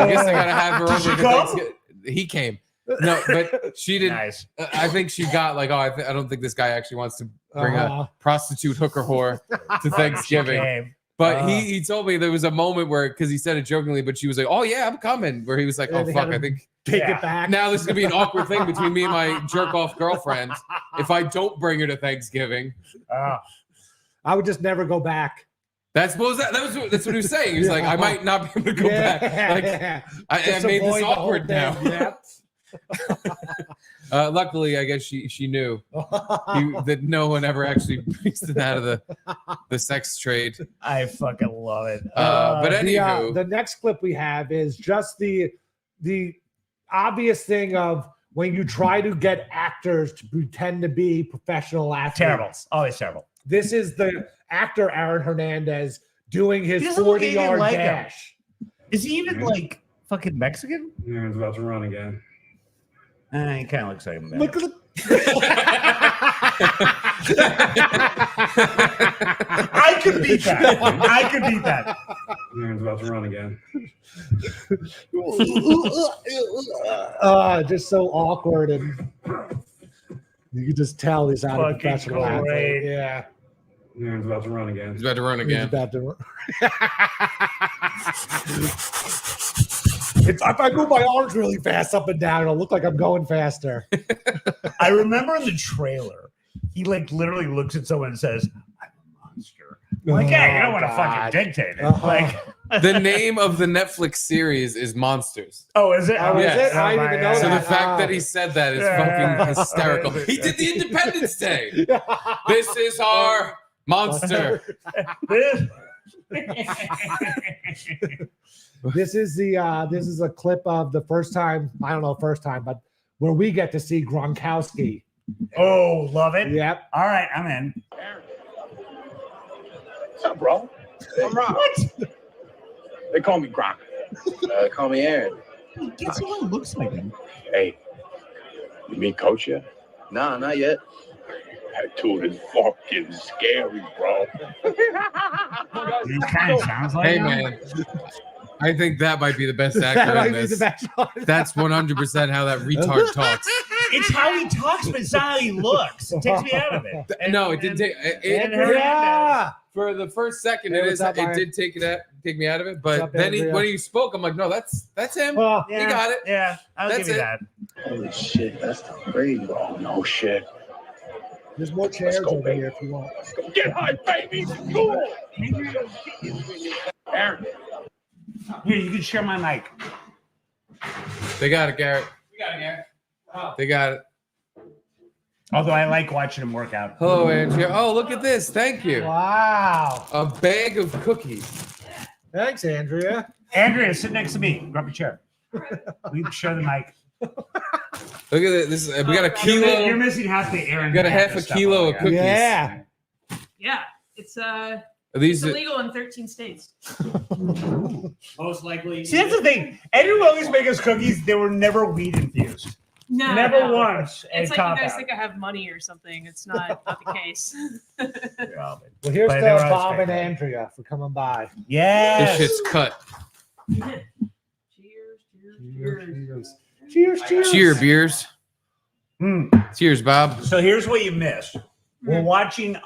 guess I got to have her over for Thanksgiving. He came. No, but she didn't. Nice. I think she got like, I don't think this guy actually wants to bring a prostitute hooker whore to Thanksgiving. But he told me there was a moment where, because he said it jokingly, but she was like, oh, yeah, I'm coming. Where he was like, oh, fuck, I think. Take it back. Now this is going to be an awkward thing between me and my jerk-off girlfriend if I don't bring her to Thanksgiving. I would just never go back. That's what he was saying. He was like, I might not be able to go back. Like, I made this awkward now. Luckily, I guess she knew that no one ever actually brings it out of the sex trade. I fucking love it. But anywho, the next clip we have is just the obvious thing of when you try to get actors to pretend to be professional athletes. Terrible. Always terrible. This is the actor Aaron Hernandez doing his He doesn't look 40-yard anything like him. dash. Is he even like fucking Mexican? Aaron's about to run again. He kind of looks like him. Look at I could beat that. I could beat that. Aaron's about to run again. Just so awkward, and you can just tell he's out of Fucking professional athlete. great. Yeah. Aaron's about to run again. He's about to run He's again. about to run. If I move my arms really fast up and down, it'll look like I'm going faster. I remember in the trailer, he like literally looks at someone and says, "I'm a monster." I'm like, yeah, you don't want to fucking dictate it. Like, The name of the Netflix series is Monsters. oh, is it? Oh, is Yes. it? I didn't even know So that. the fact that he said that is fucking hysterical. He did the Independence Day. This is our monster. This is a clip of the first time, I don't know first time, but where we get to see Gronkowski. Oh, love it. Yep. All right, I'm in. What's up, bro? I'm Rob. What? They call me Gronk. Call me Aaron. Guess who looks like him? Hey, you meet Coach yet? Nah, not yet. That dude is fucking scary, bro. He kind of sounds like Hey, him. man. I think that might be the best That actor might in be the this. best one. That's 100% how that retard talks. It's how he talks, but it's not how he looks. It takes me out of it. No, it did take Yeah. for the first second. Hey, It what's is. up, It Ryan? did take me out of it. What's But up, then Andrea? when he spoke, I'm like, no, that's him. Well, Yeah, He got it. Yeah, I'll That's give you it. that. Holy shit, that's the crazy, bro. No shit. there's more chairs go, over baby. here if you want. Let's go get high, baby. Go on. Aaron. Here, you can share my mic. They got it, Garrett. They got it. Although I like watching him work out. Hello, Andrea. Oh, look at this. Thank you. Wow. A bag of cookies. Thanks, Andrea. Andrea, sit next to me. Grab a chair. We can share the mic. Look at this. We got a kilo. You're missing half the Aaron. We got a half a Hernandez stuff kilo over of here. cookies. Yeah. Yeah, it's Are these it's illegal in 13 states. Most likely. See, that's the thing. Andrew will always make us cookies. They were never weed infused. No, Never no. once. It's a like you cop guys out. think I have money or something. It's not the case. Well, here's But to they were always Bob and fake. Andrea for coming by. Yes. This shit's cut. Cheers, cheers. Cheer beers. Cheers, Bob. So here's what you missed. We're watching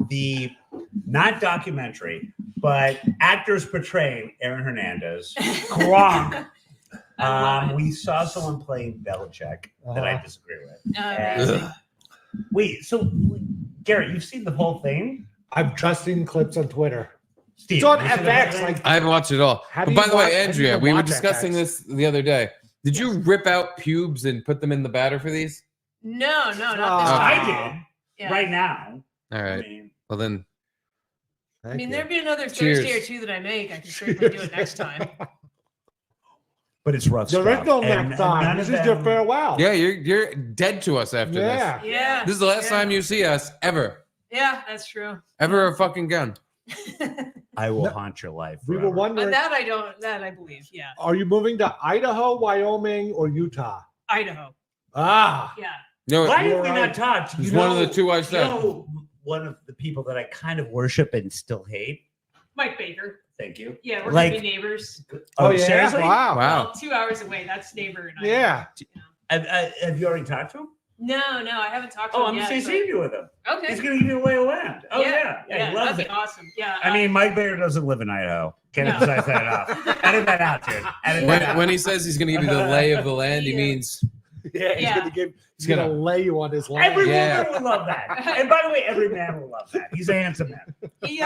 the not documentary, but actors portraying Aaron Hernandez. Gronk. We saw someone playing Belichick that I disagree with. And- wait, so Garrett, you've seen the whole thing? I've just seen clips on Twitter. Steve, It's on you seen the whole FX. thing? Like, I haven't watched it all. How do But you by the watch- way, how do you Andrea, even we were watch discussing FX? this the other day. Did you rip out pubes and put them in the batter for these? No, not this Oh. time. I did. Yeah. Right now. All right. Well then. I mean, there'd be another Cheers. Thursday or two that I make. I can certainly do it next time. But it's rough there stuff. is no And next time. none This of is your them- farewell. Yeah, you're dead to us after Yeah. this. Yeah. This is the last time you see us ever. Yeah, that's true. Ever a fucking gun. I will haunt your life. We were forever. wondering, That I don't. That I believe. Yeah, are you moving to Idaho, Wyoming, or Utah? Idaho. Ah. Yeah. No, Why did You're we right. not touch? It's one of the two I said. You know, one of the people that I kind of worship and still hate. Mike Baker. Thank you. Yeah, we're Like- gonna be neighbors. Oh, yeah? seriously? Wow. Well, 2 hours away. That's neighbor and I. Yeah. Have you already talked to him? No, I haven't talked to Oh, him I'm yet. CCing you with him. Okay. He's going to give you away of land. Oh, yeah. He loves that'd it. be awesome. Yeah. I mean, Mike Baker doesn't live in Idaho. Can't emphasize that enough. Edit that out, dude. Edit that out. When he says he's going to give you the lay of the land, he means Yeah, he's gonna lay you on his land. Every woman would love that. And by the way, every man will love that. He's a handsome man. he,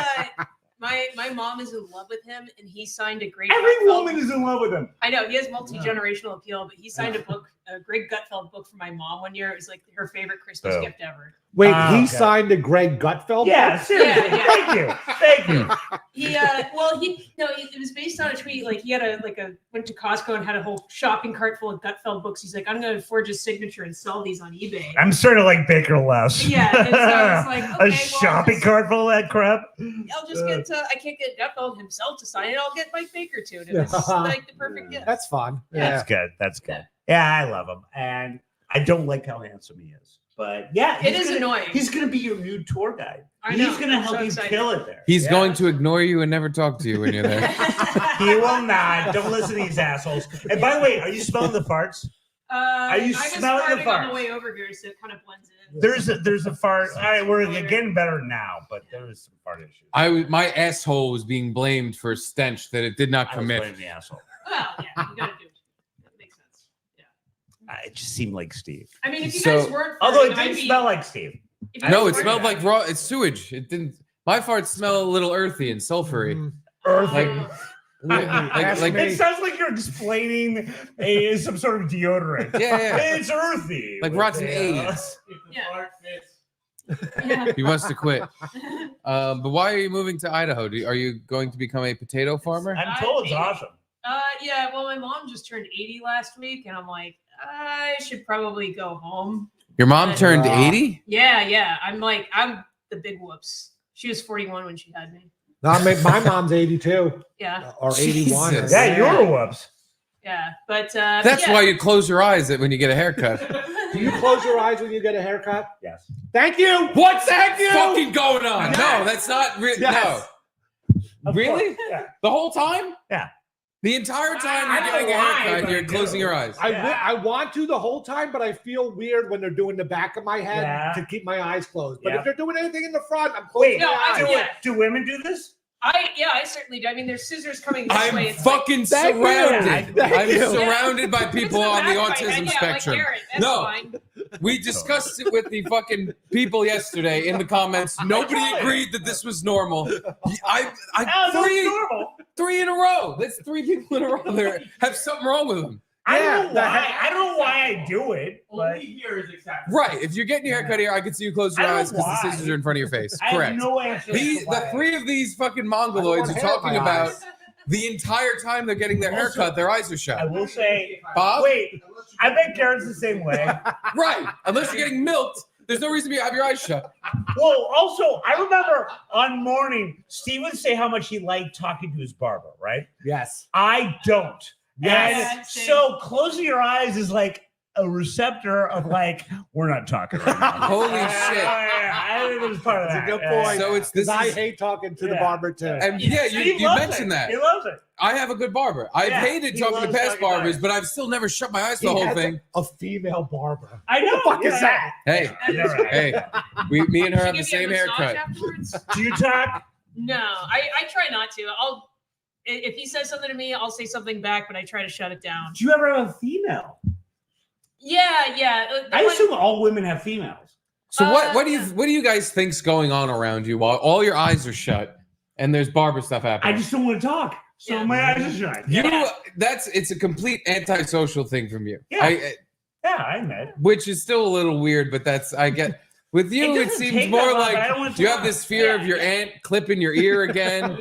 my mom is in love with him, and he signed a great. Every woman is in love with him. I know he has multi-generational appeal, but he signed a book a Greg Gutfeld book for my mom one year. It was like her favorite Christmas gift ever. Wait, he signed a Greg Gutfeld? Yeah, book? seriously. Yeah. Thank you. It was based on a tweet. Like he had went to Costco and had a whole shopping cart full of Gutfeld books. He's like, I'm going to forge his signature and sell these on eBay. I'm sort of like Baker less. Yeah, and so it's like, okay, a shopping cart full of that crap. I'll just get I can't get Gutfeld himself to sign it. I'll get Mike Baker to it. And it's like the perfect gift. That's fun. That's good. That's good. Yeah, I love him, and I don't like how handsome he is. But yeah, it is annoying. He's going to be your new tour guide. I know. He's going to I'm help so you excited. kill it there. He's going to ignore you and never talk to you when you're there. He will not. Don't listen to these assholes. And by the way, are you smelling the farts? Are you smelling the farting farts? on the way over here, so it kind of blends in. There's a fart. All right, we're getting better now, but there was some fart issues. My asshole was being blamed for a stench that it did not I was commit. blaming the asshole. Well, yeah, you gotta do it. That makes sense. It just seemed like Steve. I mean, if you So- guys weren't, Although it farting, I'd didn't be- smell like Steve. if you No, guys it smelled weren't- like raw. It's sewage. It didn't. My farts smell a little earthy and sulfury. Earthy. Like It sounds like you're explaining some sort of deodorant. Yeah. It's earthy. like rotten AIDS. He wants to quit. But why are you moving to Idaho? Are you going to become a potato farmer? I'm told it's awesome. Yeah. Well, my mom just turned 80 last week, and I'm like, I should probably go home. Your mom But- turned 80? Yeah. I'm the big whoops. She was 41 when she had me. No, my mom's 82. Yeah. Or 81. Jesus. Yeah, you're a whoops. Yeah, but That's yeah. why you close your eyes when you get a haircut. Do you close your eyes when you get a haircut? Yes. Thank you. What's Thank you. fucking going on? Yes. No, that's not real. Yes. No. Really? Yeah. The whole time? Yeah. The entire time I you're getting a don't know why, haircut, but you're I closing do. your eyes. I want to the whole time, but I feel weird when they're doing the back of my head Yeah. to keep my eyes closed. But Yeah. if they're doing anything in the front, I'm closing Wait, my eyes. do women do this? I certainly do. I mean, there's scissors coming this way. I'm It's fucking Thank you. surrounded. Thank I'm you. surrounded by people on the Back of my head, autism yeah, spectrum. Like Garrett, that's No, fine. we discussed it with the fucking people yesterday in the comments. Nobody agreed that this was normal. Three in a row. That's 3 people in a row. There have something wrong with them. I don't know why. I don't know why I do it. But Only here is exactly Right. If you're getting your haircut here, I can see you close your I don't eyes because know the why. scissors are in front of your face. I have Correct. no answer. The 3 of these fucking mongoloids want are hair in talking my about eyes. the entire time they're getting their haircut, their eyes are I shut. will say, Bob? wait. I bet Garrett's the same way. Right. Unless you're getting milked, there's no reason to have your eyes shut. Well, also, I remember on morning, Steve would say how much he liked talking to his barber, right? Yes. I don't. Yes. And so closing your eyes is like a receptor of like, we're not talking right now. Holy shit. I think it was part of That's that. a good point. So it's Because this I is- hate talking to the Yeah. barber too. And yeah, you Steve loves mentioned it. that. He loves it. I have a good barber. I've Yeah, hated he talking to loves past talking about barbers, it. but I've still never shut my eyes He the whole has thing. a female barber. I know. What the fuck is that? Hey, You're right. hey, me and her have the Should give you a same massage haircut. afterwards? Do you talk? No, I try not to. If he says something to me, I'll say something back, but I try to shut it down. Do you ever have a female? Yeah. I assume all women have females. So what do you guys think's going on around you while all your eyes are shut and there's barber stuff I happening? just don't want to talk. So my eyes are shut. It's a complete antisocial thing from you. Yeah. I admit. Which is still a little weird, but I get. With you, it doesn't seems take more that long, but I don't like want to you have talk. this fear of your aunt clipping your ear again,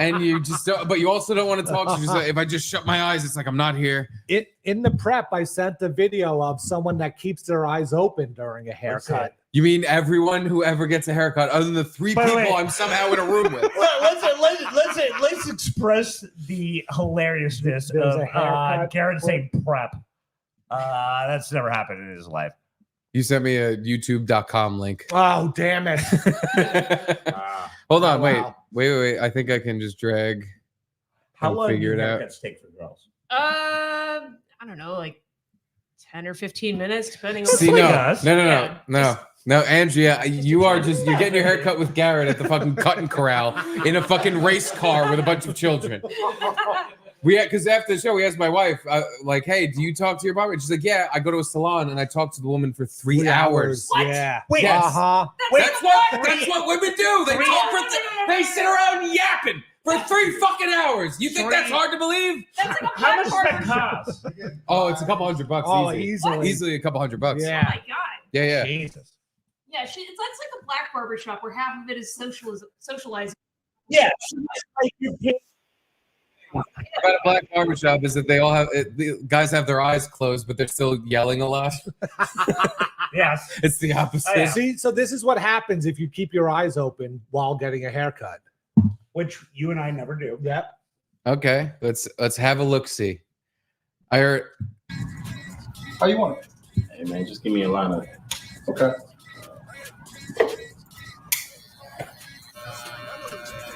and you just don't. But you also don't want to talk. So you're just like, if I just shut my eyes, it's like I'm not here. In the prep, I sent the video of someone that keeps their eyes open during a haircut. You mean everyone who ever gets a haircut, other than the 3 By the people way- I'm somehow in a room with? Let's express the hilariousness There's of a haircut. Garrett saying prep. That's never happened in his life. You sent me a YouTube.com link. Oh, damn it. Hold on, wow. wait. I think I can just drag. How and long do figure it out? haircuts take for girls? I don't know, like 10 or 15 minutes, depending on. See, like no, Andrea, you're getting your hair cut with Garrett at the fucking cutting corral in a fucking race car with a bunch of children. Because after the show, we asked my wife, like, hey, do you talk to your barber? And she's like, yeah, I go to a salon and I talk to the woman for 3 hours. Yeah. Wait, Yes. Uh-huh. That's what women do. They talk for they sit around yapping for 3 fucking hours. You think that's hard to believe? That's like a How much black does that barber cost? Oh, it's a couple $100. Oh, easily. Easily a couple $100. Oh my god. Yeah. Jesus. Yeah, it's like a black barber shop where half of it is socializing. Yeah. Like you pay. About a black barbershop is that they all have the guys have their eyes closed, but they're still yelling a lot. Yes, it's the opposite. Oh, yeah. See, so this is what happens if you keep your eyes open while getting a haircut, which you and I never do. Yep. Okay, let's have a look. See, I heard. How you want it? Hey man, just give me a line of. Okay.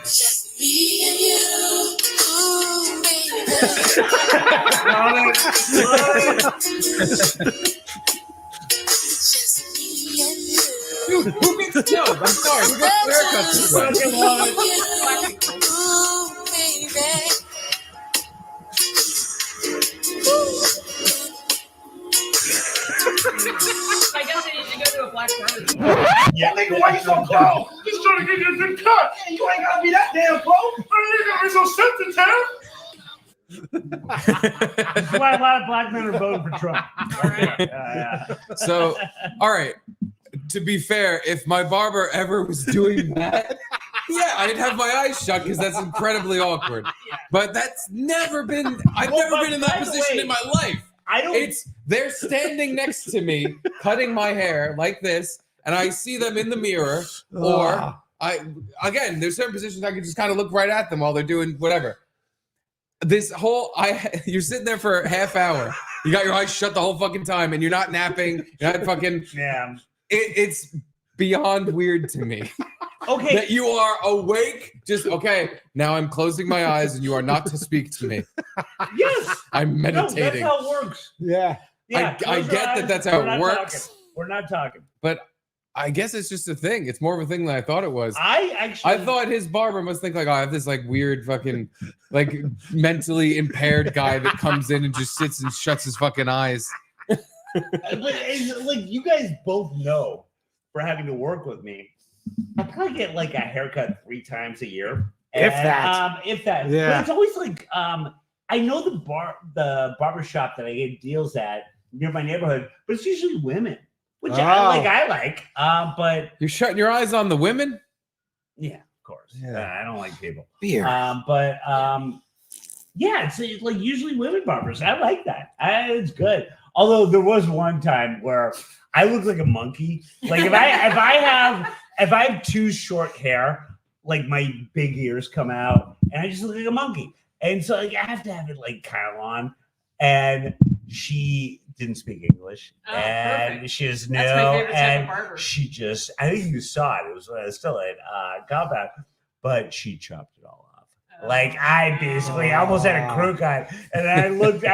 Just me and you. Ooh, baby. Just me and you. Dude, who gets killed? I'm sorry. Who gets haircuts? Ooh, baby. I guess I need to go to a black barber. Yeah, nigga, why you so close? Just trying to get you a good cut. Yeah, you ain't gotta be that damn close. You gotta be so sensitive. That's why a lot of black men are voting for Trump. So, all right. To be fair, if my barber ever was doing that, yeah, I'd have my eyes shut because that's incredibly awkward. But that's never been. I've never been in that position in my life. They're standing next to me, cutting my hair like this, and I see them in the mirror. Or there's certain positions I can just kind of look right at them while they're doing whatever. This whole you're sitting there for a half hour. You got your eyes shut the whole fucking time, and you're not napping. You're not fucking. Yeah. It's beyond weird to me. Okay. That you are awake. Just okay. Now I'm closing my eyes, and you are not to speak to me. Yes. I'm meditating. No, that's how it works. Yeah. Yeah. I get that's how it works. We're not talking. But I guess it's just a thing. It's more of a thing than I thought it was. I thought his barber must think like, oh, I have this like weird fucking like mentally impaired guy that comes in and just sits and shuts his fucking eyes. But like you guys both know, for having to work with me, I probably get like a haircut 3 times a year. If that. If that. Yeah. But it's always like I know the barber shop that I get deals at near my neighborhood, but it's usually women. Which I like, but you're shutting your eyes on the women. Yeah, of course. Yeah. I don't like people. Beer. Yeah, it's like usually women barbers. I like that. It's good. Although there was one time where I look like a monkey. Like if I have too short hair, like my big ears come out, and I just look like a monkey. And so like I have to have it like kind of on. And she didn't speak English, and perfect. she just That's my favorite type of and barber. she just, I think you saw it. It was still in compound, but she chopped it all off. Like I basically almost had a crew cut, and I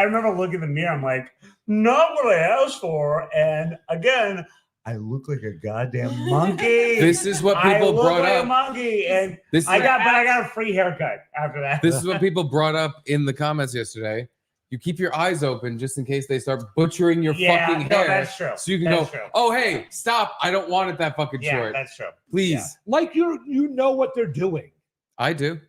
remember looking in the mirror. I'm like, not what I asked for. And again, I look like a goddamn monkey. This is what people look brought like up. a monkey, and This is- I got a free haircut after that. This is what people brought up in the comments yesterday. You keep your eyes open just in case they start butchering your fucking hair. That's true. So you can That's go, true. oh, hey, stop. I don't want it that fucking Yeah, short. that's true. Please. Yeah. Like you know what they're doing. I do.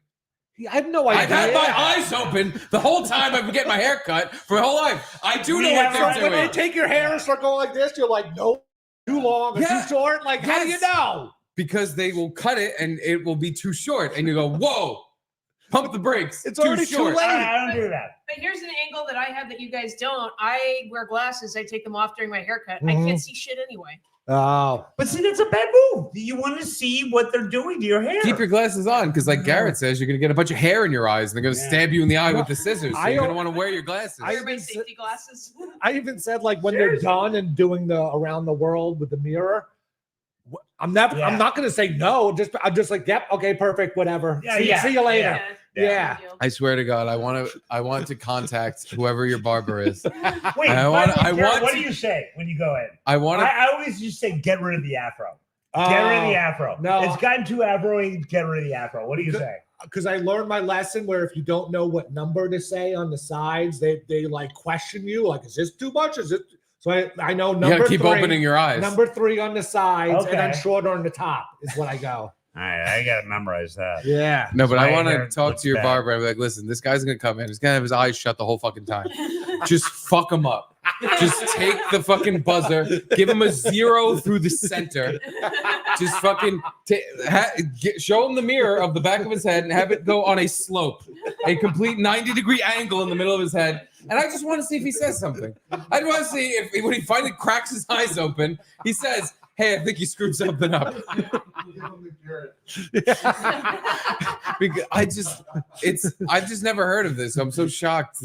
I have no idea. I've had my eyes open the whole time I've been getting my hair cut for my whole life. I do know what they're When they doing. take your hair and start going like this, you're like, nope, too long or too short. Like, how do you know? Because they will cut it and it will be too short. And you go, whoa, pump the brakes. It's already too late. I don't do that. But here's an angle that I have that you guys don't. I wear glasses. I take them off during my haircut. I Mhm. can't see shit anyway. Oh. But see, that's a bad move. You want to see what they're doing to your hair. Keep your glasses on because, like Garrett says, you're going to get a bunch of hair in your eyes and they're going to stab you in the eye with the scissors. So I you're going to don't- want to wear your glasses. I wear my safety glasses. I even said like when they're done and doing the around the world with the mirror, I'm not going to say no. I'm just like, yep, okay, perfect, whatever. See you later. Yeah. I swear to God, I want to contact whoever your barber is. Wait, what do you say when you go in? I always just say, get rid of the afro. Get rid of the afro. No. It's gotten too afro-y. Get rid of the afro. What do you say? Because I learned my lesson where if you don't know what number to say on the sides, they like question you, like, is this too much? Is it? So I know number You gotta keep 3, opening your eyes. Number 3 on the sides, and then Okay. shorter on the top is what I go. All right, I gotta memorize that. Yeah. No, but I My want hair to talk looks to your bad. barber and be like, listen, this guy's gonna come in. He's gonna have his eyes shut the whole fucking time. Just fuck him up. Just take the fucking buzzer, give him a 0 through the center. Just fucking show him the mirror of the back of his head and have it go on a slope, a complete 90-degree angle in the middle of his head. And I just want to see if he says something. I want to see if when he finally cracks his eyes open, he says, hey, I think you screwed something up. Because I've just never heard of this. So I'm so shocked.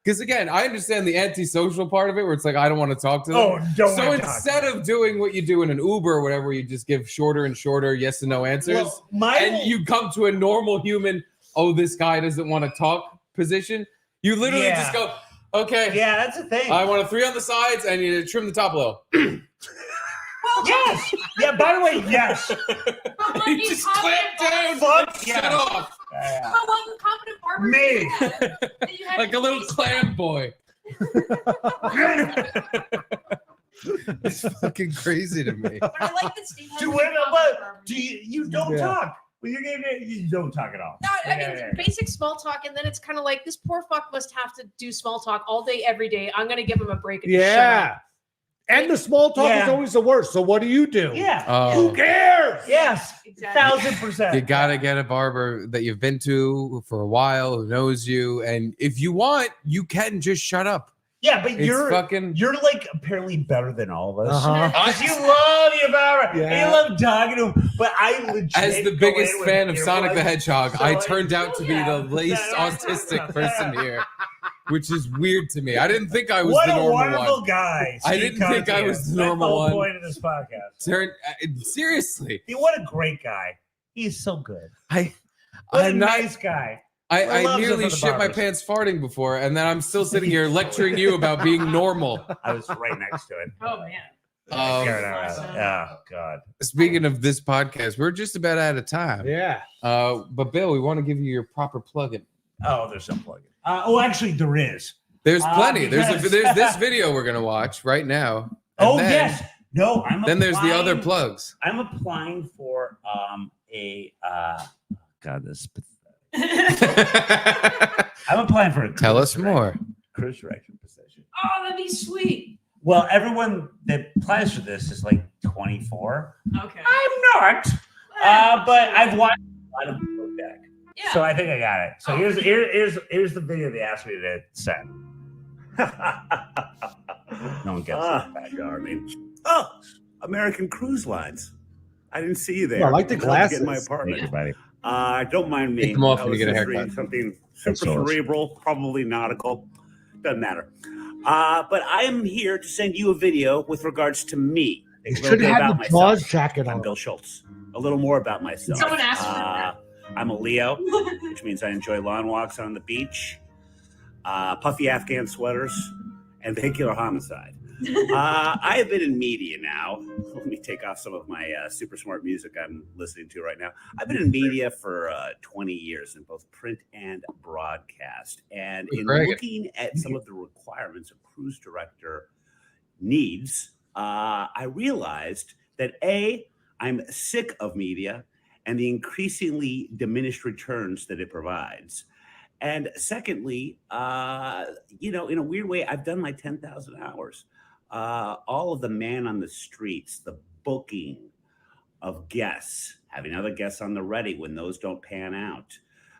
Because again, I understand the antisocial part of it, where it's like I don't want to talk to them. Oh, don't so wanna talk. instead of doing what you do in an Uber or whatever, where you just give shorter and shorter yes and no answers, and you come to a normal human, oh, this guy doesn't want to talk position. You literally just go, okay. Yeah, that's the thing. I want a 3 on the sides, and you trim the top a little. Yes. Yeah. By the way, yes. You just clamp down. Fuck Shut yeah. off. How one competent barber Me. you had Like a little clam boy. It's fucking crazy to me. But I like that Steve has you don't talk. When you're getting it, you don't talk at all. No, I mean, basic small talk, and then it's kind of like this poor fuck must have to do small talk all day, every day. I'm gonna give him a break. And just shut Yeah. up. And the small talk is always the worst. So what do you do? Yeah. Oh. Who cares? Yes. Exactly. 1000%. You gotta get a barber that you've been to for a while, who knows you, and if you want, you can just shut up. Yeah, but It's you're like apparently better than all of us. Because you love your barber. Yeah. And you love talking to him. But I legit As the go biggest in with fan of earbuds, Sonic the Hedgehog, so I turned out to be the least autistic person here, which is weird to me. I didn't think I was What the a normal wonderful one. guy. I Steve didn't think I Conte was is. the normal That's the whole one. point of this podcast. Seriously. What a great guy. He's so good. I'm What a not- nice guy. I loves him nearly for the shit my barbers. pants farting before, and then I'm still sitting here lecturing you about being normal. I was right next to it. Oh man. Oh God. Speaking of this podcast, we're just about out of time. Yeah. But Bill, we want to give you your proper plug-in. Oh, there's some plug-in. Actually, there is. There's plenty. Because- There's this video we're gonna watch right now. and Oh then- yes. No, Then there's the other applying- plugs. I'm applying for God, this. I'm applying for a Tell us more. cruise director position. Oh, that'd be sweet. Well, everyone that applies for this is like 24. Okay. I'm not, but I've watched a lot of Bojack, so I think I got it. So here's the video they asked me to send. No one gets that, Darby. Oh, American Cruise Lines. I didn't see you there. I like the I'd love to get in my glasses. apartment. buddy. Don't mind me. Take them off I when you was get a just haircut. reading something That's super yours. cerebral, probably nautical. Doesn't matter. But I am here to send you a video with regards to me. A little Should bit have about the Jaws myself. jacket I'm on. Bill Schulz. A little more about myself. Someone asked for that. I'm a Leo, which means I enjoy lawn walks on the beach, puffy Afghan sweaters, and vehicular homicide. I have been in media now. Let me take off some of my super smart music I'm listening to right now. I've been in media for 20 years in both print and broadcast. And in Very good. looking at some of the requirements a cruise director needs, I realized that I'm sick of media and the increasingly diminished returns that it provides. And secondly, in a weird way, I've done my 10,000 hours. All of the man on the streets, the booking of guests, having other guests on the ready when those don't pan out,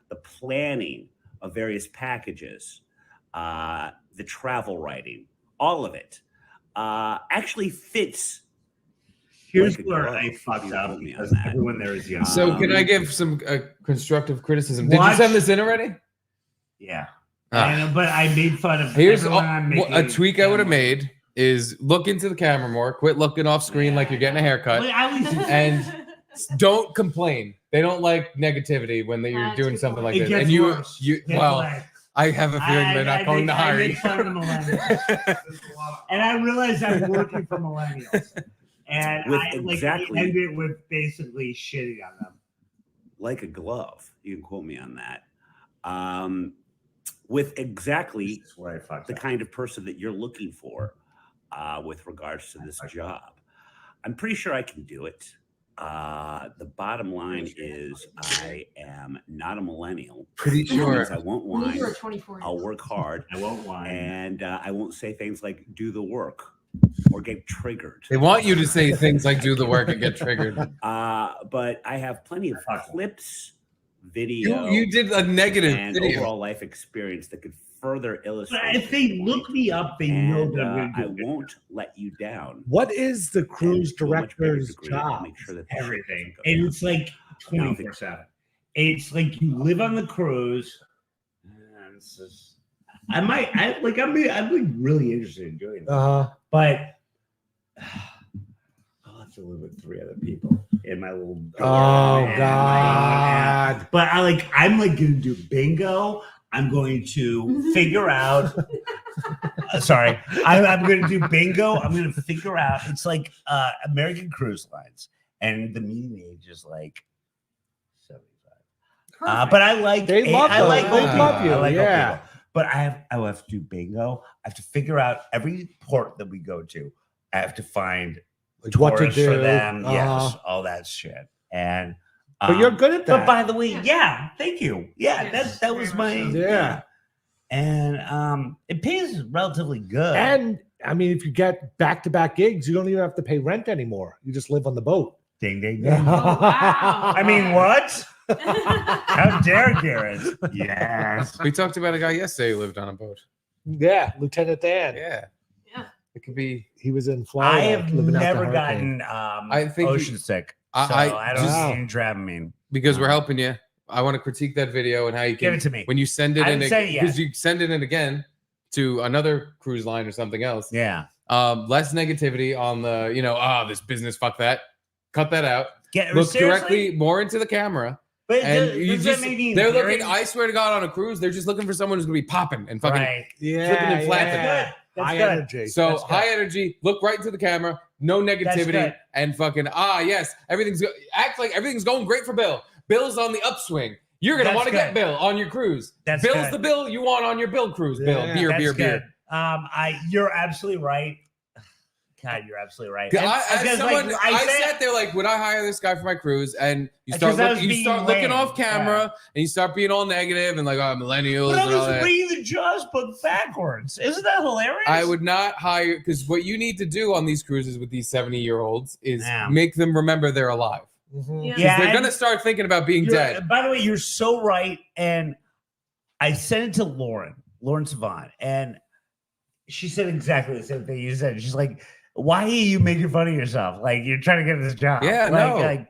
the planning of various packages, the travel writing, all of it actually fits. Here's like a where glove. I fucked You up told me on because that. everyone there is young. So can I give some constructive criticism? Did you Watch- send this in already? Yeah. Ah. But I made fun of Here's everyone I'm a making tweak I would have fun made is look into the camera more, quit looking off screen like you're getting a haircut, of. I was- and don't complain. They don't like negativity when you're That's doing good something like It this. gets And worse. Gets worse. I have a feeling they're not going to hire I you. make fun of the millennials. And I realize I'm working for millennials. And With I exactly- end it with basically shitting on them. Like a glove. You can quote me on that. With exactly This is where I fucked the up. kind of person that you're looking for with regards to this job. I'm pretty sure I can do it. The bottom line is I am not a millennial. Pretty sure. I won't whine. You were 24. I'll work hard. I won't whine. And I won't say things like do the work or get triggered. They want you to say things like do the work and get triggered. But I have plenty of clips, video. You did a negative and video. overall life experience that could further illustrate. But if they look me up, they know that I'm I going to do won't let you down. What is the cruise go much bigger director's degree to job? Make sure that everything. And it's like 24/7. It's like you live on the cruise. And it's just, I'm like really interested in doing this. But I'll have to live with 3 other people in my little. God! But I'm going to do bingo. I'm going to figure out. Sorry, I'm going to do bingo. I'm going to figure out. It's like American Cruise Lines, and the median age is like 75. But I like. They love I like. those. They old love people. you, I like old yeah. people. But I have to do bingo. I have to figure out every port that we go to. I have to find What to tourists do. for them. Yes, all that shit. And But you're good at that. But by the way, yeah, thank you. Yeah, that was my Yeah. And it pays relatively good. And I mean, if you get back-to-back gigs, you don't even have to pay rent anymore. You just live on the boat. Ding, ding, ding. I mean, what? How dare Garrett? Yes. We talked about a guy yesterday who lived on a boat. Yeah, Lieutenant Dan. Yeah. It could be. He was in Florida. I have living out the never hurricane. gotten I think ocean sick. So I don't see any Dramamine. Because we're helping you. I want to critique that video and how you can Give it to me. when you send it I in haven't said it yet. because you send it in again to another cruise line or something else. Yeah. Less negativity on the this business, fuck that. Cut that out. Look seriously? directly more into the camera. But and does that make me they're endearing? looking, I swear to God, on a cruise, they're just looking for someone who's gonna be popping and fucking Right. flipping and flapping. yeah. That's High good. energy. So That's good. high energy, look right into the camera, no negativity, good. and fucking yes, act like everything's going great for Bill. Bill's on the upswing. You're gonna That's want to get good. Bill on your cruise. That's Bill's good. the Bill you want on your Bill cruise. Bill, Yeah. beer, That's beer, good. beer. You're absolutely right. God, you're absolutely right. I sat there like, would I hire this guy for my cruise? And you Because start I was being looking lame. off camera and you start being all negative and like, millennials But and I all was that. reading the Jaws book backwards. Isn't that hilarious? I would not hire because what you need to do on these cruises with these 70-year-olds is Yeah. make them remember they're alive. Yeah. Because they're and gonna start thinking about being you're- dead. By the way, you're so right. And I sent it to Lauren Savant, and she said exactly the same thing you said. She's like, why are you making fun of yourself? Like you're trying to get this job. Yeah, no.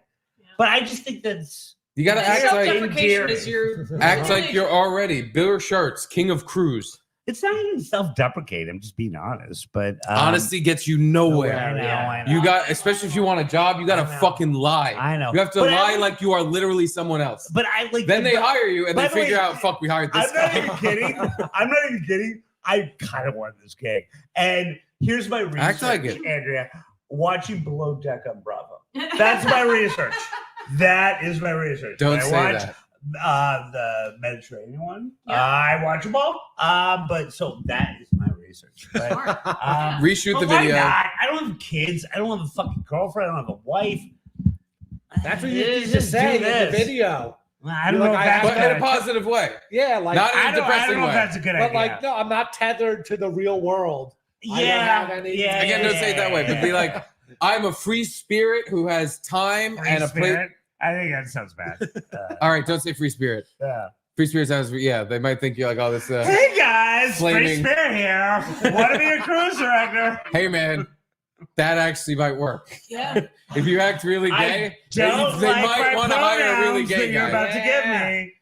But I just think that's You gotta act like Self-deprecation is your you're already Bill Shirts, king of cruise. it's not even self-deprecate. I'm just being honest. But Honesty gets you nowhere. I know. You got, especially if you want a job, you gotta fucking lie. I know. You have to But lie like you are literally someone else. But I like Then they hire you and by they the way, figure out, fuck, we hired this I'm not guy. even kidding. I'm not even kidding. I kind of wanted this gig. And here's my research, Act like it. Andrea. Watching Below Deck on Bravo. That's my research. That is my research. Don't I say watch, that. The Mediterranean one. Yeah. I watch them all. But so that is my research. But, Reshoot but the why video. not? I don't have kids. I don't have a fucking girlfriend. I don't have a wife. That's what you need to Just say do in the this. video. I don't You're know like, if that's But in a good. positive way. Yeah, like Not in a I don't depressing know if way. that's a good but idea. like, no, I'm not tethered to the real world. I don't Yeah, have any- yeah. Again, don't say it that way, but be like, I'm a free spirit who has time Free and a place. spirit? I think that sounds bad. All right, don't say free spirit. Yeah. Free spirit sounds, yeah, they might think you're like, oh, this. Hey guys, Free flaming- Spirit here. Want to be a cruise director? Hey, man, that actually might work. Yeah. If you act really gay, I don't they like might my want to hire a really pronouns that gay you're guy. about to give me.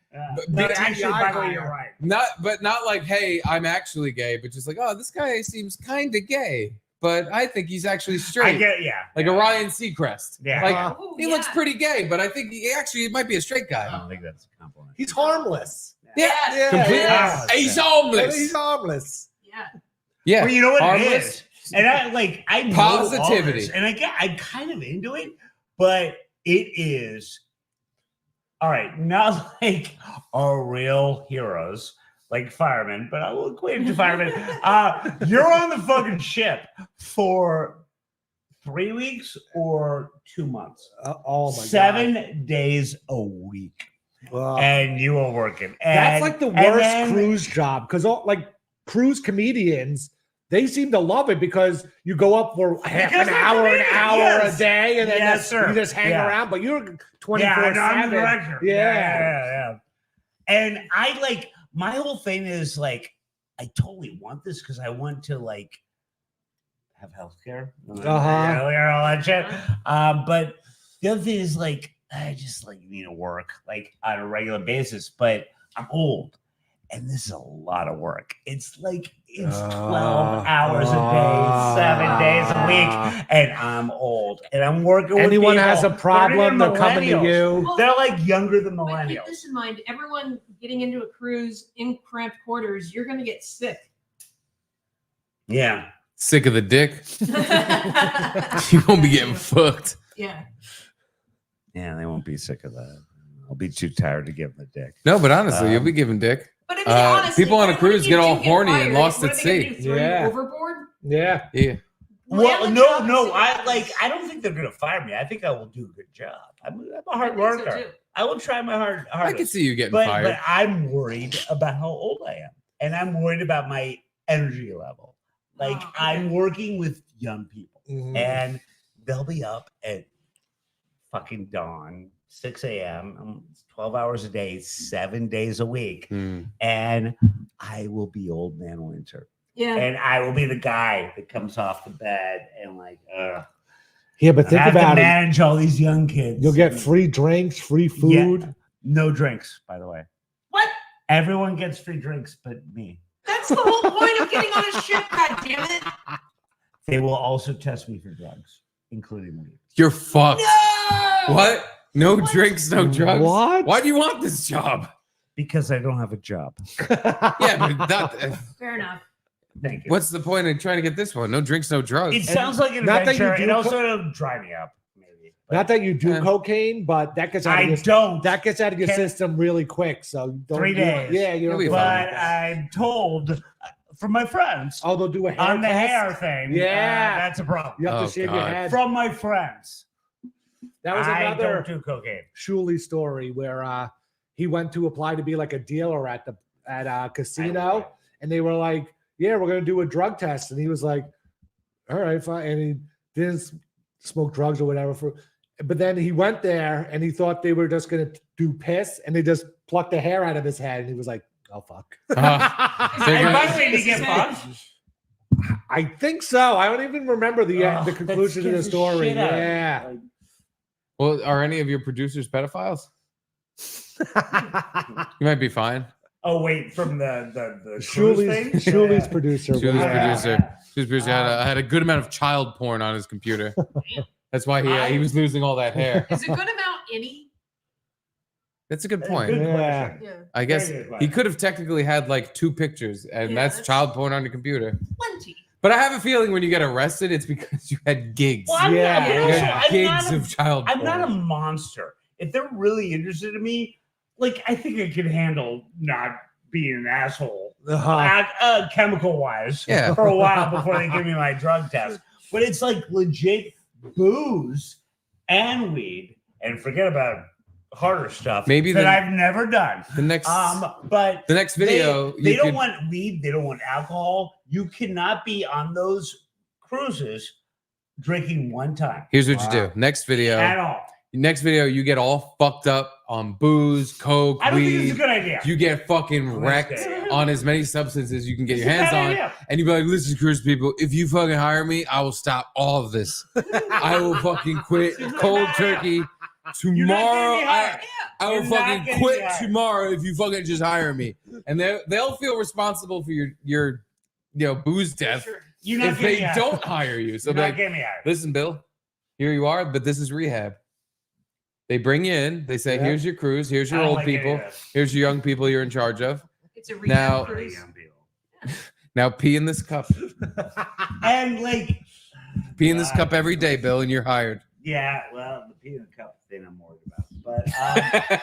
But actually, by the way, you're right. Not like, hey, I'm actually gay, but just like, oh, this guy seems kind of gay, but I think he's actually straight. I get, yeah. Like a Ryan Seacrest. Yeah. Like Ooh, he yeah. looks pretty gay, but I think he actually might be a straight I guy. don't think that's a compliment. He's harmless. Yeah, Yes. completely. yeah. He's homeless. He's harmless. Yeah. Yeah, Well, you know what it harmless. is? And I know Positivity. all this, and I'm kind of into it, but it is all right. Not like our real heroes, like firemen, but I will equate it to firemen. You're on the fucking ship for 3 weeks or 2 months? Oh my 7 days a week. Wow. And you were working. That's like the worst cruise job because like cruise comedians, they seem to love it because you go up for half an hour a day, and then you just hang around. But you're 24/7. I'm the director. Yeah. And I like my whole thing is like I totally want this because I want to like have healthcare, all that shit. But the other thing is like I just like need to work like on a regular basis, but I'm old and this is a lot of work. It's 12 hours a day, 7 days a week, and I'm old and I'm working with anyone people. has a problem, they're coming to you. Well, They're like younger than But millennials. keep this in mind, everyone getting into a cruise in cramped quarters, you're going to get sick. Yeah. Sick of the dick. You won't be getting fucked. Yeah. Yeah, they won't be sick of that. I'll be too tired to give them the dick. No, but honestly, you'll be giving dick. But I mean, honestly, people on a cruise get all horny and lost what at are they gonna sea. do, throw you overboard? Yeah. Well, no. I don't think they're gonna fire me. I think I will do a good job. I'm a hard worker. I will try my hardest. I can see you getting but, fired. But I'm worried about how old I am, and I'm worried about my energy level. Like I'm working with young people, and they'll be up at fucking dawn, 6 a.m., 12 hours a day, 7 days a week. And I will be old man winter. Yeah. And I will be the guy that comes off the bed and like, Yeah, but think I have about to it. manage all these young kids. You'll get free drinks, free food. Yeah. No drinks, by the way. What? Everyone gets free drinks but me. That's the whole point of getting on a ship, God damn it. They will also test me for drugs, including weed. You're fucked. No! What? No drinks, no drugs. What? Why do you want this job? Because I don't have a job. Yeah, but that. Fair enough. Thank you. What's the point of trying to get this one? No drinks, no drugs. It sounds like an not that you adventure. do It also dry me up. Maybe. Not that you do cocaine, but that gets out of that gets out of your system really quick. So don't 3 days. Yeah, you know. But I'm told from my friends. Oh, they'll do a hair on the test? hair thing. Yeah, that's a problem. You have to shave your head. From my friends. That was I another don't do cocaine. Schulz story where he went to apply to be like a dealer at a casino, and they were like, "Yeah, we're gonna do a drug test," and he was like, "All right, fine," and he didn't smoke drugs or whatever. But then he went there and he thought they were just gonna do piss, and they just plucked the hair out of his head, and he was like, "Oh fuck." Did he get fucked? I think so. I don't even remember the conclusion of the story. Yeah. Well, are any of your producers pedophiles? You might be fine. Oh wait, from the Schulz cruise thing? producer. Schulz producer had a good amount of child porn on his computer. That's why he was losing all that hair. Is a good amount any? That's a good point. Yeah. I guess he could have technically had like 2 pictures, and that's child porn on your computer. Plenty. But I have a feeling when you get arrested, it's because you had gigs. Well, You had gigs of child porn. I'm not a monster. If they're really interested in me, like I think I could handle not being an asshole, chemical wise, for a while before they give me my drug test. But it's like legit booze and weed, and forget about harder stuff. Maybe that I've never done. The next, but the next video, they don't want weed. They don't want alcohol. You cannot be on those cruises drinking one time. Here's what you do. Next video. At all. Next video, you get all fucked up on booze, coke, I don't weed. think it's a good idea. You get fucking wrecked on as many substances you can get your hands on. idea. And you be like, listen, cruise people, if you fucking hire me, I will stop all of this. I will fucking quit cold turkey tomorrow. I will fucking quit tomorrow if you fucking just hire me. And they'll feel responsible for your booze death if they don't hire you. So like, listen, Bill, here you are, but this is rehab. They bring you in. They say, here's your cruise. Here's your old people. Here's your young people you're in charge of. It's a rehab cruise. Now pee in this cup. And like pee in this cup every day, Bill, and you're hired. Yeah, well, the pee in the cup thing I'm worried about. But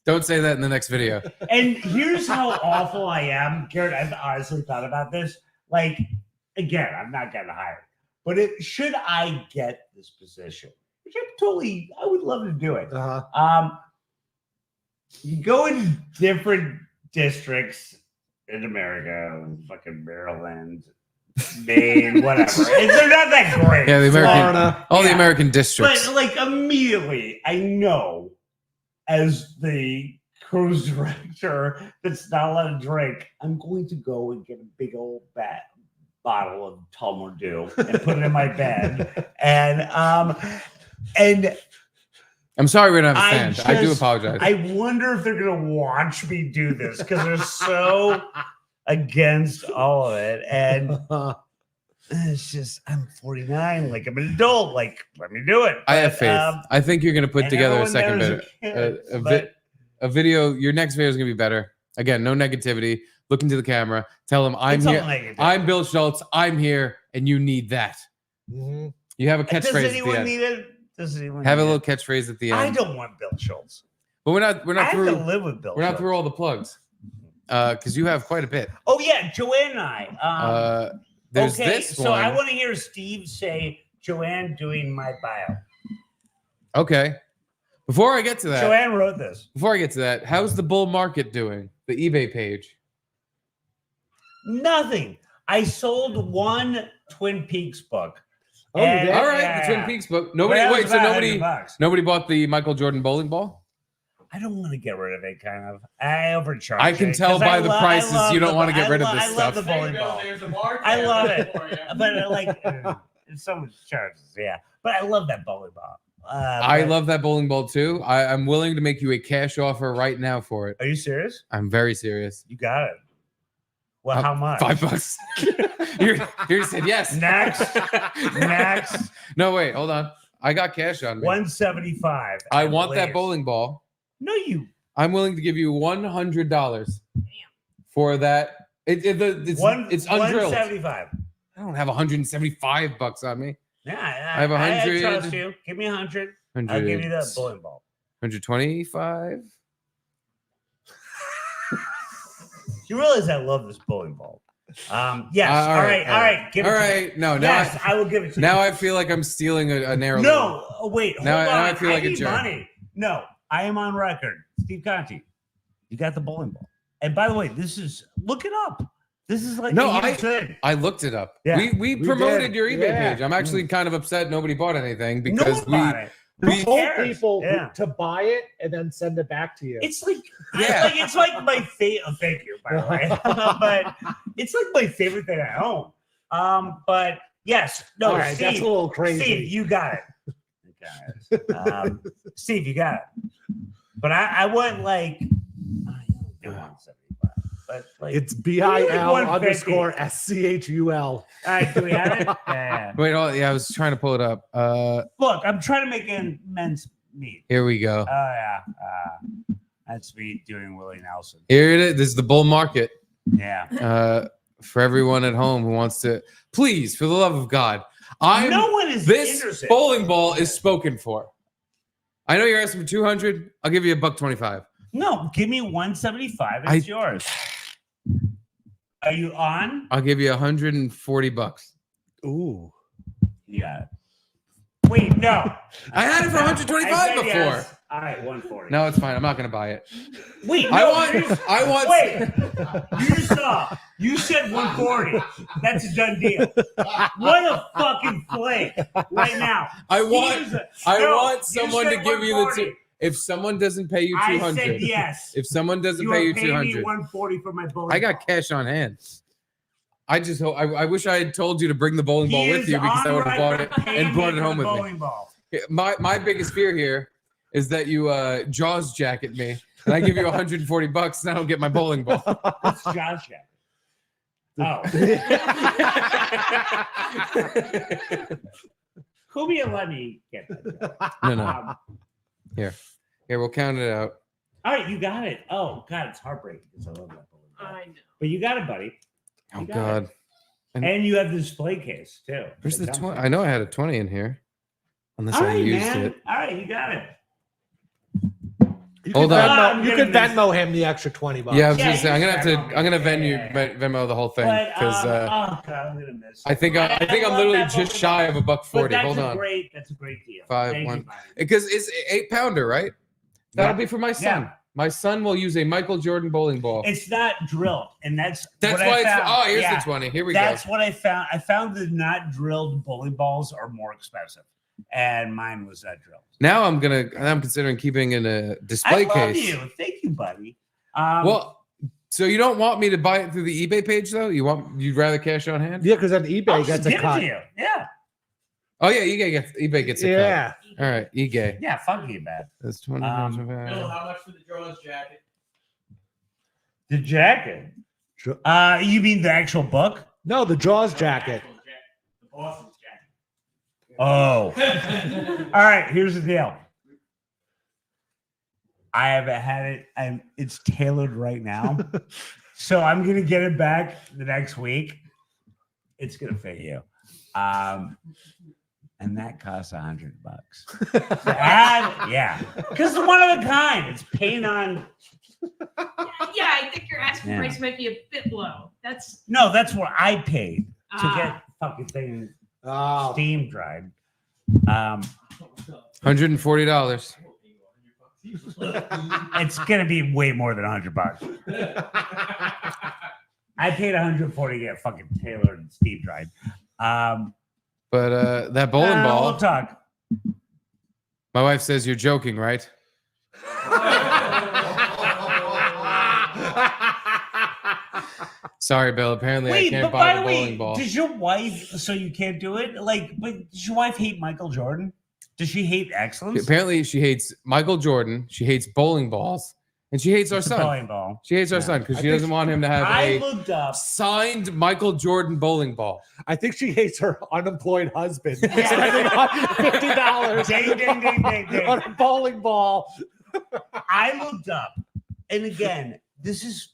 don't say that in the next video. And here's how awful I am, Garrett. I've honestly thought about this. Like, again, I'm not getting hired, But should I get this position, which I would love to do it. You go in different districts in America, fucking Maryland, Maine, whatever. They're not that great. Yeah, the American, Florida. all the American districts. But like immediately, I know as the cruise director that's not allowed to drink, I'm going to go and get a big old bottle of Tullamore Dew and put it in my bed. And I'm sorry we don't have a stand. I do apologize. I wonder if they're gonna watch me do this because they're so against all of it. And it's just I'm 49, like I'm an adult. Like, let me do it. I have faith. I think you're gonna put together a second a video. Your next video is gonna be better. Again, no negativity. Look into the camera. Tell them I'm here. I'm Bill Schulz. I'm here, and you need that. Mm-hmm. You have a catchphrase. Does anyone need it? Have a little catchphrase at the end. I don't want Bill Schulz. But we're not I through. have to live with Bill. We're not through all the plugs. Because you have quite a bit. Oh yeah, Joanne and I. There's okay, this so one. I want to hear Steve say Joanne doing my bio. Okay. Before I get to that, Joanne wrote this. Before I get to that, how's the bull market doing? The eBay page. Nothing. I sold one Twin Peaks book. Oh, all right, the Twin Peaks book. Nobody nobody bought the Michael Jordan bowling ball? I don't want to get rid of it, kind of. I overcharge. I can tell by the prices you don't want to get rid of this stuff. I love the bowling ball. I love it. But like, so much charges, yeah. But I love that bowling ball. I love that bowling ball too. I'm willing to make you a cash offer right now for it. Are you serious? I'm very serious. You got it. Well, how much? $5. You said yes. Next. No, wait, hold on. I got cash on me. 175. I want that bowling ball. No, you. I'm willing to give you $100 for that. It's undrilled. 175. I don't have $175 on me. Yeah, I have 100. I trust you. Give me 100. I'll give you that bowling ball. 125. You realize I love this bowling ball. Yes. All right. Give it to me. No. Yes, I will give it to you. Now I feel like I'm stealing a narrow. No. Wait. Hold on. Now I feel like a need jerk. money. No, I am on record. Steve Conti, you got the bowling ball. And by the way, look it up. This is like I looked it up. Yeah, we promoted your eBay page. I'm actually kind of upset nobody bought anything because we told people to buy it and then send it back to you. It's like it's like my favorite. Thank you, by the way. But it's like my favorite thing I own. But yes, no, all right, Steve, that's a little crazy. Steve, you got it. Steve, you got it. But I want like 175. But like it's BIL_SCHUL. All right, do we have it? Yeah. Wait, I was trying to pull it up. Look, I'm trying to make men's meat. Here we go. Oh yeah, that's me doing Willie Nelson. Here it is. This is the bull market. Yeah. For everyone at home who wants to, please, for the love of God, no one is this interested. Bowling ball is spoken for. I know you're asking for 200. I'll give you $125. No, give me 175. It's yours. Are you on? I'll give you $140. Ooh. You got it. Wait, no. I had it for 125 before. Yes. All right, 140. No, it's fine. I'm not going to buy it. Wait, I no, want. Wait, you saw. You said 140. That's a done deal. What a fucking flake right now. I want someone to give you the. If someone doesn't pay you 200, I said yes. If someone doesn't pay you 200, 140 for my bowling. I got cash on hand. I just hope. I wish I had told you to bring the bowling ball with you because I would have bought it and brought it home with me. My biggest fear here is that you Jaws jacket me and I give you $140 and I don't get my bowling ball. What's Jaws jacket? Oh. Who will let me get that? No. Here, we'll count it out. All right, you got it. Oh, God, it's heartbreaking because I love that bowling ball. I know. But you got it, buddy. Oh, God. And you have the display case, too. Where's the 20? I know I had a 20 in here. Unless I used it. All right, you got it. Hold on. You could Venmo him the extra $20. Yeah, I was gonna say I'm gonna Venmo the whole thing But, because oh God, I'm gonna miss. I think I'm love literally that just Pokemon. shy of $140. But that's Hold on. That's a great deal. 5 Thank you, 1 buddy. because it's 8-pounder, right? That'll be for my son. Yeah. My son will use a Michael Jordan bowling ball. It's not drilled, and that's why what I it's. found. Oh, here's the 20. Here we go. That's what I found. I found the not drilled bowling balls are more expensive, and mine was not drilled. Now I'm considering keeping in a display I love case. you. Thank you, buddy. Well, so you don't want me to buy it through the eBay page though? You'd rather cash on hand? Yeah, because then I'll eBay just gets a give it cut. to you. Yeah. Oh yeah, eBay gets a Yeah. cut. All right, eBay. Yeah, fuck eBay. That's 20. Bill, how much for the Jaws jacket? The jacket. You mean the actual book? No, the Jaws jacket. The Boston's jacket. Oh. All right, here's the deal. I haven't had it, and it's tailored right now. So I'm gonna get it back the next week. It's gonna fit you. And that costs $100. Yeah, because it's one of a kind. It's paint on. Yeah, I think your asking Yeah. price might be a bit low. That's That's what I paid to get Ah. fucking thing Oh. steam dried. $140. It's gonna be way more than $100. I paid $140 to get fucking tailored and steam dried. But that bowling ball. We'll talk. My wife says you're joking, right? Sorry, Bill. Apparently, I can't buy the bowling ball. Does your wife? So you can't do it? But does your wife hate Michael Jordan? Does she hate excellence? Apparently, she hates Michael Jordan. She hates bowling balls, and she hates our It's a son. bowling ball. She hates our son because she doesn't want him to have I a looked up. signed Michael Jordan bowling ball. I think she hates her unemployed husband. Spending $150 Ding, ding, ding, ding, ding. on a bowling ball. I looked up, and again, this is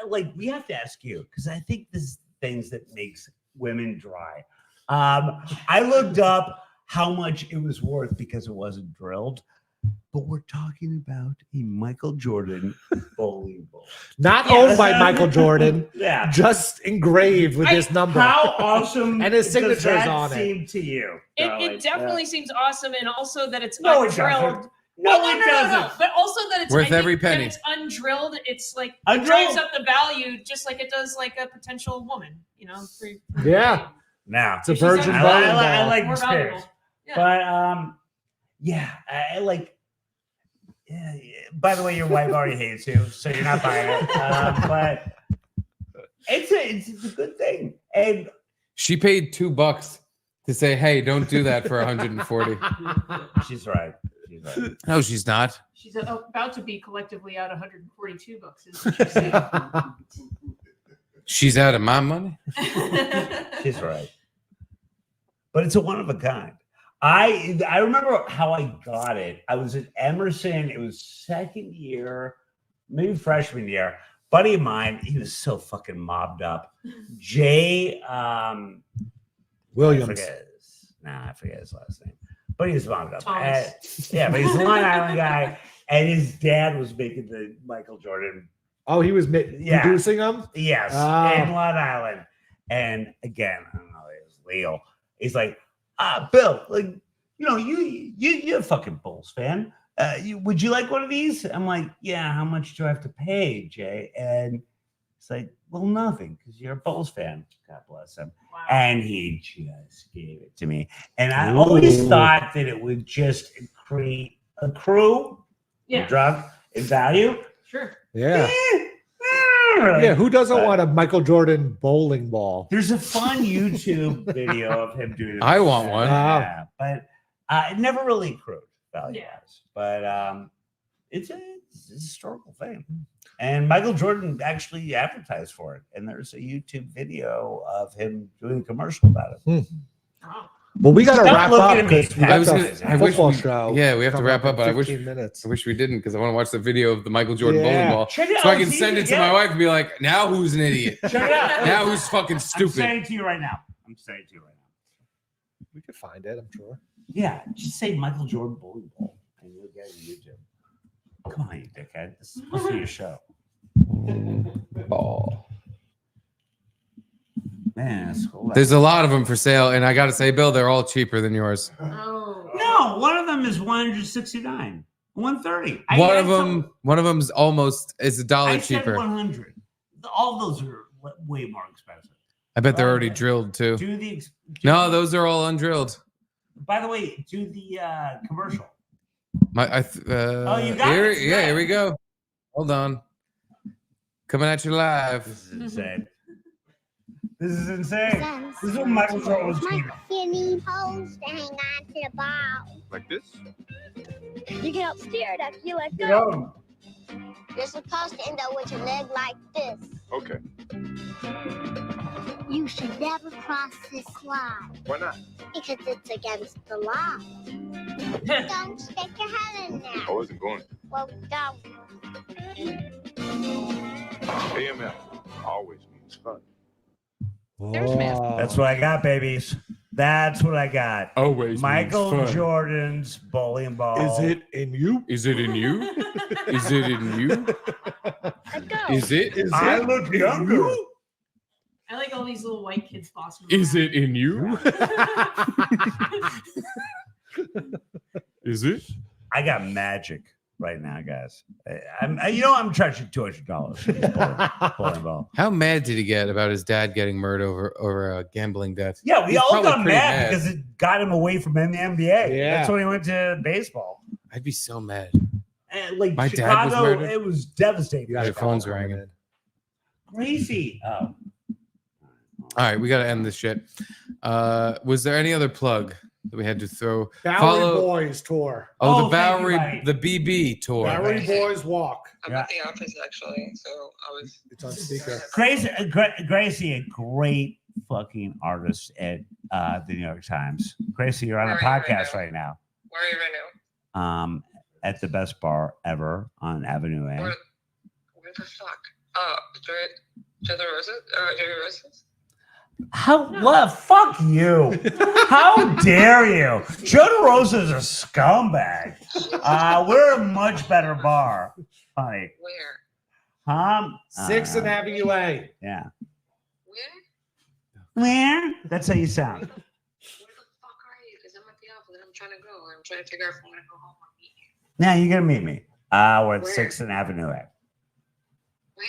we have to ask you because I think this is things that makes women dry. I looked up how much it was worth because it wasn't drilled, but we're talking about a Michael Jordan bowling ball, Not owned by Michael Jordan. Yeah. Just engraved with his number. How awesome And his does signatures that on it. seem to you? darling? it definitely seems awesome, and also that it's No, it undrilled. doesn't. No, it doesn't. No. But also that it's Worth I think every that penny. it's undrilled. It's like it Undrilled. drives up the value, just like it does like a potential woman. You know. Yeah. Now It's a virgin I bowling like ball. the More spirit. valuable. Yeah. But yeah, I like. Yeah, by the way, your wife already hates you, so you're not buying it. But it's a good thing. And She paid $2 to say, "Hey, don't do that for 140." she's right. She's right. No, she's not. She's about to be collectively out $142. Is what you're saying. She's out of my money. She's right. But it's a one of a kind. I remember how I got it. I was at Emerson. It was second year, maybe freshman year. Buddy of mine, he was so fucking mobbed up. Jay Williams. I forget his last name. But he was mobbed up. Thomas. Yeah, but he's a Long Island guy. And his dad was making the Michael Jordan. Oh, he was producing them? Yes, Oh. in Long Island. And again, I don't know, it was legal. He's like, Bill, like, you're a fucking Bulls fan. Would you like one of these? I'm like, yeah, how much do I have to pay, Jay? And it's like, well, nothing, because you're a Bulls fan. God bless him. Wow. And he just gave it to me. And I always thought that it would just accrue Yeah. drug in value. Sure. Yeah. Really. Yeah. Who doesn't want a Michael Jordan bowling ball? There's a fun YouTube video of him doing it. I want one. Yeah, but it never really accrued value. Yeah. But it's a historical thing. And Michael Jordan actually advertised for it. And there's a YouTube video of him doing a commercial about it. Oh. Well, we got to Stop wrap looking up at me. because we I got was the gonna- I wish football we- show. Yeah, we have to coming wrap in up. But I wish 15 minutes. we didn't because I want to watch the video of the Michael Jordan Yeah. bowling ball, Check it so I out. can It's send easy it to to my get. wife and be like, "Now who's an idiot? Check it out. Now who's fucking I'm stupid?" saying it to you right now. We could find it, I'm sure. Yeah, just say Michael Jordan bowling ball and you'll get it on YouTube. Come on, you dickhead. This is supposed to be your show. Ball. Man, that's cool. There's a lot of them for sale, and I got to say, Bill, they're all cheaper than yours. Oh. No, one of them is $169, $130. One of them's almost is $1 I cheaper. said 100. All those are way more expensive. I bet they're already drilled too. No, those are all undrilled. By the way, do the commercial. You got it. Here we go. Hold on. Coming at you live. This is insane. This is insane. This is what Michael Jordan was keeping. You need holes to hang on to the ball. Like this? You get upstairs after you let go. You're supposed to end up with your leg like this. Okay. You should never cross this line. Why not? Because it's against the law. Don't stick your head in there. I wasn't going. Well, don't. AMF always means fun. That's what I got, babies. That's what I got. Always Michael means fun. Jordan's bowling ball. Is it in you? Is it in you? Is it in you? Is it? I look younger. I like all these little white kids bossing. Is it in you? Is it? I got magic right now, guys. I'm charging $200 for this bowling ball. How mad did he get about his dad getting murdered over a gambling debt? Yeah, we He's all probably got pretty mad because it got him away from the NBA. Yeah. That's when he went to baseball. I'd be so mad. And like My dad was Chicago, murdered? it was devastating. Your phone's ringing. Crazy. Oh. All right, we got to end this shit. Was there any other plug that we had to throw? Bowery Boys tour. Oh, the Oh, thank you, Bowery, Mike. the BB tour. Bowery Boys walk. I'm at the office actually, so I was. It's on speaker. Gracie, a great fucking artist at the New York Times. Gracie, you're on a Where are you podcast right now. Where are you right now? At the best bar ever on Avenue A. Where the fuck? Joe the Roses? Joey Roses? Fuck you. How dare you? Joe DeRosa is a scumbag. We're a much better bar. Honey. Where? 6th and Avenue A. Yeah. Where? Where? That's how you sound. Where the fuck are you? Because I'm at the office and I'm trying to go. I'm trying to figure out if I'm going to go home or meet you. Now you're gonna meet me. We're at Where? 6th and Avenue A. Where?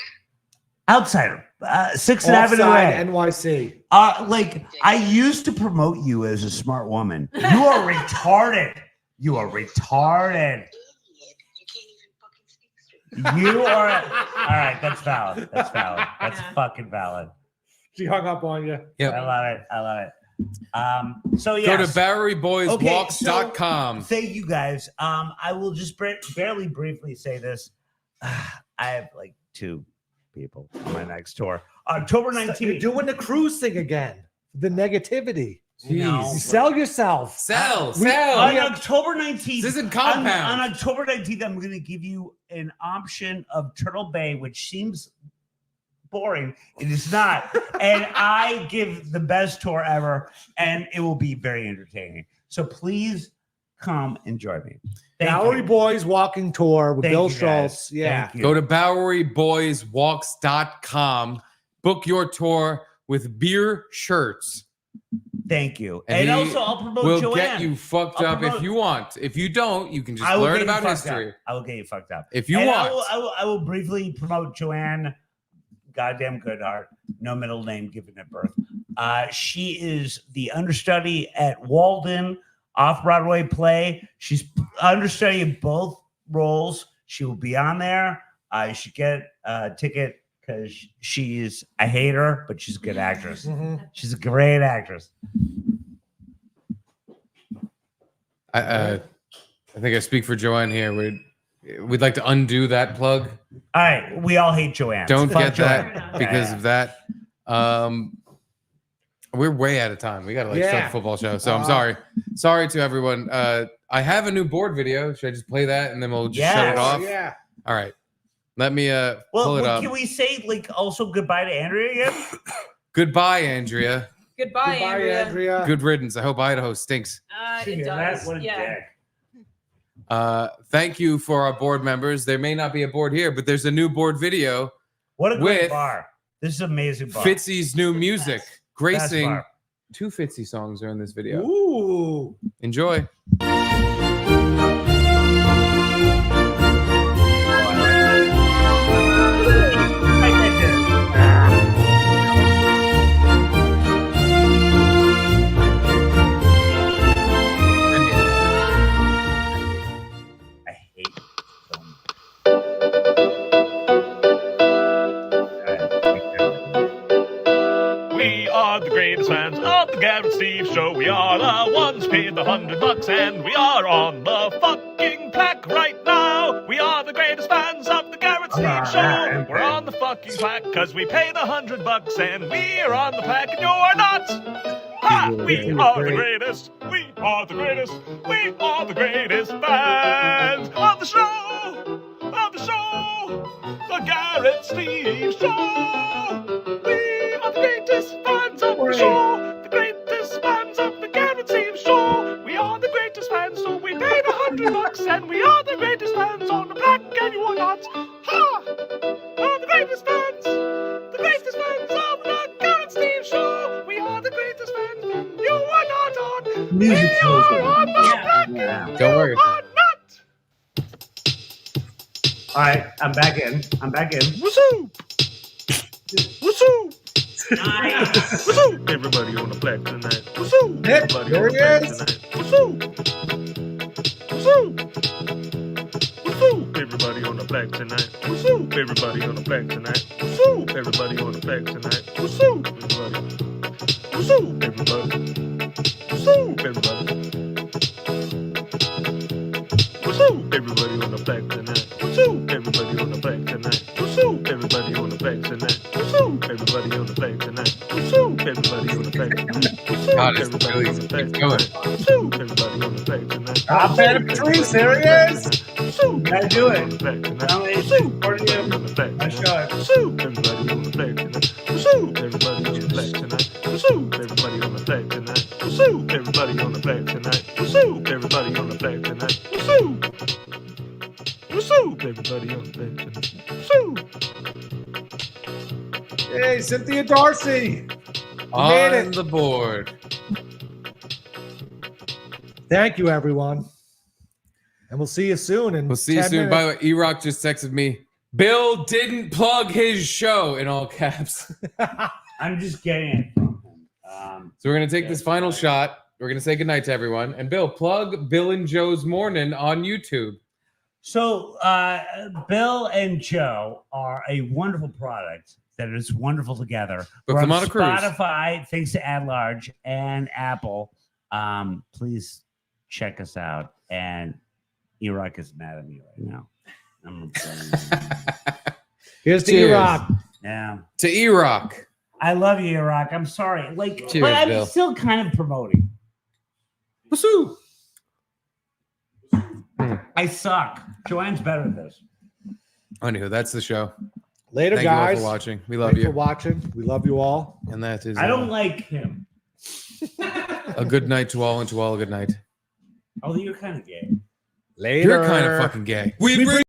Outsider. 6th and Avenue Offside A. NYC. I used to promote you as a smart woman. You are retarded. You are retarded. You are. All right, that's valid. That's valid. That's fucking valid. She hung up on you. Yep. I love it. I love it. So yeah. Go to BoweryBoysWalks.com. Thank you guys. I will just barely briefly say this. I have like 2 people on my next tour. October 19th. You're doing the cruise thing again. The negativity. No. You sell yourself. Sell. On October 19th. This isn't compound. On October 19th, I'm going to give you an option of Turtle Bay, which seems boring. It is not. And I give the best tour ever, and it will be very entertaining. So please come and join me. Bowery Boys walking tour with Thank Bill you, guys. Schulz. Yeah. Thank you. Go to BoweryBoysWalks.com. Book your tour with beer shirts. Thank you. And And also, I'll promote We'll Joanne. get you fucked I'll up if promote- you want. If you don't, you can just I will learn get you about fucked history. up. I will get you fucked up. If you And want. I will briefly promote Joanne. Goddamn good heart. No middle name given at birth. She is the understudy at Walden off-Broadway play. She's understudy in both roles. She will be on there. You should get a ticket because she's, I hate her, but she's a good actress. Mm-hmm. She's a great actress. I think I speak for Joanne here. We'd like to undo that plug. All right. We all hate Joanne. Don't Fuck get Joanne. that because of that. We're way out of time. We got to start the football show. So I'm sorry. Sorry to everyone. I have a new board video. Should I just play that and then we'll just shut it off? Yeah. All right. Let me pull it up. Can we say like also goodbye to Andrea again? Goodbye, Andrea. Goodbye, Andrea. Andrea. Good riddance. I hope Idaho stinks. It does. What a Yeah. dick. Thank you for our board members. There may not be a board here, but there's a new board video. What a great with bar. This is amazing bar. Fitzy's new music. Gracing bar. 2 Fitzy songs are in this video. Ooh. Enjoy. We are the greatest fans of the Garrett Steve Show. We are the ones paid the $100, and we are on the fucking plaque right now. We are the greatest fans of the Garrett Steve Show. We're on the fucking plaque because we paid the $100, and we are on the plaque, and you're not. Ha! We are the greatest. We are the greatest. We are the greatest fans of the show. Of the show. The Garrett Steve Show. We are the greatest fans of the show. The greatest fans of the Garrett Steve Show. We are the greatest fans, so we paid $100, and we are the greatest fans on the plaque, and you are not. Ha! We're the greatest fans. The greatest fans of the Garrett Steve Show. We are the greatest fans, and you are not on. Music we are on the plaque, and Don't worry. you are not. All right, I'm back in. What's up? What's up? Nice. What's up? Everybody on the plaque tonight. What's up? Yep, Everybody there on he the plaque is. tonight. What's up? What's up? What's up? Everybody on the plaque tonight. What's up? Everybody on the plaque tonight. What's up? Everybody on the plaque tonight. What's up? Everybody. What's up? Everybody. What's up? Everybody. What's up? Everybody on the plaque tonight. What's up? Everybody on the plaque tonight. What's up? Everybody on the plaque tonight. What's up? Everybody on the plaque tonight. What's up? Everybody on the plaque tonight. What's up? God, it's Everybody really on the plaque going. tonight. What's up? Everybody on the plaque tonight. I'm fan of Patrice. There he is. What's up? Gotta do it. Everybody Supporting you. on the plaque Nice tonight. shot. What's up? Everybody on the plaque tonight. What's up? Everybody on the plaque tonight. What's up? Everybody on the plaque tonight. What's up? Everybody on the plaque tonight. What's up? Everybody on the plaque tonight. What's up? What's up? Everybody on the plaque tonight. What's up? Hey, Cynthia Darcy. On made it. the board. Thank you, everyone. And we'll see you soon. We'll see you soon. By the way, E-Rock just texted me. Bill didn't plug his show in all caps. I'm just getting it from him. So we're going to take this final shot. We're going to say goodnight to everyone. And Bill, plug Bill and Joe's Morning on YouTube. So Bill and Joe are a wonderful product that is wonderful together. Book We're them on on a cruise. Spotify, thanks to AdLarge and Apple. Please check us out. And E-Rock is mad at me right now. Here's to Cheers. E-Rock. Yeah. To E-Rock. I love you, E-Rock. I'm sorry. Cheers, but I'm Bill. still kind of promoting. What's up? I suck. Joanne's better at this. Anywho, that's the show. Later, Thank guys. you all for watching. We love Thanks you. for watching. We love you all. And that is I don't like him. a good night to all, and to all a good night. Oh, you're kind of gay. Later. You're kind of fucking gay. We bring